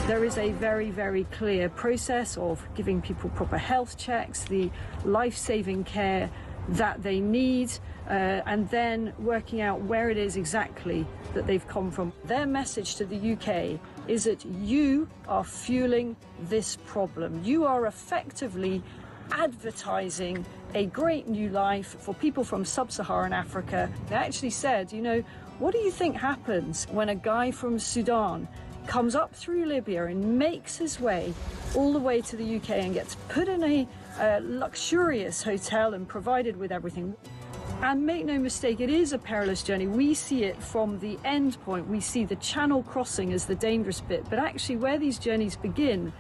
There is a very, very clear process of giving people proper health checks, the life-saving care that they need, and then working out where it is exactly that they've come from. Their message to the UK is that you are fueling this problem. You are effectively advertising a great new life for people from sub-Saharan Africa. They actually said, you know, what do you think happens when a guy from Sudan comes up through Libya and makes his way all the way to the UK and gets put in a luxurious hotel and provided with everything? And make no mistake, it is a perilous journey. We see it from the end point. We see the Channel crossing as the dangerous bit. But actually where these journeys begin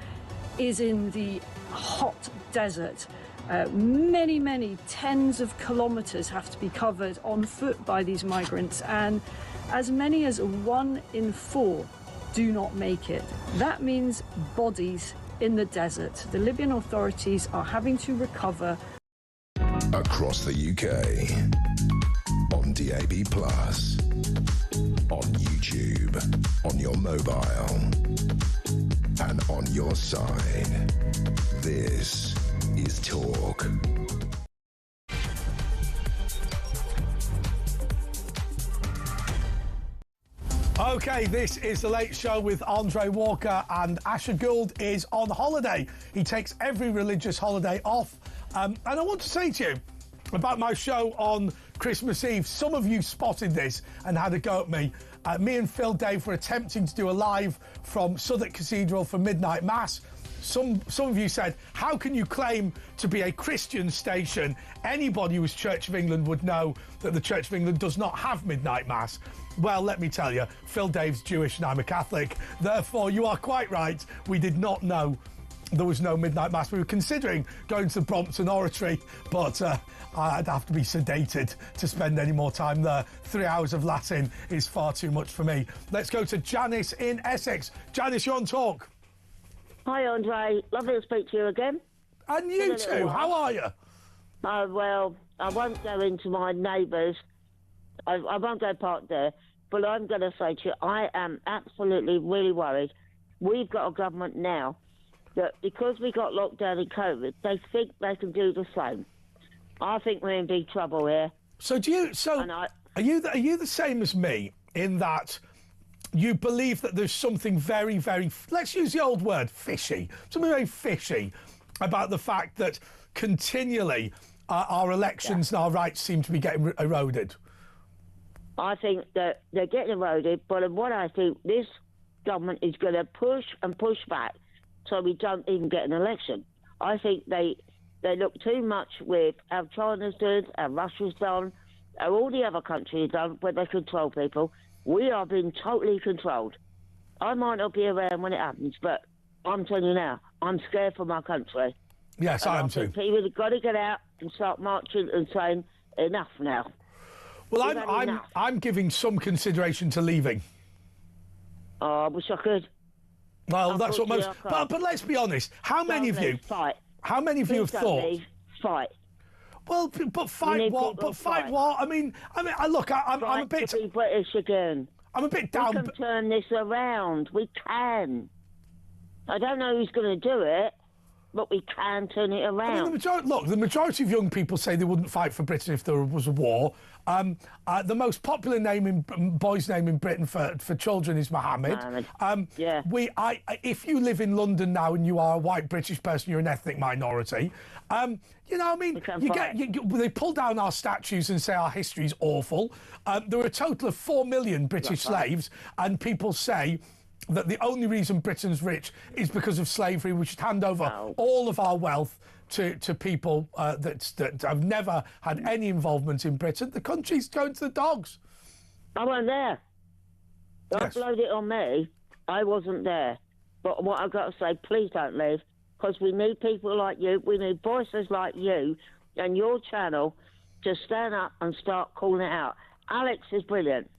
is in the hot desert. Many, many tens of kilometres have to be covered on foot by these migrants. And as many as 1 in 4 do not make it. That means bodies in the desert. The Libyan authorities are having to recover. Across the UK, on DAB+, on YouTube, on your mobile, and on your side. This is Talk. Okay, this is The Late Show with Andre Walker, and Asher Gould is on holiday. He takes every religious holiday off. And I want to say to you about my show on Christmas Eve. Some of you spotted this and had a go at me. Me and Phil Dave were attempting to do a live from Southwark Cathedral for midnight mass. Some of you said, how can you claim to be a Christian station? Anybody who's Church of England would know that the Church of England does not have midnight mass. Well, let me tell you, Phil Dave's Jewish and I'm a Catholic. Therefore, you are quite right. We did not know there was no midnight mass. We were considering going to the Brompton Oratory, but I'd have to be sedated to spend any more time there. 3 hours of Latin is far too much for me. Let's go to Janice in Essex. Janice, you're on Talk. Hi, Andre. Lovely to speak to you again. And you too. How are you? Well, I won't go into my neighbours. I won't go park there. But I'm going to say to you, I am absolutely really worried. We've got a government now that because we got locked down in COVID, they think they can do the same. I think we're in big trouble here. So are you the same as me in that you believe that there's something very, very, let's use the old word, fishy, something very fishy about the fact that continually our elections and our rights seem to be getting eroded? I think that they're getting eroded, but what I think this government is going to push and push back so we don't even get an election. I think they look too much with how China's done, how Russia's done, how all the other countries done, where they control people. We are being totally controlled. I might not be around when it happens, but I'm telling you now, I'm scared for my country. Yes, I am too. People have got to get out and start marching and saying, enough now. Well, I'm giving some consideration to leaving. Oh, I wish I could. Well, that's what most. But let's be honest. How many of you? Fight. How many of you have thought? Fight. Well, but fight what? But fight what? I mean, look, I'm a bit. To be British again. I'm a bit down. We can turn this around. We can. I don't know who's going to do it, but we can turn it around. The majority of young people say they wouldn't fight for Britain if there was a war. The most popular boy's name in Britain for children is Mohammed. Yeah. If you live in London now and you are a white British person, you're an ethnic minority. You know, I mean, they pull down our statues and say our history's awful. There were a total of 4 million British slaves, and people say that the only reason Britain's rich is because of slavery. We should hand over all of our wealth to people that have never had any involvement in Britain. The country's going to the dogs. I wasn't there. Don't blame it on me. I wasn't there. But what I've got to say, please don't leave, because we need people like you. We need voices like you and your channel to stand up and start calling it out. Alex is brilliant.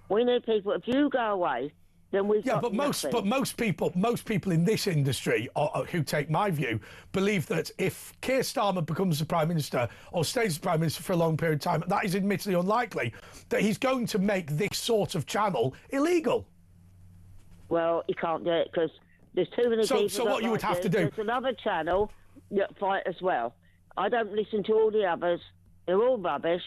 We need people. If you go away, then we've got nothing. most people in this industry who take my view believe that if Keir Starmer becomes the Prime Minister or stays the Prime Minister for a long period of time, that is admittedly unlikely, that he's going to make this sort of channel illegal. Well, he can't do it because There's too many people. So what you would have to do? There's another channel that fight as well. I don't listen to all the others. They're all rubbish.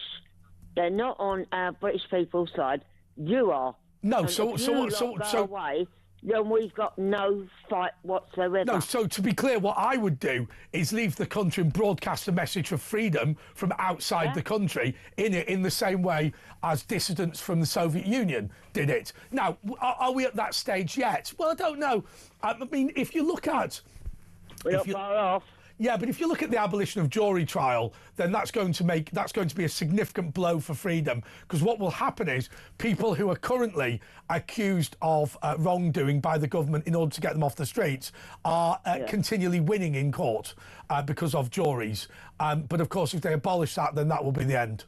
They're not on our British people's side. You are. No, and so if you go away, then we've got no fight whatsoever. No, so to be clear, what I would do is leave the country and broadcast a message of freedom from outside the country in the same way as dissidents from the Soviet Union did it. Now, are we at that stage yet? Well, I don't know. I mean, if you look at... We're not far off. Yeah, but if you look at the abolition of jury trial, then that's going to be a significant blow for freedom, because what will happen is people who are currently accused of wrongdoing by the government in order to get them off the streets are continually winning in court because of juries. But of course, if they abolish that, then that will be the end.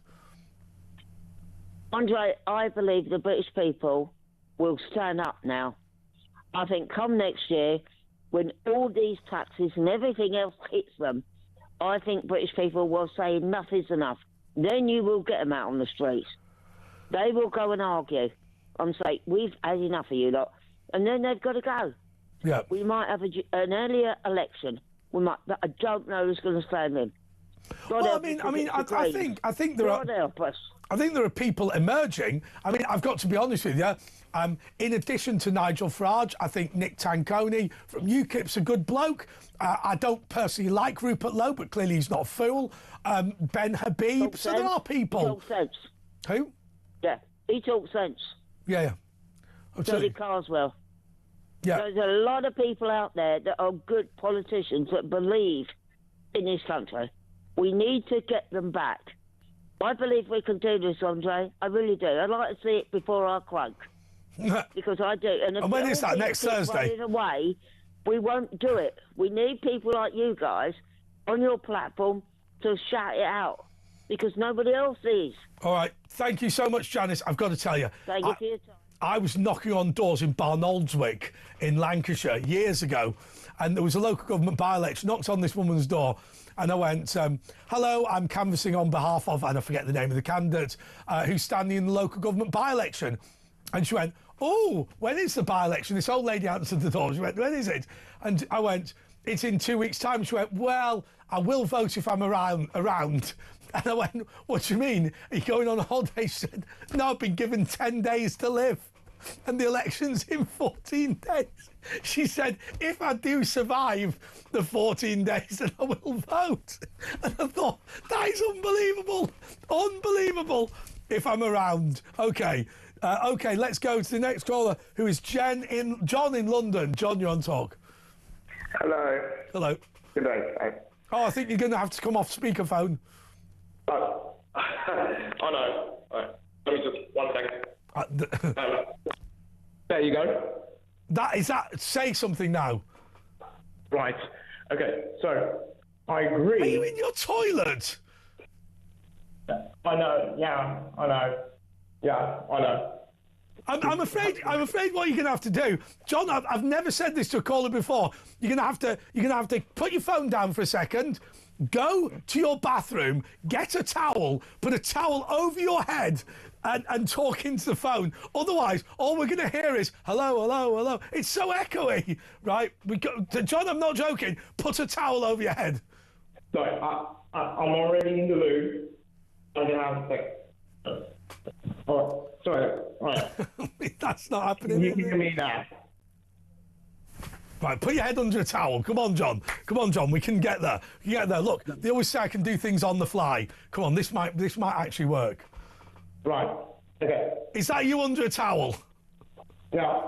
Andre, I believe the British people will stand up now. I think come next year, when all these taxes and everything else hits them, I think British people will say enough is enough. Then you will get them out on the streets. They will go and argue and say, we've had enough of you lot. And then they've got to go. Yeah. We might have an earlier election. We might, but I don't know who's going to stand in. Well, I think there are. God help us. I think there are people emerging. I mean, I've got to be honest with you. In addition to Nigel Farage, I think Nick Tanconi from UKIP's a good bloke. I don't personally like Rupert Lowe, but clearly he's not a fool. Ben Habib. So there are people. He talks sense. Who? Yeah, he talks sense. Yeah. Tony Carswell. Yeah. There's a lot of people out there that are good politicians that believe in this country. We need to get them back. I believe we can do this, Andre. I really do. I'd like to see it before I croak. Because I do. And when is that? Next Thursday? Away, we won't do it. We need people like you guys on your platform to shout it out. Because nobody else is. All right. Thank you so much, Janice. I've got to tell you. Thank you for your time. I was knocking on doors in Barnoldswick in Lancashire years ago, and there was a local government by-election, knocked on this woman's door, and I went, hello, I'm canvassing on behalf of, and I forget the name of the candidate, who's standing in the local government by-election. And she went, oh, when is the by-election? This old lady answered the door. She went, when is it? And I went, it's in 2 weeks' time. She went, well, I will vote if I'm around. And I went, what do you mean? Are you going on holiday? She said, no, I've been given 10 days to live. And the election's in 14 days. She said, if I do survive the 14 days, then I will vote. And I thought, that is unbelievable. Unbelievable if I'm around. OK, let's go to the next caller, who is John in London. John, you're on talk. Hello. Hello. Good day. Oh, I think you're going to have to come off speakerphone. Oh, I know. Right. Let me just, 1 second. There you go. Say something now. Right. Okay, so I agree. Are you in your toilet? I know, yeah, I know. Yeah, I know. I'm afraid what you're going to have to do, John, I've never said this to a caller before. You're going to have to put your phone down for a second, go to your bathroom, get a towel, put a towel over your head, and talk into the phone. Otherwise, all we're going to hear is hello, hello, hello. It's so echoey, right? John, I'm not joking. Put a towel over your head. Sorry, I'm already in the loo. I'm going to have a second. Oh, sorry. Right. That's not happening. You hear me now? Right, put your head under a towel. Come on, John. Come on, John. We can get there. Look, they always say I can do things on the fly. Come on, this might actually work. Right. Okay. Is that you under a towel? Yeah.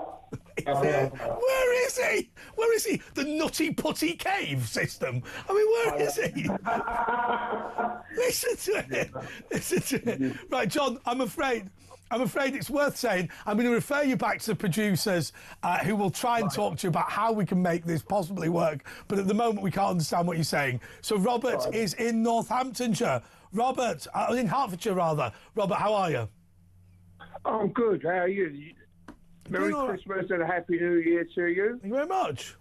Where is he? Where is he? The Nutty Putty Cave system. I mean, where is he? Listen to it. Listen to it. Right, John, I'm afraid it's worth saying I'm going to refer you back to the producers who will try and talk to you about how we can make this possibly work. But at the moment, we can't understand what you're saying. So Robert is in Northamptonshire. Robert, in Hertfordshire, rather. Robert, how are you? I'm good. How are you? Merry Christmas and a Happy New Year to you. Thank you very much.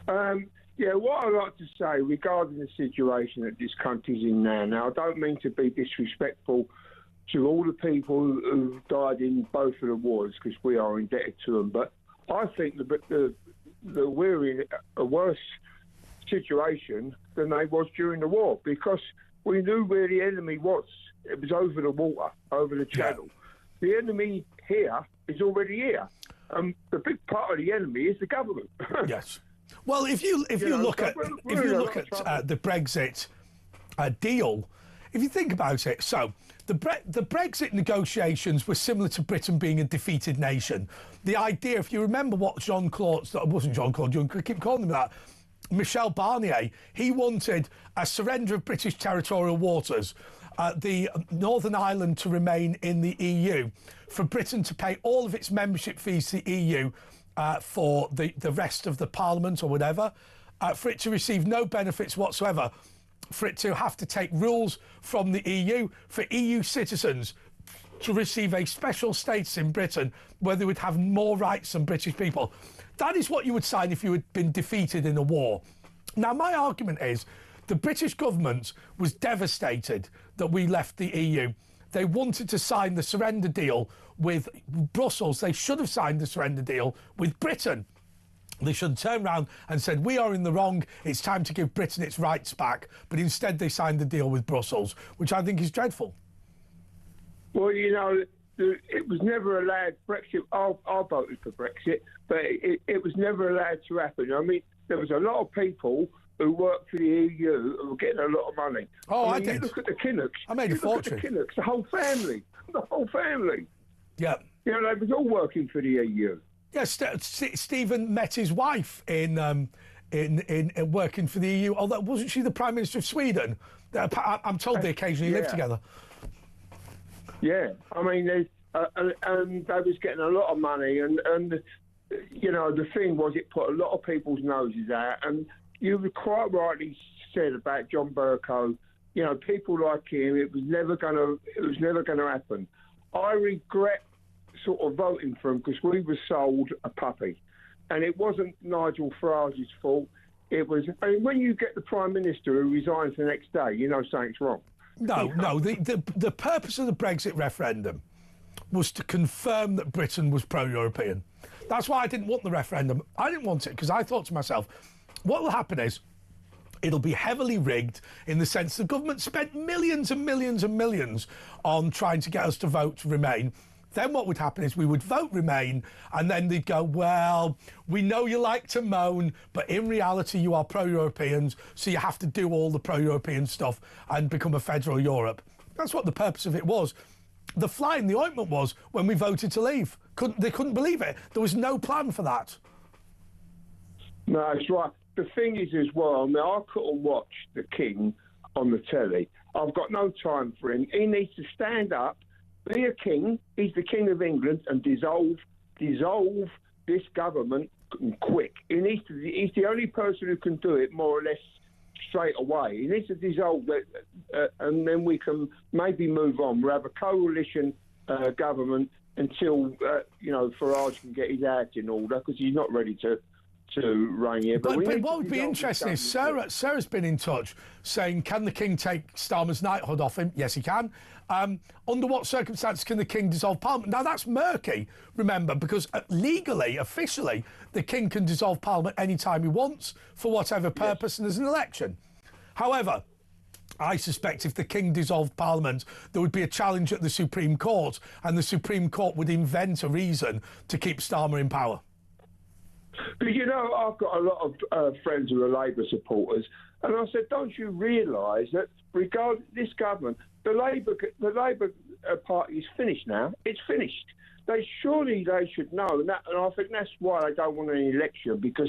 Yeah, what I'd like to say regarding the situation that this country's in now, I don't mean to be disrespectful to all the people who died in both of the wars, because we are indebted to them, but I think the that we're in a worse situation than they was during the war, because we knew where the enemy was. It was over the water, over the channel. Yeah. The enemy here is already here. The big part of the enemy is the government. Yes. Well, if you look at the Brexit deal, if you think about it, so the Brexit negotiations were similar to Britain being a defeated nation. The idea, if you remember what wasn't Jean-Claude Juncker, I keep calling him that, Michel Barnier, he wanted a surrender of British territorial waters, the Northern Ireland to remain in the EU, for Britain to pay all of its membership fees to the EU for the rest of the Parliament or whatever, for it to receive no benefits whatsoever, for it to have to take rules from the EU, for EU citizens to receive a special status in Britain where they would have more rights than British people. That is what you would sign if you had been defeated in a war. Now, my argument is the British government was devastated that we left the EU. They wanted to sign the surrender deal with Brussels. They should have signed the surrender deal with Britain. They should have turned around and said, we are in the wrong, it's time to give Britain its rights back. But instead they signed the deal with Brussels, which I think is dreadful. Well, you know, it was never allowed, Brexit, I voted for Brexit, but it was never allowed to happen. I mean, there was a lot of people who worked for the EU who were getting a lot of money. Oh, I mean, did. You look at the Kinnocks. I made a fortune. Look at the Kinnocks, the whole family. Yeah. You know, they was all working for the EU. Yes, Stephen met his wife in working for the EU. Although wasn't she the Prime Minister of Sweden? I'm told they occasionally live together. Yeah, I mean, and they was getting a lot of money, and you know, the thing was, it put a lot of people's noses out. And you quite rightly said about John Bercow. You know, people like him, it was never going to happen. I regret sort of voting for him because we were sold a puppy, and it wasn't Nigel Farage's fault. It was, I mean, when you get the Prime Minister who resigns the next day, you know something's wrong. No. The purpose of the Brexit referendum was to confirm that Britain was pro-European. That's why I didn't want the referendum. I didn't want it because I thought to myself, what will happen is it'll be heavily rigged in the sense the government spent millions and millions and millions on trying to get us to vote to remain. Then what would happen is we would vote Remain, and then they'd go, well, we know you like to moan, but in reality you are pro-Europeans, so you have to do all the pro-European stuff and become a federal Europe. That's what the purpose of it was. The fly in the ointment was when we voted to leave. They couldn't believe it. There was no plan for that. No, that's right. The thing is as well, I mean, I couldn't watch the King on the telly. I've got no time for him. He needs to stand up, be a king. He's the King of England, and dissolve this government quick. He's the only person who can do it more or less straight away. He needs to dissolve it, and then we can maybe move on. We'll have a coalition government until you know, Farage can get his act in order, because he's not ready to reign here. But what would be interesting is Sarah's been in touch saying, can the King take Starmer's knighthood off him? Yes, he can. Under what circumstances can the King dissolve Parliament? Now, that's murky, remember, because legally, officially, the King can dissolve Parliament any time he wants for whatever purpose, and there's an election. However, I suspect if the King dissolved Parliament, there would be a challenge at the Supreme Court, and the Supreme Court would invent a reason to keep Starmer in power. But, you know, I've got a lot of friends who are Labour supporters, and I said, don't you realise that regarding this government, the Labour Party is finished now. It's finished. They should know, and I think that's why they don't want an election, because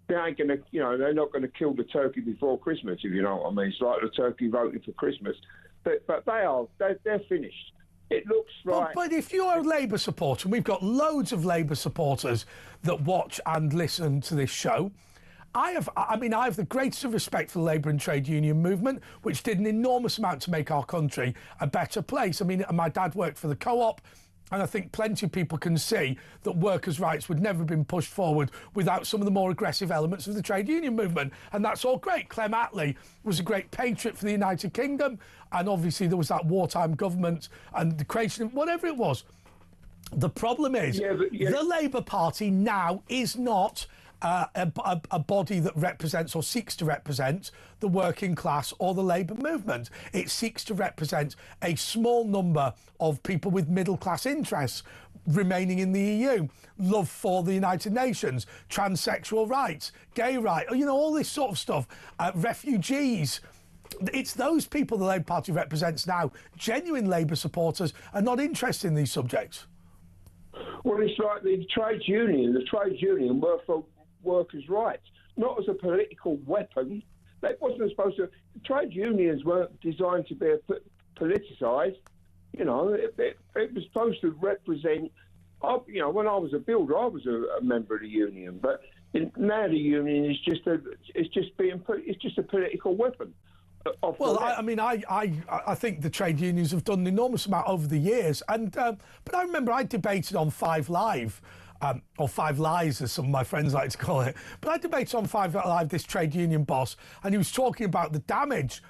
they ain't going to, you know, they're not going to kill the turkey before Christmas, if you know what I mean. It's like the turkey voting for Christmas. But they're finished. It looks like... But if you're a Labour supporter, and we've got loads of Labour supporters that watch and listen to this show, I have the greatest of respect for the Labour and trade union movement, which did an enormous amount to make our country a better place. I mean, my dad worked for the Co-op, and I think plenty of people can see that workers' rights would never have been pushed forward without some of the more aggressive elements of the trade union movement. And that's all great. Clem Attlee was a great patriot for the United Kingdom. And obviously there was that wartime government and the creation of whatever it was. The problem is the Labour Party now is not a body that represents or seeks to represent the working class or the labour movement. It seeks to represent a small number of people with middle class interests remaining in the EU, love for the United Nations, transsexual rights, gay rights, you know, all this sort of stuff, refugees. It's those people the Labour Party represents now. Genuine Labour supporters are not interested in these subjects. Well, it's like the trades union. The trades union were for workers' rights, not as a political weapon. They wasn't supposed to. Trade unions weren't designed to be politicised. You know, it was supposed to represent. You know, when I was a builder, I was a member of the union, but now the union is just a political weapon. Well, I think the trade unions have done an enormous amount over the years, and but I remember I debated on 5 Live. Or 5 Lies, as some of my friends like to call it. But I debated on 5 Live this trade union boss, and he was talking about the damage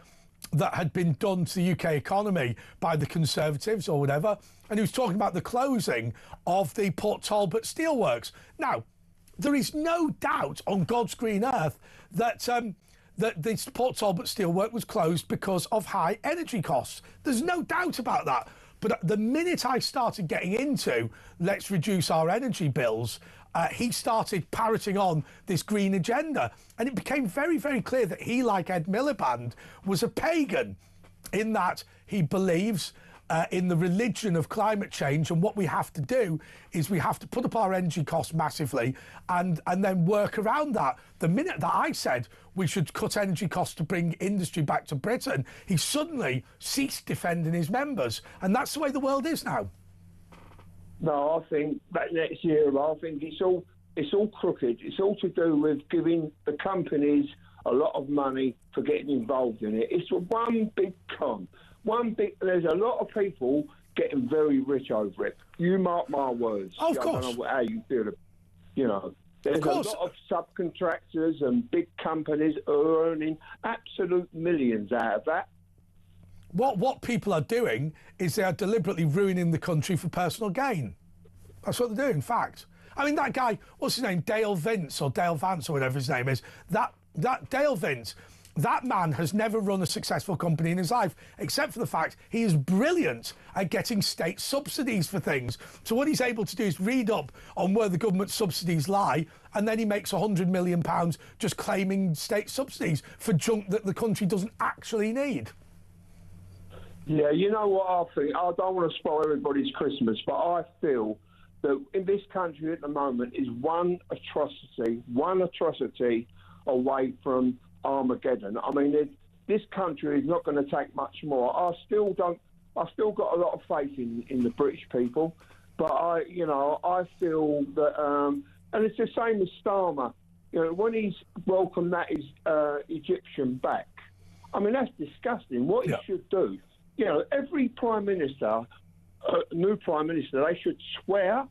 that had been done to the UK economy by the Conservatives or whatever, and he was talking about the closing of the Port Talbot Steelworks. Now, there is no doubt on God's green earth that that this Port Talbot Steelwork was closed because of high energy costs. There's no doubt about that. But the minute I started getting into let's reduce our energy bills, he started parroting on this green agenda. And it became very, very clear that he, like Ed Miliband, was a pagan in that he believes in the religion of climate change, and what we have to do is we have to put up our energy costs massively and then work around that. The minute that I said we should cut energy costs to bring industry back to Britain, he suddenly ceased defending his members, and that's the way the world is now. No, I think that next year, I think it's all crooked. It's all to do with giving the companies a lot of money for getting involved in it. It's one big con. There's a lot of people getting very rich over it. You mark my words. Oh, of course. I don't know how you feel. You know, there's a lot of subcontractors and big companies are earning absolute millions out of that. What people are doing is they are deliberately ruining the country for personal gain. That's what they're doing, in fact. I mean, that guy, what's his name, Dale Vance or whatever his name is, that Dale Vance, that man has never run a successful company in his life, except for the fact he is brilliant at getting state subsidies for things. So what he's able to do is read up on where the government subsidies lie, and then he makes £100 million just claiming state subsidies for junk that the country doesn't actually need. Yeah, you know what I think? I don't want to spoil everybody's Christmas, but I feel that in this country at the moment is one atrocity away from Armageddon. I mean, this country is not going to take much more. I still got a lot of faith in the British people, but I feel that, and it's the same as Starmer. You know, when he's welcomed that Egyptian back, I mean, that's disgusting. What he should do, you know, every prime minister, new prime minister, they should swear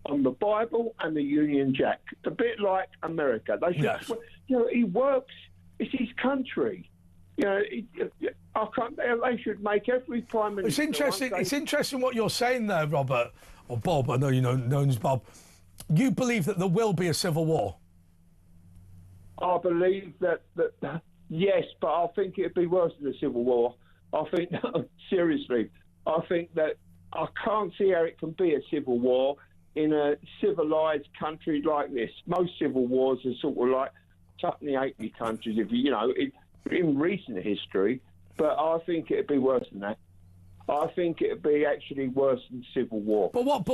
on the Bible and the Union Jack, a bit like America. They should swear. You know, he works. It's his country. You know, they should make every prime minister. It's interesting. It's interesting what you're saying there, Robert or Bob. I know you know known as Bob. You believe that there will be a civil war. I believe that yes, but I think it'd be worse than a civil war. I think seriously. I think that I can't see how it can be a civil war in a civilised country like this. Most civil wars are sort of like Tuppenny Halfpenny countries, in recent history, but I think it'd be worse than that. I think it'd be actually worse than civil war. But what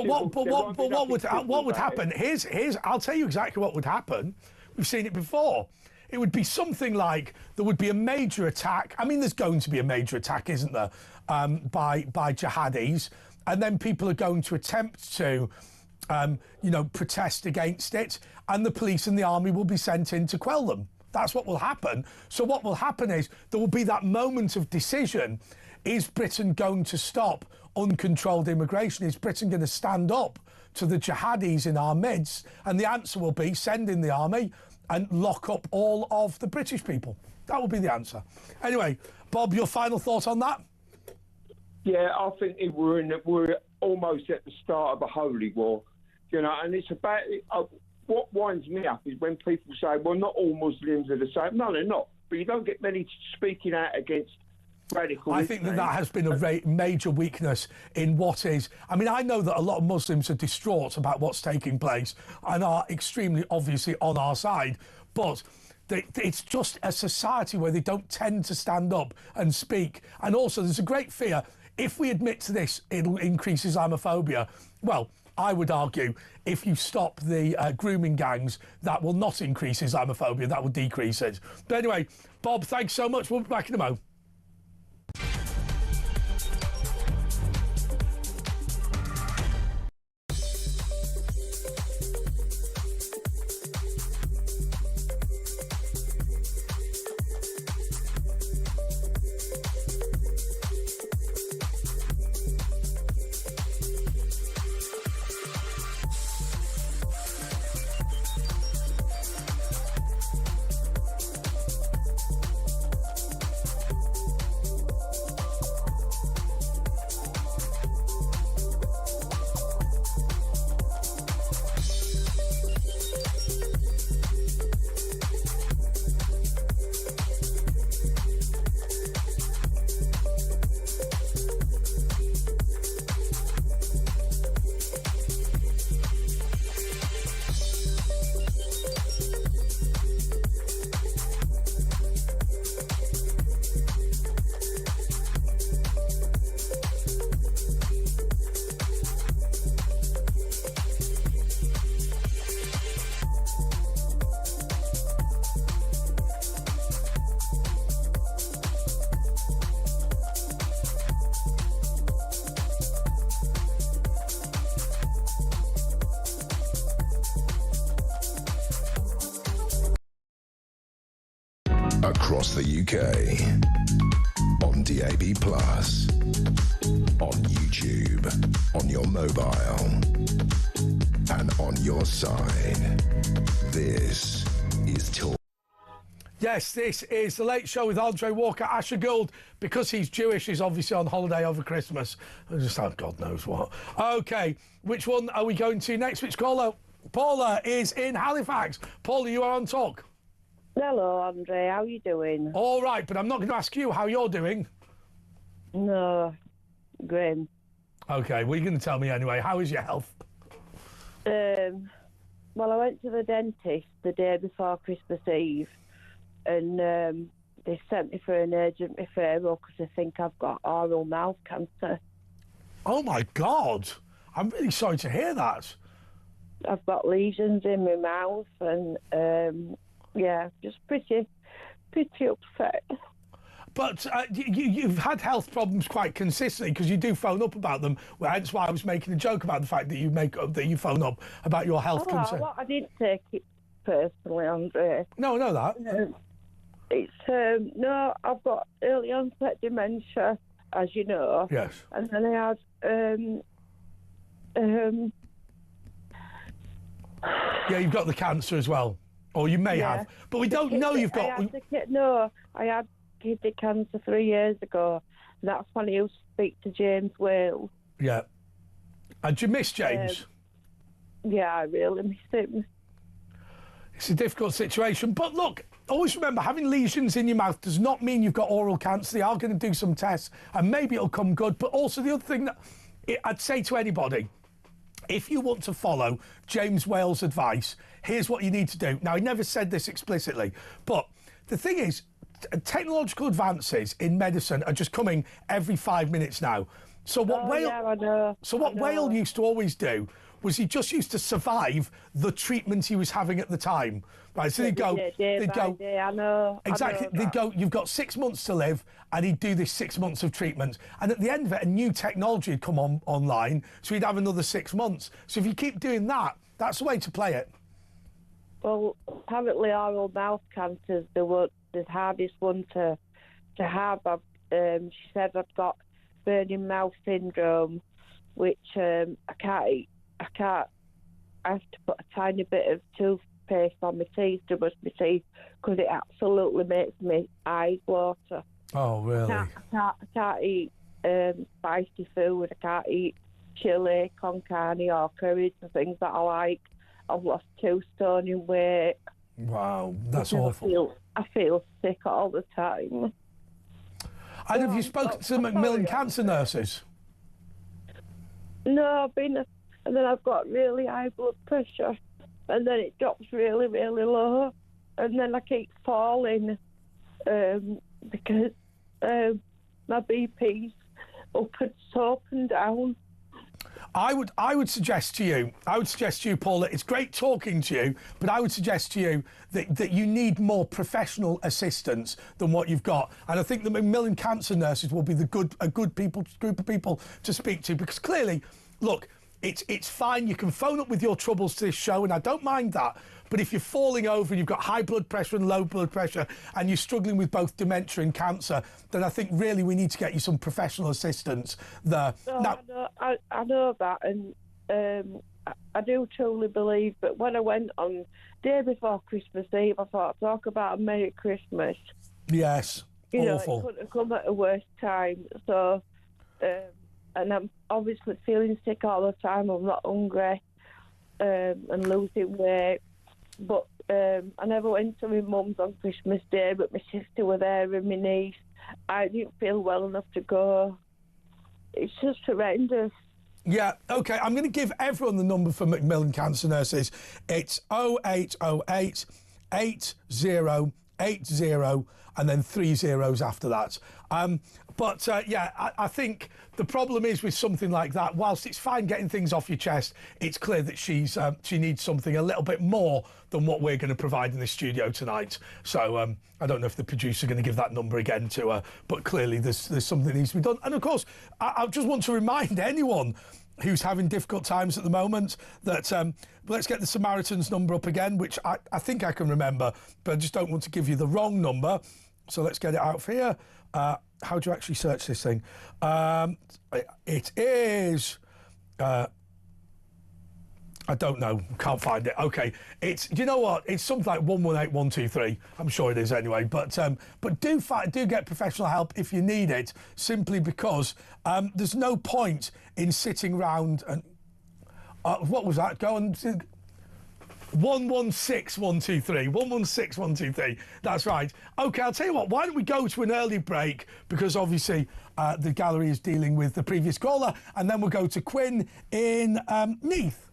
would happen? Here's I'll tell you exactly what would happen. We've seen it before. It would be something like there would be a major attack. I mean, there's going to be a major attack, isn't there, by jihadis, and then people are going to attempt to protest against it, and the police and the army will be sent in to quell them. That's what will happen. So what will happen is there will be that moment of decision. Is Britain going to stop uncontrolled immigration? Is Britain going to stand up to the jihadis in our midst? And the answer will be send in the army and lock up all of the British people. That will be the answer. Anyway, Bob, your final thought on that? Yeah, I think we're almost at the start of a holy war. You know, and it's about what winds me up is when people say, well, not all Muslims are the same. No, they're not. But you don't get many speaking out against radical I think that has been a major weakness in what is... I mean, I know that a lot of Muslims are distraught about what's taking place and are extremely obviously on our side, but it's just a society where they don't tend to stand up and speak. And also, there's a great fear, if we admit to this, it'll increase Islamophobia. Well, I would argue if you stop the grooming gangs, that will not increase Islamophobia, that will decrease it. But anyway, Bob, thanks so much. We'll be back in a moment. Across the UK, on DAB+, on YouTube, on your mobile, and on your side. This is Talk. Yes, this is The Late Show with Andre Walker. Asher Gould, because he's Jewish, is obviously on holiday over Christmas. I just had God knows what. OK, which one are we going to next? Which caller? Paula is in Halifax. Paula, you are on Talk. Hello, Andre. How are you doing? All right, but I'm not going to ask you how you're doing. No, grim. OK, well, you're going to tell me anyway. How is your health? Well, I went to the dentist the day before Christmas Eve, and they sent me for an urgent referral because they think I've got oral mouth cancer. Oh, my God. I'm really sorry to hear that. I've got lesions in my mouth and... yeah, just pretty upset. But you've had health problems quite consistently because you do phone up about them. Well, that's why I was making a joke about the fact that you phone up about your health concerns. Well, I didn't take it personally, Andre. No, I know that. No, I've got early onset dementia, as you know. Yes. And then I had yeah, you've got the cancer as well. Or you may have. But we don't know you've got... I had kidney cancer 3 years ago. And that's when I used to speak to James Wales. Yeah. And do you miss James? Yeah, I really miss him. It's a difficult situation. But look, always remember, having lesions in your mouth does not mean you've got oral cancer. They are going to do some tests and maybe it'll come good. But also the other thing that I'd say to anybody, if you want to follow James Wales' advice, here's what you need to do. Now, he never said this explicitly, but the thing is, technological advances in medicine are just coming every 5 minutes now. So what Wales used to always do was he just used to survive the treatment he was having at the time. Right, so they'd go, I know. Exactly, they'd go, you've got 6 months to live, and he'd do this 6 months of treatment. And at the end of it, a new technology had come online, so he'd have another 6 months. So if you keep doing that, that's the way to play it. Well, apparently oral mouth cancer is the hardest one to have. She said I've got burning mouth syndrome, which I can't eat. I have to put a tiny bit of toothpaste on my teeth to brush my teeth because it absolutely makes my eyes water. Oh, really? I can't eat spicy food. I can't eat chili, con carne or curries, the things that I like. I've lost 2 stone in weight. Wow, that's awful. I feel sick all the time. And have you spoken to Macmillan cancer nurses? No, I've been, and then I've got really high blood pressure, and then it drops really, really low, and then I keep falling because my BP's up and down. I would suggest to you, Paula, it's great talking to you, but I would suggest to you that you need more professional assistance than what you've got. And I think the Macmillan cancer nurses will be a good group of people to speak to, because clearly, look, it's fine. You can phone up with your troubles to this show, and I don't mind that. But if you're falling over and you've got high blood pressure and low blood pressure, and you're struggling with both dementia and cancer, then I think really we need to get you some professional assistance there. No, Now, I know that, and I do truly believe. But when I went on day before Christmas Eve, I thought, talk about a Merry Christmas. yes, You awful. know, it couldn't have come at a worse time. So, and I'm obviously feeling sick all the time. I'm not hungry and losing weight. But I never went to my mum's on Christmas Day, but my sister were there and my niece. I didn't feel well enough to go. It's just horrendous. Yeah, OK, I'm going to give everyone the number for Macmillan Cancer Nurses. It's 0808 8080 and then 3 zeros after that. Yeah, I think the problem is with something like that, whilst it's fine getting things off your chest, it's clear that she needs something a little bit more than what we're going to provide in the studio tonight. So I don't know if the producer going to give that number again to her, but clearly there's something that needs to be done. And of course, I just want to remind anyone who's having difficult times at the moment that let's get the Samaritans number up again, which I think I can remember, but I just don't want to give you the wrong number. So let's get it out for here. How do you actually search this thing? It is... I don't know. Can't find it. OK. Do you know what? It's something like 118123. I'm sure it is anyway. But do get professional help if you need it, simply because there's no point in sitting round and... what was that? Go on... 116123. 116123. That's right. OK, I'll tell you what. Why don't we go to an early break? Because obviously the gallery is dealing with the previous caller. And then we'll go to Quinn in Neath.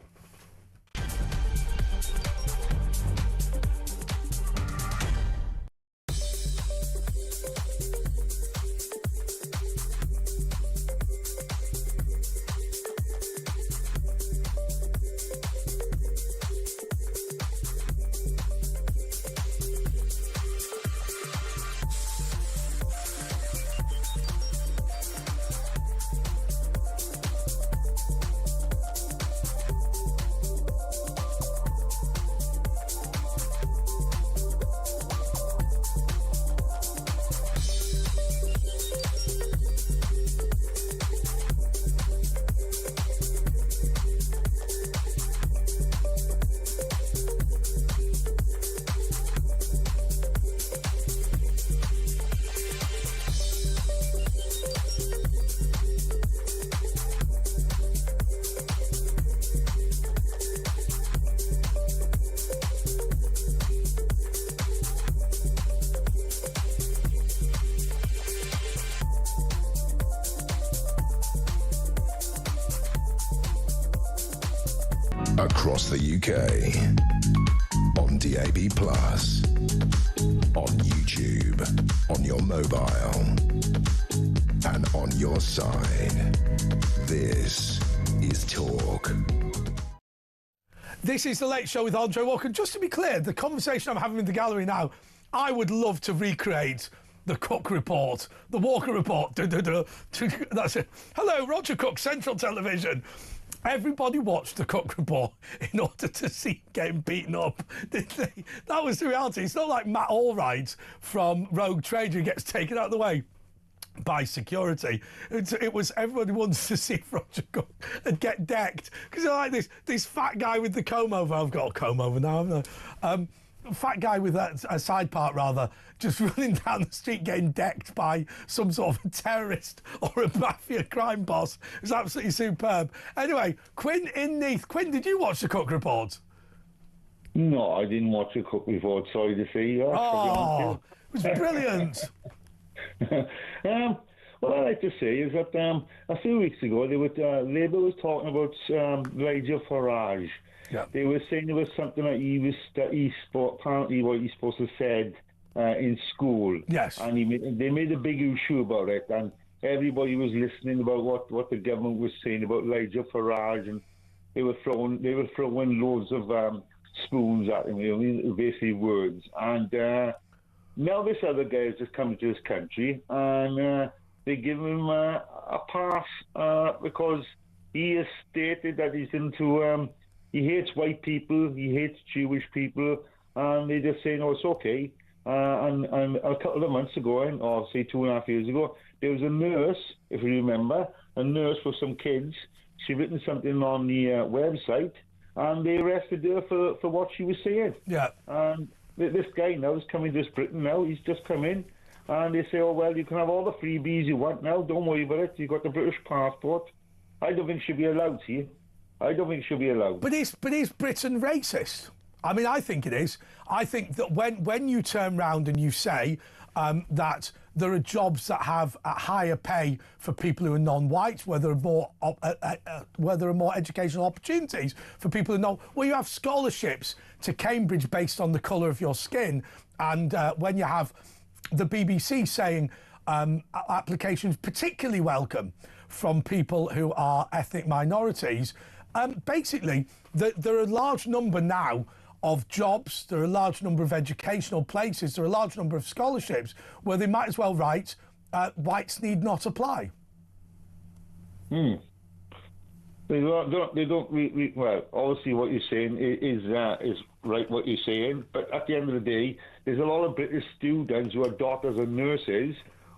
Across the UK, on DAB+, on YouTube, on your mobile, and on your side. This is Talk. This is The Late Show with Andre Walker. Just to be clear, the conversation I'm having in the gallery now, I would love to recreate the Cook Report, the Walker Report. That's it. Hello, Roger Cook, Central Television. Everybody watched the Cook Report in order to see him getting beaten up, didn't they? That was the reality. It's not like Matt Allwright from Rogue Trader who gets taken out of the way by security. It was everybody wants to see Roger Cook and get decked, because they're like this fat guy with the comb over. I've got a comb over now, haven't I? Fat guy with a side part, rather, just running down the street getting decked by some sort of a terrorist or a mafia crime boss. It's absolutely superb. Anyway, Quinn in Neath. Quinn, did you watch the Cook Report? No, I didn't watch it Cook before. Sorry to say. Oh, it was brilliant. What I like to say is that a few weeks ago, Labour was talking about Nigel Farage. Yeah. They were saying there was something that apparently what he's supposed to have said in school. Yes. And they made a big issue about it, and everybody was listening about what the government was saying about Nigel Farage, and they were throwing loads of spoons at him, basically words. And now this other guy has just come to this country, and they give him a pass because he has stated that he's into. He hates white people, he hates Jewish people, and they just say, no, it's okay. And a couple of months ago, or say 2.5 years ago, there was a nurse, if you remember, a nurse for some kids. She'd written something on the website, and they arrested her for what she was saying. Yeah. And this guy now is coming to Britain now. He's just come in, and they say, oh, well, you can have all the freebies you want now. Don't worry about it. You've got the British passport. I don't think she'll be allowed here. I don't think she'll be allowed. But is Britain racist? I mean, I think it is. I think that when you turn round and you say that there are jobs that have a higher pay for people who are non-white, where there are more educational opportunities for people who are not, well, you have scholarships to Cambridge based on the colour of your skin, and when you have the BBC saying applications particularly welcome from people who are ethnic minorities. Basically, there are a large number now of jobs, there are a large number of educational places, there are a large number of scholarships where they might as well write, whites need not apply. They don't. Well, obviously, what you're saying is right. What you're saying, but at the end of the day, there's a lot of British students who are doctors and nurses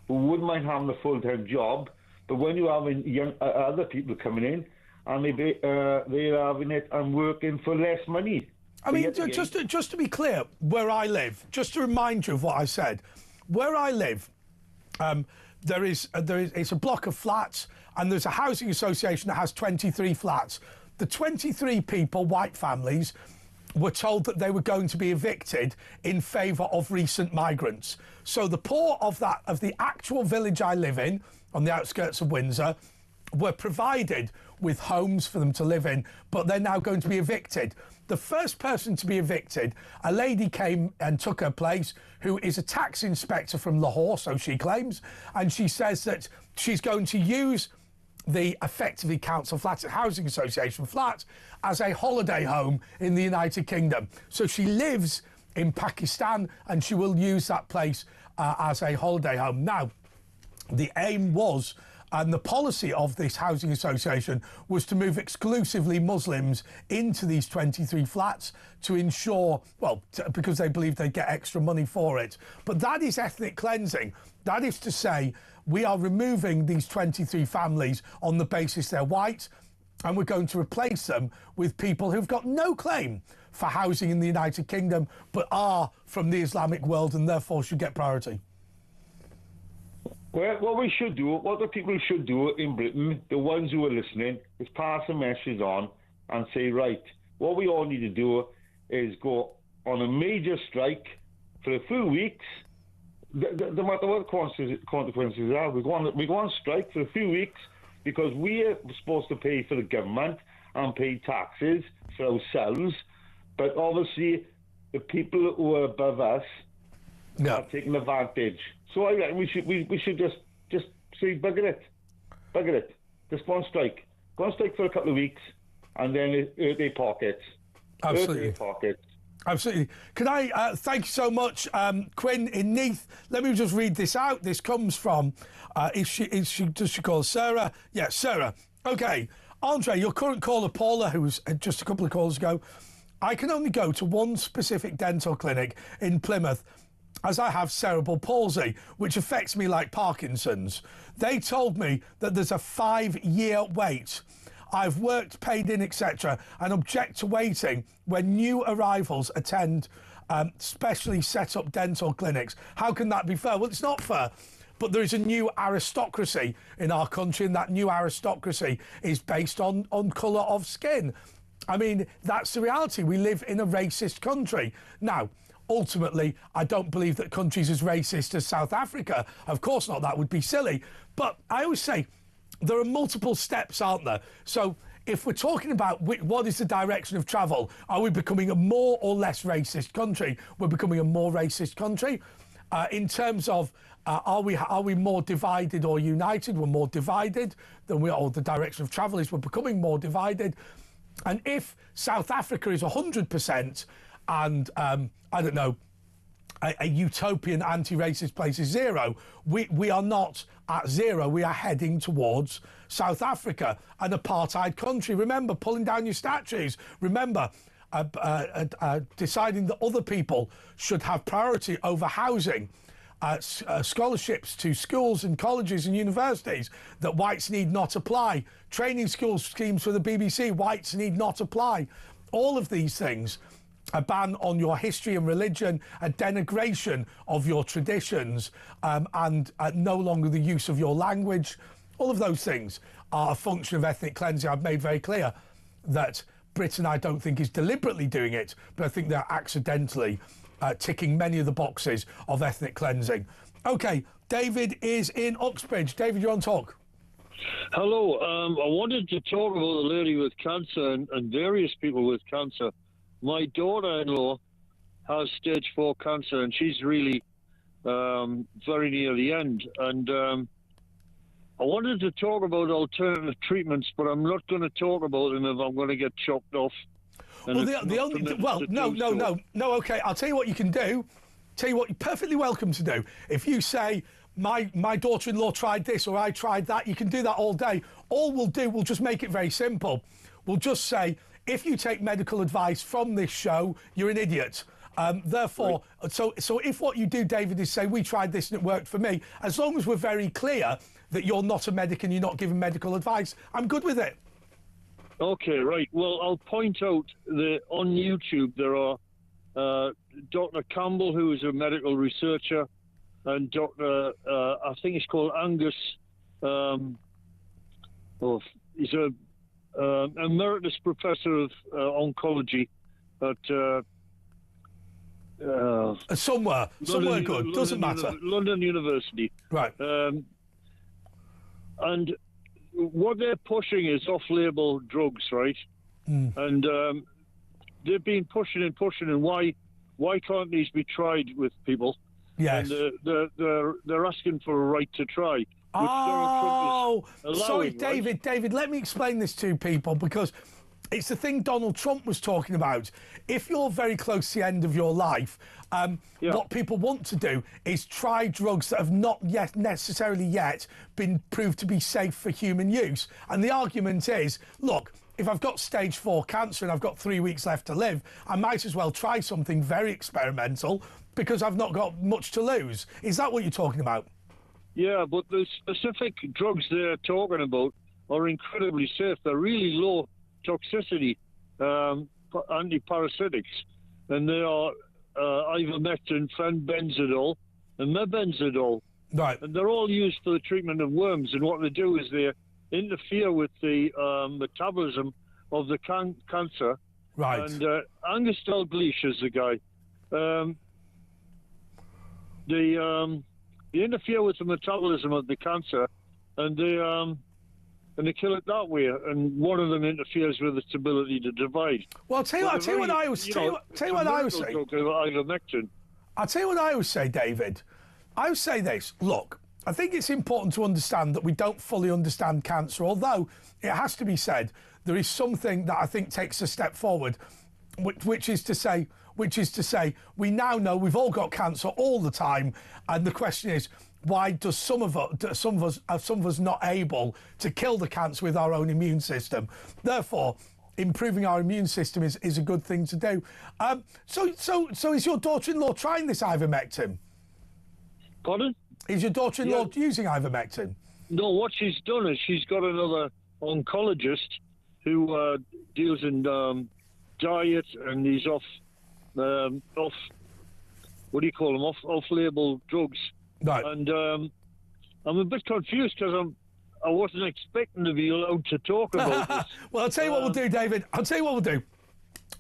who wouldn't mind having a full-time job, but when you have other people coming in and they're having it and working for less money. I mean, just to be clear, where I live, just to remind you of what I said, where I live, it's a block of flats, and there's a housing association that has 23 flats. The 23 people, white families, were told that they were going to be evicted in favour of recent migrants. So the poor of the actual village I live in, on the outskirts of Windsor, were provided with homes for them to live in, but they're now going to be evicted. The first person to be evicted, a lady came and took her place, who is a tax inspector from Lahore, so she claims, and she says that she's going to use the effectively council flats, housing association flats, as a holiday home in the United Kingdom. So she lives in Pakistan, and she will use that place as a holiday home. Now, the aim was, and the policy of this housing association was to move exclusively Muslims into these 23 flats to ensure, well, because they believed they'd get extra money for it. But that is ethnic cleansing. That is to say, we are removing these 23 families on the basis they're white, and we're going to replace them with people who've got no claim for housing in the United Kingdom, but are from the Islamic world and therefore should get priority. Well, what the people should do in Britain, the ones who are listening, is pass a message on and say, right, what we all need to do is go on a major strike for a few weeks. No matter what the consequences are, we go on strike for a few weeks because we are supposed to pay for the government and pay taxes for ourselves. But obviously, the people who are above us are taking advantage. So I reckon we should just say bugger it. Just go on strike. Go on strike for a couple of weeks, and then hurt their pockets. Absolutely. Hurt their pockets. Absolutely. Can I thank you so much, Quinn in Neath? Let me just read this out. This comes from, does she call Sarah? Yeah, Sarah. Okay. Andre, your current caller, Paula, who was just a couple of calls ago, I can only go to one specific dental clinic in Plymouth as I have cerebral palsy, which affects me like Parkinson's. They told me that there's a 5-year wait. I've worked, paid in, etc., and object to waiting when new arrivals attend specially set up dental clinics. How can that be fair? Well, it's not fair. But there is a new aristocracy in our country, and that new aristocracy is based on colour of skin. I mean, that's the reality. We live in a racist country. Now, ultimately, I don't believe that countries as racist as South Africa. Of course not, that would be silly. But I always say there are multiple steps, aren't there? So if we're talking about what is the direction of travel, are we becoming a more or less racist country? We're becoming a more racist country. In terms of are we more divided or united? We're more divided than we are. Or the direction of travel is we're becoming more divided. And if South Africa is 100% and I don't know, a utopian anti-racist place is zero, we are not at zero. We are heading towards South Africa, an apartheid country. Remember, pulling down your statues. Remember, deciding that other people should have priority over housing. Scholarships to schools and colleges and universities that whites need not apply. Training school schemes for the BBC, whites need not apply. All of these things. A ban on your history and religion, a denigration of your traditions, and no longer the use of your language. All of those things are a function of ethnic cleansing. I've made very clear that Britain, I don't think, is deliberately doing it, but I think they're accidentally ticking many of the boxes of ethnic cleansing. OK, David is in Uxbridge. David, you're on talk. Hello. I wanted to talk about the lady with cancer and various people with cancer. My daughter-in-law has stage 4 cancer, and she's really very near the end. And I wanted to talk about alternative treatments, but I'm not going to talk about them if I'm going to get chopped off. Well, no. OK, I'll tell you what you can do. Tell you what you're perfectly welcome to do. If you say, my daughter-in-law tried this or I tried that, you can do that all day. All we'll do, we'll just make it very simple. We'll just say, if you take medical advice from this show, you're an idiot. Therefore, right. So if what you do, David, is say, we tried this and it worked for me, as long as we're very clear that you're not a medic and you're not giving medical advice, I'm good with it. OK, right. Well, I'll point out that on YouTube there are Dr. Campbell, who is a medical researcher, and Dr. I think he's called Angus. He's a emeritus professor of oncology at somewhere good, doesn't matter. London University. Right. And what they're pushing is off-label drugs, right? And they've been pushing, and why can't these be tried with people? Yes. And they're asking for a right to try. Oh, sorry, David. Right? David, let me explain this to people, because it's the thing Donald Trump was talking about. If you're very close to the end of your life, what people want to do is try drugs that have not yet necessarily been proved to be safe for human use. And the argument is, look, if I've got stage 4 cancer and I've got 3 weeks left to live, I might as well try something very experimental because I've not got much to lose. Is that what you're talking about? Yeah, but the specific drugs they're talking about are incredibly safe. They're really low toxicity antiparasitics, and they are ivermectin, fenbenzidol, and mebenzidol. Right. And they're all used for the treatment of worms. And what they do is they interfere with the metabolism of the cancer. Right. And Angus Dalgleish is the guy. They interfere with the metabolism of the cancer, and they kill it that way. And one of them interferes with its ability to divide. Well, I'll tell you what I always say. Ivermectin. I'll tell you what I always say, David. I would say this. Look, I think it's important to understand that we don't fully understand cancer, although it has to be said there is something that I think takes a step forward, which is to say, we now know we've all got cancer all the time, and the question is, why does some of us not able to kill the cancer with our own immune system? Therefore, improving our immune system is a good thing to do. So is your daughter-in-law trying this ivermectin? Pardon? Is your daughter-in-law using ivermectin? No, what she's done is she's got another oncologist who deals in diet, and he's off what do you call them? Off-label drugs. Right. And I'm a bit confused because I wasn't expecting to be allowed to talk about this. Well, I'll tell you what we'll do, David. I'll tell you what we'll do.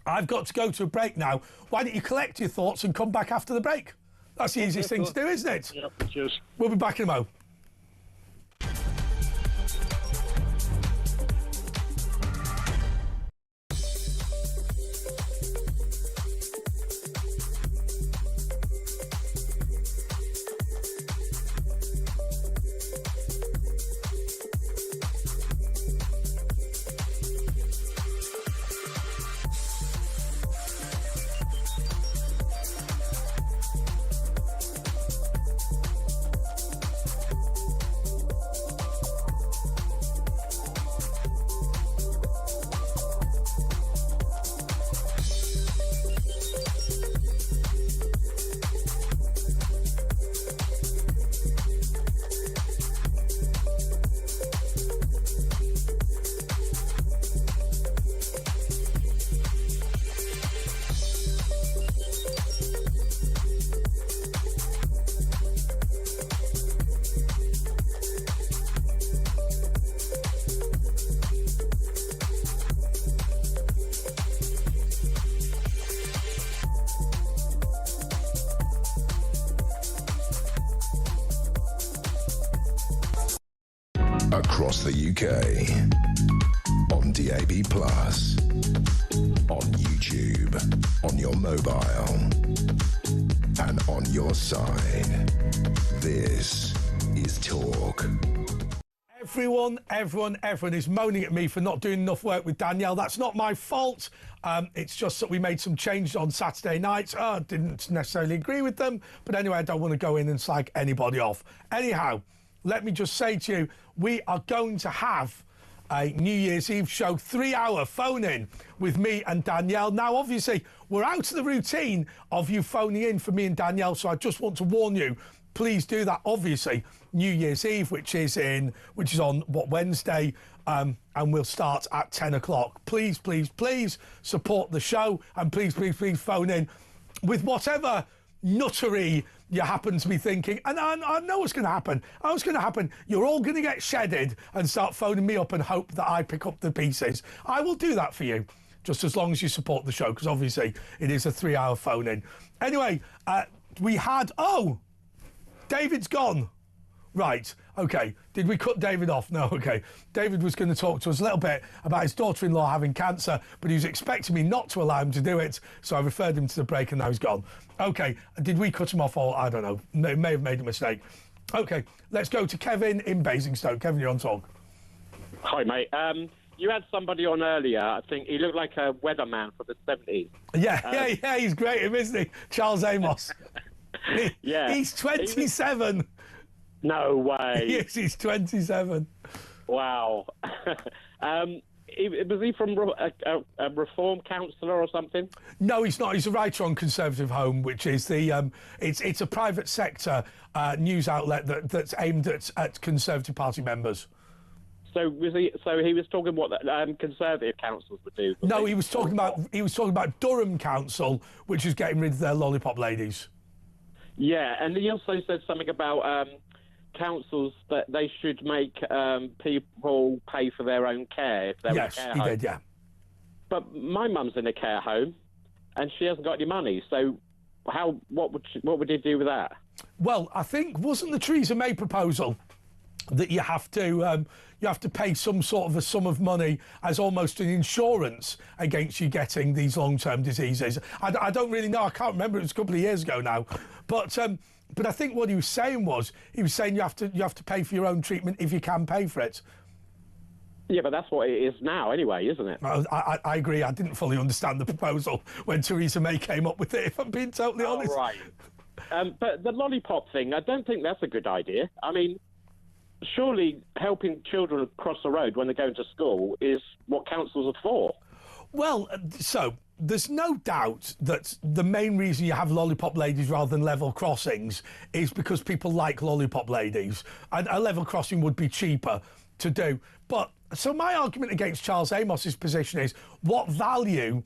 I've got to go to a break now. Why don't you collect your thoughts and come back after the break? That's the easiest thing to do, isn't it? Yeah, cheers. We'll be back in a moment. Across the UK, on DAB+, on YouTube, on your mobile, and on your side. This is Talk. Everyone is moaning at me for not doing enough work with Danielle. That's not my fault. It's just that we made some changes on Saturday nights. I didn't necessarily agree with them. But anyway, I don't want to go in and slag anybody off. Anyhow, let me just say to you, we are going to have a New Year's Eve show, 3-hour phone-in with me and Danielle. Now, obviously, we're out of the routine of you phoning in for me and Danielle, so I just want to warn you, please do that. Obviously, New Year's Eve, which is on Wednesday, and we'll start at 10 o'clock. Please, please, please support the show, and please, please, please phone in with whatever nuttery you happen to be thinking. And I know what's going to happen. I know what's going to happen. You're all going to get shedded and start phoning me up and hope that I pick up the pieces. I will do that for you, just as long as you support the show, because obviously it is a 3-hour phone-in. Anyway, we had... Oh, David's gone. Right, OK. Did we cut David off? No, OK. David was going to talk to us a little bit about his daughter-in-law having cancer, but he was expecting me not to allow him to do it, so I referred him to the break and now he's gone. OK, did we cut him off or I don't know. May have made a mistake. OK, let's go to Kevin in Basingstoke. Kevin, you're on Talk. Hi, mate. You had somebody on earlier, I think he looked like a weatherman from the 70s. Yeah, he's great, isn't he? Charles Amos. Yeah. He's 27. No way. Yes, he's 27. Wow. Was he from a Reform councillor or something? No, he's not. He's a writer on Conservative Home, which is the it's a private sector news outlet that's aimed at Conservative Party members. So he was talking what Conservative councils would do. No, he was talking about Durham Council, which is getting rid of their lollipop ladies. Yeah, and he also said something about councils that they should make people pay for their own care if they're in a care home. Yes, he did, yeah. But my mum's in a care home, and she hasn't got any money. So, what would he do with that? Well, I think wasn't the Theresa May proposal that you have to pay some sort of a sum of money as almost an insurance against you getting these long-term diseases. I don't really know. I can't remember. It was a couple of years ago now, but I think what he was saying you have to pay for your own treatment if you can pay for it. Yeah, but that's what it is now anyway, isn't it? I agree. I didn't fully understand the proposal when Theresa May came up with it, if I'm being totally honest. Right. But the lollipop thing, I don't think that's a good idea. I mean, surely helping children cross the road when they're going to school is what councils are for. Well, so there's no doubt that the main reason you have lollipop ladies rather than level crossings is because people like lollipop ladies. And a level crossing would be cheaper to do. But so my argument against Charles Amos's position is what value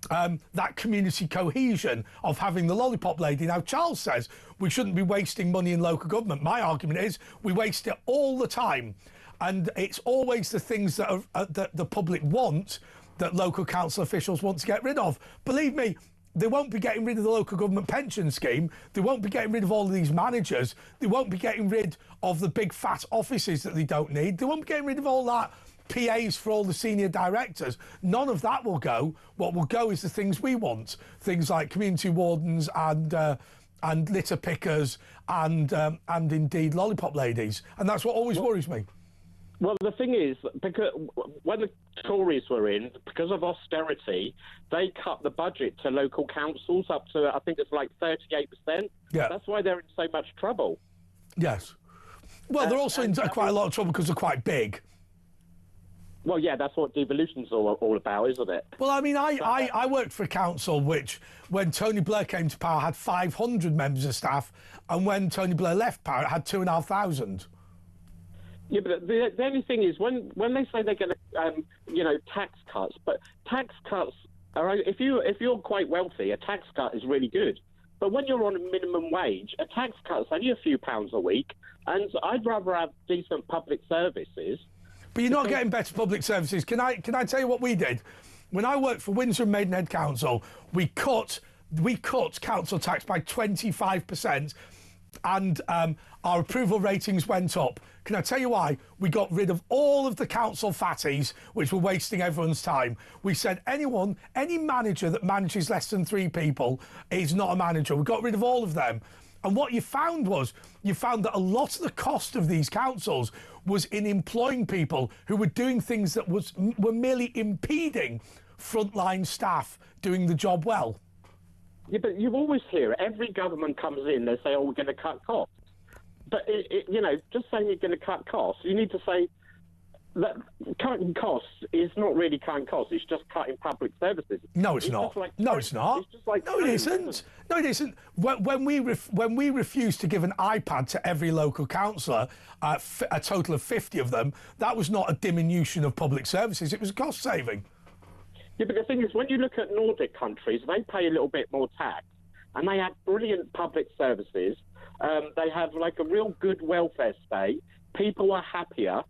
that community cohesion of having the lollipop lady. Now, Charles says we shouldn't be wasting money in local government. My argument is we waste it all the time. and it's always the things that, that the public want that local council officials want to get rid of. Believe me, they won't be getting rid of the local government pension scheme. They won't be getting rid of all of these managers. They won't be getting rid of the big fat offices that they don't need. They won't be getting rid of all that PAs for all the senior directors. None of that will go. What will go is the things we want. Things like community wardens and litter pickers and indeed lollipop ladies. And that's what always worries me. Well, the thing is, because when the Tories were in, because of austerity, they cut the budget to local councils up to, I think it's like 38%. Yeah. That's why they're in so much trouble. Yes. Well, they're also in quite a lot of trouble because they're quite big. Well, yeah, that's what devolution's all about, isn't it? Well, I mean, I worked for a council which, when Tony Blair came to power, had 500 members of staff, and when Tony Blair left power, it had 2,500. Yeah, but the only thing is, when they say they're going to, tax cuts, but tax cuts are, if you're quite wealthy, a tax cut is really good. But when you're on a minimum wage, a tax cut's only a few pounds a week, and I'd rather have decent public services. But you're not getting better public services. Can I tell you what we did? When I worked for Windsor and Maidenhead Council, we cut council tax by 25%, and our approval ratings went up. Can I tell you why? We got rid of all of the council fatties, which were wasting everyone's time. We said any manager that manages less than 3 people is not a manager. We got rid of all of them. And what you found that a lot of the cost of these councils was in employing people who were doing things that were merely impeding frontline staff doing the job well. Yeah, but you always hear every government comes in, they say, "Oh, we're going to cut costs." But just saying you're going to cut costs, you need to say that cutting costs is not really cutting costs; it's just cutting public services. No, it's not. No, it's not. It's just like no, it isn't. No, it isn't. When we refused to give an iPad to every local councillor, a total of 50 of them, that was not a diminution of public services; it was a cost saving. Yeah, but the thing is, when you look at Nordic countries, they pay a little bit more tax, and they have brilliant public services. They have like a real good welfare state. People are happier.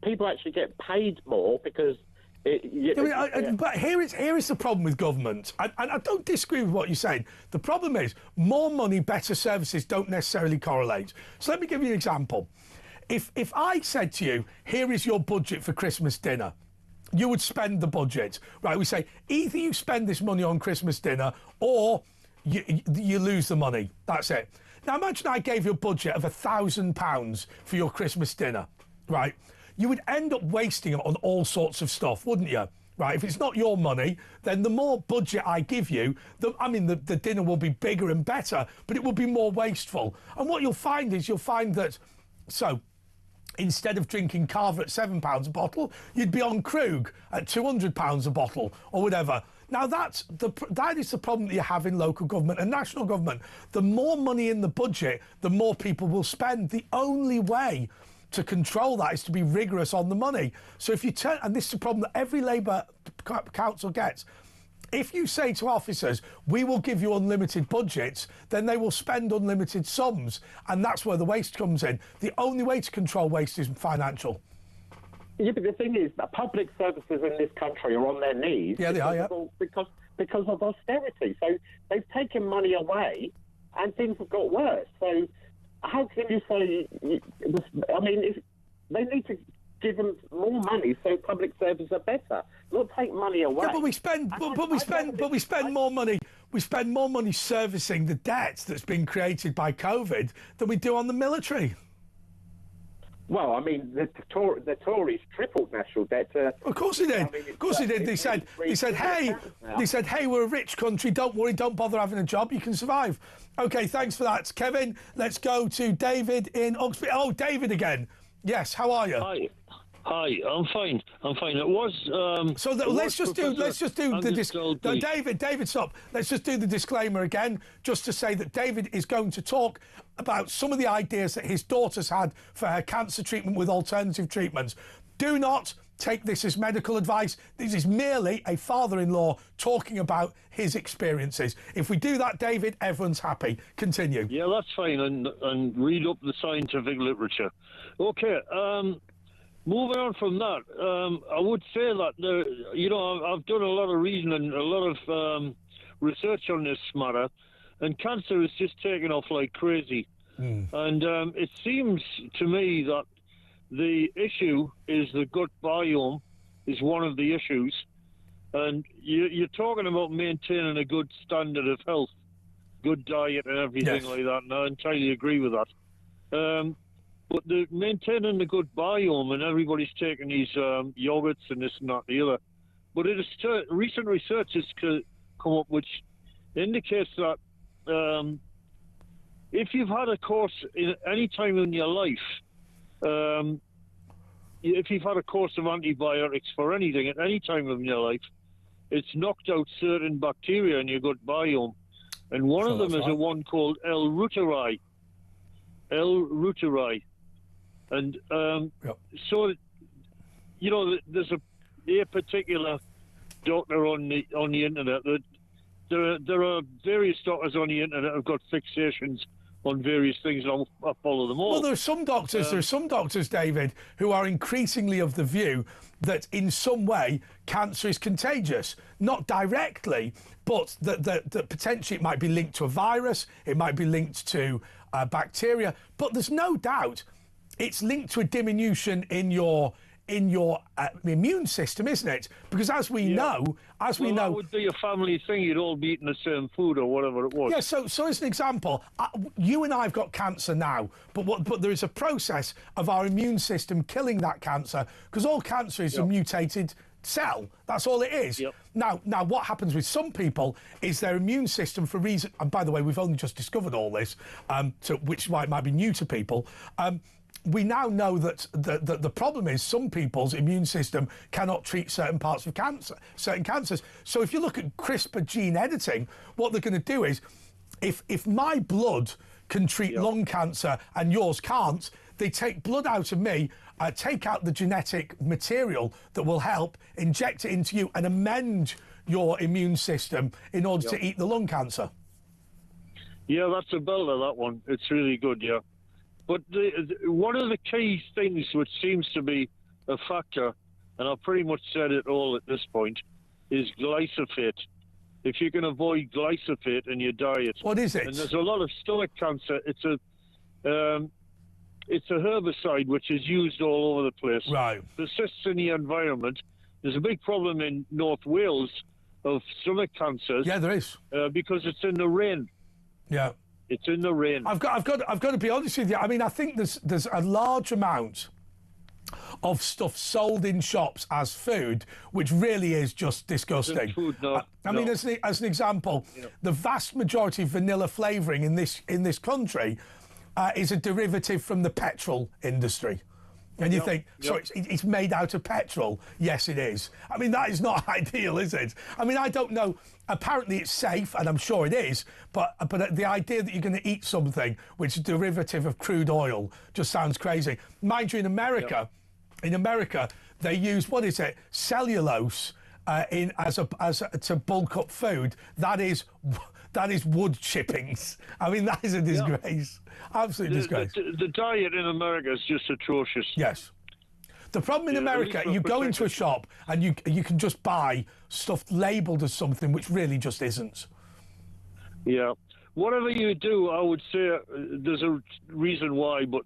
People actually get paid more because. But here is the problem with government, and I don't disagree with what you're saying. The problem is more money, better services don't necessarily correlate. So let me give you an example. If I said to you, here is your budget for Christmas dinner, you would spend the budget, right? We say either you spend this money on Christmas dinner or you lose the money. That's it. Now imagine I gave you a budget of £1,000 for your Christmas dinner, right? You would end up wasting it on all sorts of stuff, wouldn't you? Right? If it's not your money, then the more budget I give you, the dinner will be bigger and better, but it will be more wasteful. And what you'll find that, so instead of drinking Carver at £7 a bottle, you'd be on Krug at £200 a bottle or whatever. Now, that is the problem that you have in local government and national government. The more money in the budget, the more people will spend. The only way to control that is to be rigorous on the money. So if you turn, and this is a problem that every Labour council gets, if you say to officers, we will give you unlimited budgets, then they will spend unlimited sums. And that's where the waste comes in. The only way to control waste is financial. Yeah, but the thing is that public services in this country are on their knees. Yeah, they are, yeah. Because of austerity. So they've taken money away and things have got worse. So how can you say, I mean, they need to give them more money so public services are better, not take money away. Yeah, but we spend more money. We spend more money servicing the debt that's been created by COVID than we do on the military. Well, I mean, the Tories tripled national debt. Of course they did. Of course they did. They said, hey, we're a rich country. Don't worry. Don't bother having a job. You can survive. Okay, thanks for that, Kevin. Let's go to David in Uxbridge. Oh, David again. Yes, how are you? Hi, I'm fine. It was. Let's just do the disclaimer. No, David, stop. Let's just do the disclaimer again, just to say that David is going to talk about some of the ideas that his daughter's had for her cancer treatment with alternative treatments. Do not take this as medical advice. This is merely a father-in-law talking about his experiences. If we do that, David, everyone's happy. Continue. Yeah, that's fine, and read up the scientific literature. Okay, moving on from that, I would say that, I've done a lot of reading and a lot of research on this matter, and cancer is just taking off like crazy. And it seems to me that the issue is the gut biome is one of the issues. And you're talking about maintaining a good standard of health, good diet and everything like that, and I entirely agree with that. But maintaining the good biome, and everybody's taking these yogurts and this and that and the other. But it is recent research has come up which indicates that if you've had a course in any time in your life, if you've had a course of antibiotics for anything at any time in your life, it's knocked out certain bacteria in your gut biome. And one of them is a one called L. reuteri. And so, there's a particular doctor on the internet that there are various doctors on the internet who've got fixations on various things, and I follow them all. Well, there are some doctors, David, who are increasingly of the view that in some way cancer is contagious, not directly, but that potentially it might be linked to a virus, it might be linked to bacteria, but there's no doubt it's linked to a diminution in your immune system, isn't it? Because as we know, that would be a family thing. You'd all be eating the same food or whatever it was. Yeah. So as an example, you and I have got cancer now, but there is a process of our immune system killing that cancer, because all cancer is a mutated cell. That's all it is. Now, what happens with some people is their immune system, for reason, and by the way, we've only just discovered all this, which is why it might be new to people. We now know that the problem is some people's immune system cannot treat certain parts of cancer, certain cancers. So if you look at CRISPR gene editing, what they're going to do is, if my blood can treat lung cancer and yours can't, they take blood out of me, take out the genetic material that will help, inject it into you and amend your immune system in order to eat the lung cancer. Yeah, that's a belter, that one. It's really good, yeah. But one of the key things which seems to be a factor, and I've pretty much said it all at this point, is glyphosate. If you can avoid glyphosate in your diet. What is it? And there's a lot of stomach cancer. It's a herbicide which is used all over the place. Right. Persists in the environment. There's a big problem in North Wales of stomach cancers. Yeah, there is. Because it's in the rain. Yeah. It's in the rain. I've got to be honest with you. I mean, I think there's a large amount of stuff sold in shops as food, which really is just disgusting. Food, no, I mean, as an example, the vast majority of vanilla flavouring in this country is a derivative from the petrol industry. And you think, so it's made out of petrol? Yes, it is. I mean, that is not ideal, is it? I mean, I don't know. Apparently it's safe, and I'm sure it is, but the idea that you're going to eat something which is a derivative of crude oil just sounds crazy. Mind you, in America, they use, what is it, cellulose to bulk up food. That is wood chippings. I mean, that is a disgrace. Absolute disgrace. The diet in America is just atrocious. Yes. The problem in America, you go into a shop and you can just buy stuff labelled as something which really just isn't. Yeah. Whatever you do, I would say there's a reason why, but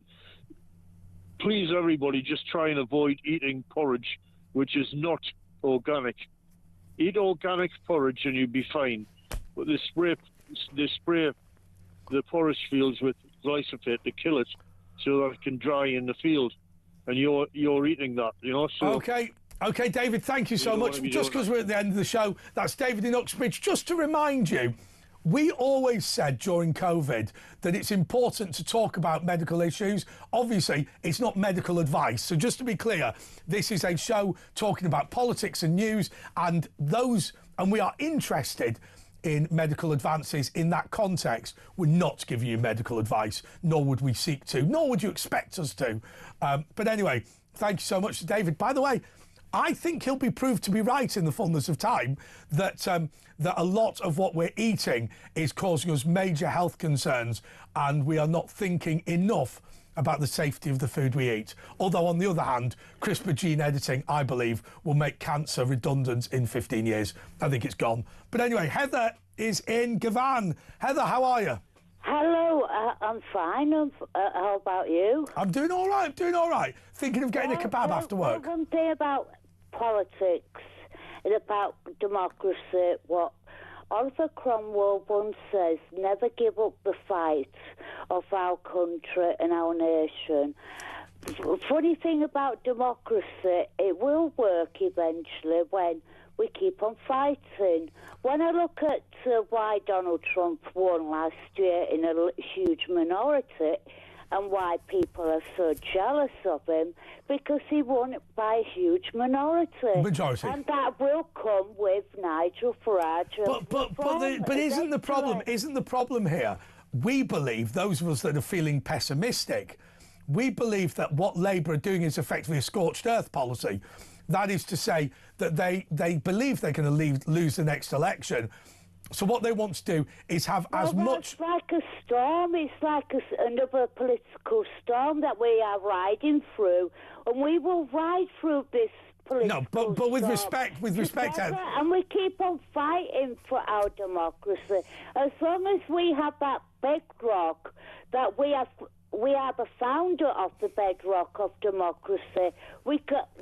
please, everybody, just try and avoid eating porridge, which is not organic. Eat organic porridge and you'll be fine. But they spray the porridge fields with glyphosate to kill it so that it can dry in the field. And you're eating that, you know. So Okay, David, thank you so much. Just because we're at the end of the show, that's David in Uxbridge. Just to remind you, we always said during COVID that it's important to talk about medical issues. Obviously, it's not medical advice. So just to be clear, this is a show talking about politics and news, and we are interested in medical advances in that context. We're not giving you medical advice, nor would we seek to, nor would you expect us to. But anyway, thank you so much to David. By the way, I think he'll be proved to be right in the fullness of time, that that a lot of what we're eating is causing us major health concerns, and we are not thinking enough about the safety of the food we eat. Although, on the other hand, CRISPR gene editing, I believe, will make cancer redundant in 15 years. I think it's gone. But anyway, Heather is in Gavan. Heather, how are you? Hello, I'm fine. How about you? I'm doing all right. I'm doing all right. Thinking of getting a kebab after work. One thing about politics and about democracy, what Oliver Cromwell once says, never give up the fight of our country and our nation. Funny thing about democracy, it will work eventually when we keep on fighting. When I look at why Donald Trump won last year in a huge minority, and why people are so jealous of him, because he won by a huge minority. And that will come with Nigel Farage. But isn't the problem here? We believe, those of us that are feeling pessimistic, we believe that what Labour are doing is effectively a scorched earth policy. That is to say that they believe they're going to lose the next election. So what they want to do is have as much... It's like a storm. It's like another political storm that we are riding through. And we will ride through this political storm. But with respect... And we keep on fighting for our democracy. As long as we have that bedrock that we are the founder of the bedrock of democracy.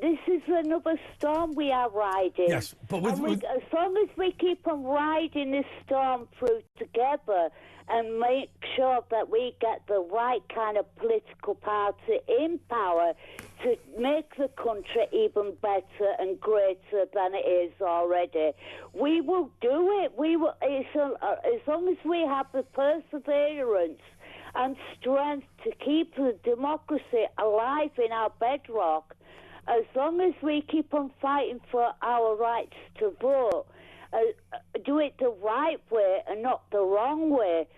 This is another storm we are riding. Yes, but as long as we keep on riding this storm through together and make sure that we get the right kind of political party in power to make the country even better and greater than it is already, we will do it. As long as we have the perseverance and strength to keep the democracy alive in our bedrock, as long as we keep on fighting for our rights to vote, do it the right way and not the wrong way,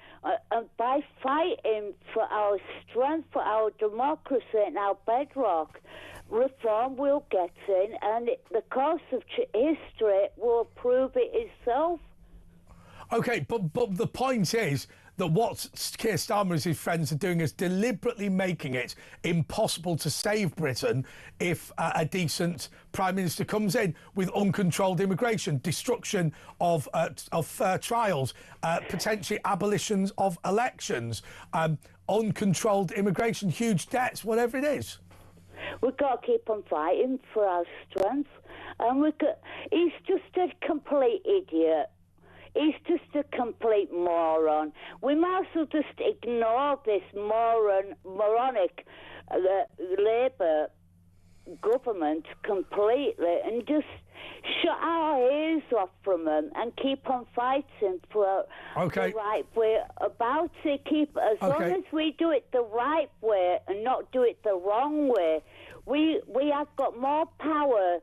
and by fighting for our strength, for our democracy and our bedrock, reform will get in, and the course of history will prove it itself. OK, but the point is that what Keir Starmer and his friends are doing is deliberately making it impossible to save Britain if a decent Prime Minister comes in, with uncontrolled immigration, destruction of trials, potentially abolitions of elections, uncontrolled immigration, huge debts, whatever it is. We've got to keep on fighting for our strength. And he's just a complete idiot. He's just a complete moron. We might as well just ignore this moronic Labour government completely and just shut our ears off from them and keep on fighting for the right way about it. As long as we do it the right way and not do it the wrong way, we have got more power